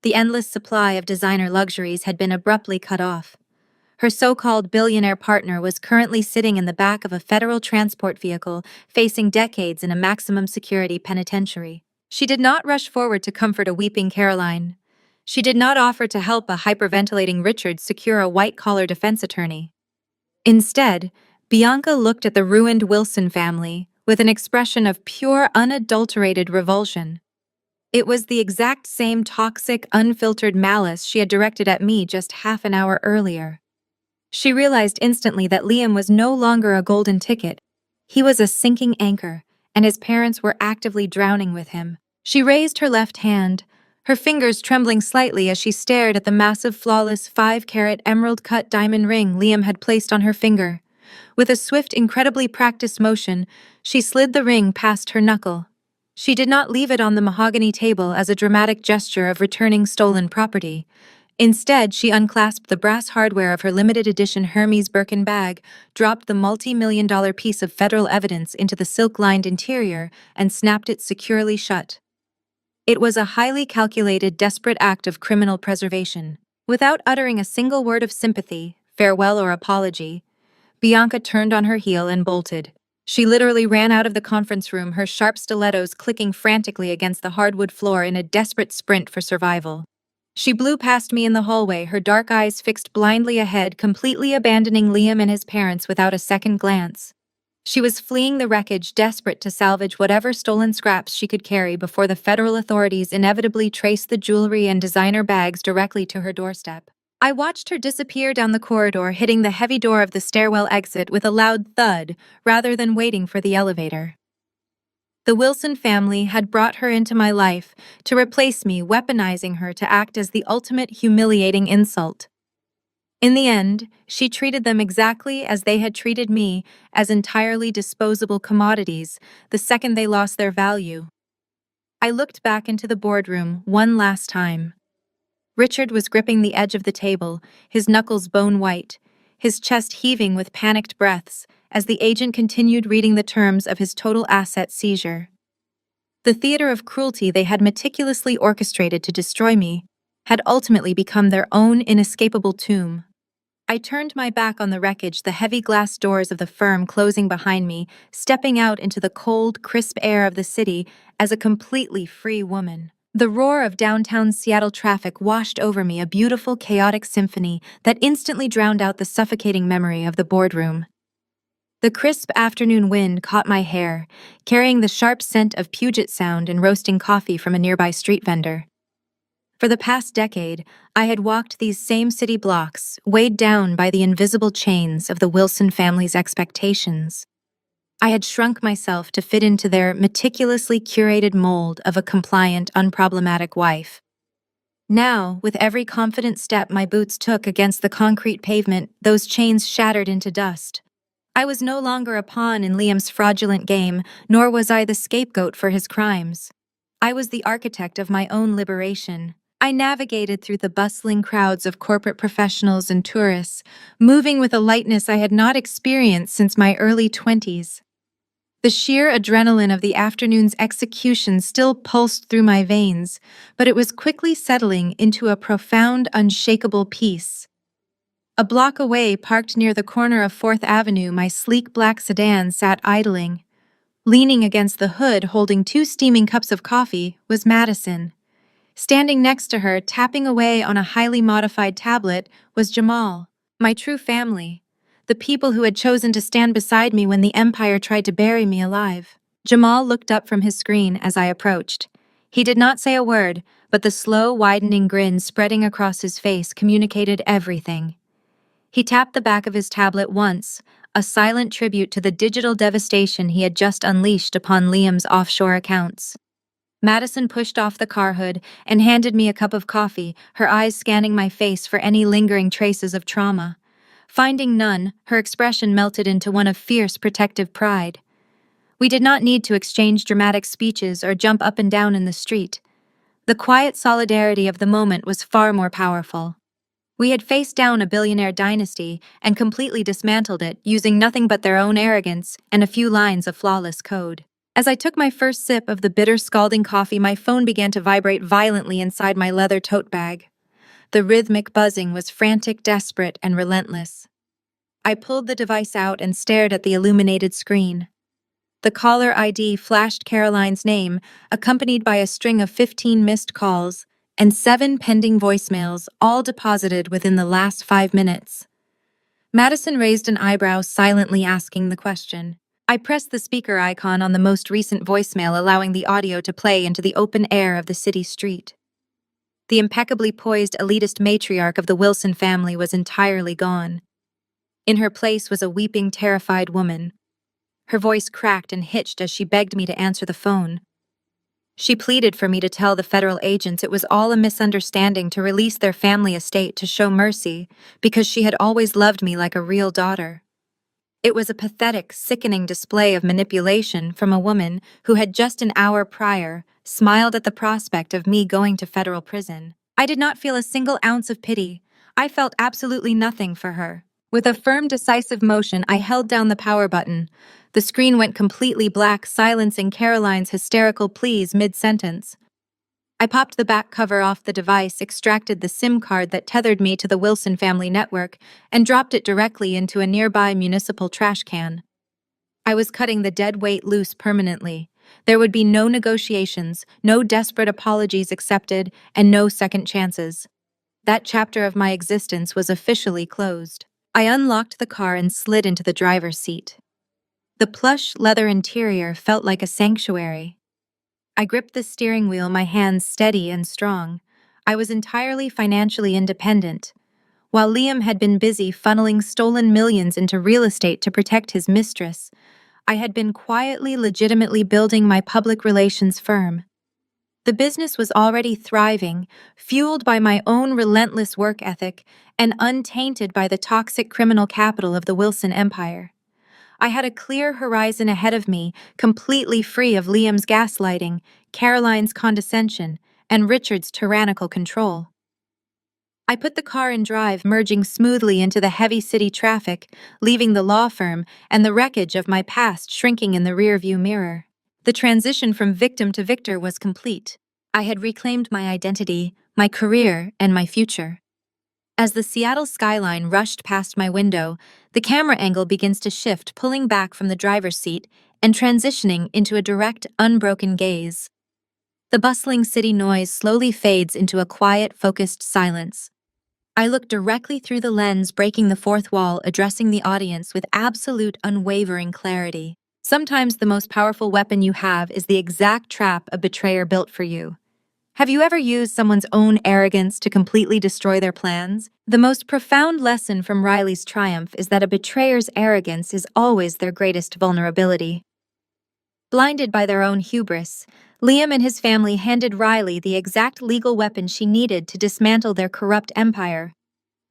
The endless supply of designer luxuries had been abruptly cut off. Her so-called billionaire partner was currently sitting in the back of a federal transport vehicle, facing decades in a maximum security penitentiary. She did not rush forward to comfort a weeping Caroline. She did not offer to help a hyperventilating Richard secure a white-collar defense attorney. Instead, Bianca looked at the ruined Wilson family with an expression of pure, unadulterated revulsion. It was the exact same toxic, unfiltered malice she had directed at me just half an hour earlier. She realized instantly that Liam was no longer a golden ticket. He was a sinking anchor, and his parents were actively drowning with him. She raised her left hand, her fingers trembling slightly as she stared at the massive, flawless 5-carat emerald-cut diamond ring Liam had placed on her finger. With a swift, incredibly practiced motion, she slid the ring past her knuckle. She did not leave it on the mahogany table as a dramatic gesture of returning stolen property. Instead, she unclasped the brass hardware of her limited-edition Hermes Birkin bag, dropped the multi-million-dollar piece of federal evidence into the silk-lined interior, and snapped it securely shut. It was a highly calculated, desperate act of criminal preservation. Without uttering a single word of sympathy, farewell, or apology, Bianca turned on her heel and bolted. She literally ran out of the conference room, her sharp stilettos clicking frantically against the hardwood floor in a desperate sprint for survival. She blew past me in the hallway, her dark eyes fixed blindly ahead, completely abandoning Liam and his parents without a second glance. She was fleeing the wreckage, desperate to salvage whatever stolen scraps she could carry before the federal authorities inevitably traced the jewelry and designer bags directly to her doorstep. I watched her disappear down the corridor, hitting the heavy door of the stairwell exit with a loud thud rather than waiting for the elevator. The Wilson family had brought her into my life to replace me, weaponizing her to act as the ultimate humiliating insult. In the end, she treated them exactly as they had treated me, as entirely disposable commodities, the second they lost their value. I looked back into the boardroom one last time. Richard was gripping the edge of the table, his knuckles bone-white, his chest heaving with panicked breaths as the agent continued reading the terms of his total asset seizure. The theater of cruelty they had meticulously orchestrated to destroy me had ultimately become their own inescapable tomb. I turned my back on the wreckage, the heavy glass doors of the firm closing behind me, stepping out into the cold, crisp air of the city as a completely free woman. The roar of downtown Seattle traffic washed over me, a beautiful, chaotic symphony that instantly drowned out the suffocating memory of the boardroom. The crisp afternoon wind caught my hair, carrying the sharp scent of Puget Sound and roasting coffee from a nearby street vendor. For the past decade, I had walked these same city blocks, weighed down by the invisible chains of the Wilson family's expectations. I had shrunk myself to fit into their meticulously curated mold of a compliant, unproblematic wife. Now, with every confident step my boots took against the concrete pavement, those chains shattered into dust. I was no longer a pawn in Liam's fraudulent game, nor was I the scapegoat for his crimes. I was the architect of my own liberation. I navigated through the bustling crowds of corporate professionals and tourists, moving with a lightness I had not experienced since my early 20s. The sheer adrenaline of the afternoon's execution still pulsed through my veins, but it was quickly settling into a profound, unshakable peace. A block away, parked near the corner of 4th Avenue, my sleek black sedan sat idling. Leaning against the hood, holding 2 steaming cups of coffee, was Madison. Standing next to her, tapping away on a highly modified tablet, was Jamal, my true family. the people who had chosen to stand beside me when the Empire tried to bury me alive. Jamal looked up from his screen as I approached. He did not say a word, but the slow, widening grin spreading across his face communicated everything. He tapped the back of his tablet once, a silent tribute to the digital devastation he had just unleashed upon Liam's offshore accounts. Madison pushed off the car hood and handed me a cup of coffee, her eyes scanning my face for any lingering traces of trauma. Finding none, her expression melted into one of fierce protective pride. We did not need to exchange dramatic speeches or jump up and down in the street. The quiet solidarity of the moment was far more powerful. We had faced down a billionaire dynasty and completely dismantled it using nothing but their own arrogance and a few lines of flawless code. As I took my first sip of the bitter, scalding coffee, my phone began to vibrate violently inside my leather tote bag. The rhythmic buzzing was frantic, desperate, and relentless. I pulled the device out and stared at the illuminated screen. The caller ID flashed Caroline's name, accompanied by a string of 15 missed calls and 7 pending voicemails, all deposited within the last 5 minutes. Madison raised an eyebrow, silently asking the question. I pressed the speaker icon on the most recent voicemail, allowing the audio to play into the open air of the city street. The impeccably poised elitist matriarch of the Wilson family was entirely gone. In her place was a weeping, terrified woman. Her voice cracked and hitched as she begged me to answer the phone. She pleaded for me to tell the federal agents it was all a misunderstanding, to release their family estate, to show mercy, because she had always loved me like a real daughter. It was a pathetic, sickening display of manipulation from a woman who had just an hour prior smiled at the prospect of me going to federal prison. I did not feel a single ounce of pity. I felt absolutely nothing for her. With a firm, decisive motion, I held down the power button. The screen went completely black, silencing Caroline's hysterical pleas mid-sentence. I popped the back cover off the device, extracted the SIM card that tethered me to the Wilson family network, and dropped it directly into a nearby municipal trash can. I was cutting the dead weight loose permanently. There would be no negotiations, no desperate apologies accepted, and no second chances. That chapter of my existence was officially closed. I unlocked the car and slid into the driver's seat. The plush leather interior felt like a sanctuary. I gripped the steering wheel, my hands steady and strong. I was entirely financially independent. While Liam had been busy funneling stolen millions into real estate to protect his mistress, I had been quietly, legitimately building my public relations firm. The business was already thriving, fueled by my own relentless work ethic and untainted by the toxic criminal capital of the Wilson Empire. I had a clear horizon ahead of me, completely free of Liam's gaslighting, Caroline's condescension, and Richard's tyrannical control. I put the car in drive, merging smoothly into the heavy city traffic, leaving the law firm and the wreckage of my past shrinking in the rearview mirror. The transition from victim to victor was complete. I had reclaimed my identity, my career, and my future. As the Seattle skyline rushed past my window, the camera angle begins to shift, pulling back from the driver's seat and transitioning into a direct, unbroken gaze. The bustling city noise slowly fades into a quiet, focused silence. I look directly through the lens, breaking the fourth wall, addressing the audience with absolute, unwavering clarity. Sometimes the most powerful weapon you have is the exact trap a betrayer built for you. Have you ever used someone's own arrogance to completely destroy their plans? The most profound lesson from Riley's triumph is that a betrayer's arrogance is always their greatest vulnerability. Blinded by their own hubris, Liam and his family handed Riley the exact legal weapon she needed to dismantle their corrupt empire.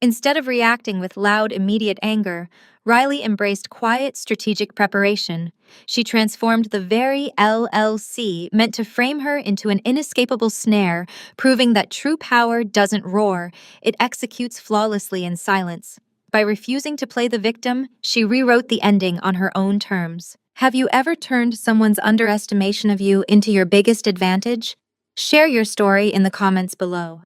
Instead of reacting with loud, immediate anger, Riley embraced quiet, strategic preparation. She transformed the very LLC meant to frame her into an inescapable snare, proving that true power doesn't roar, it executes flawlessly in silence. By refusing to play the victim, she rewrote the ending on her own terms. Have you ever turned someone's underestimation of you into your biggest advantage? Share your story in the comments below.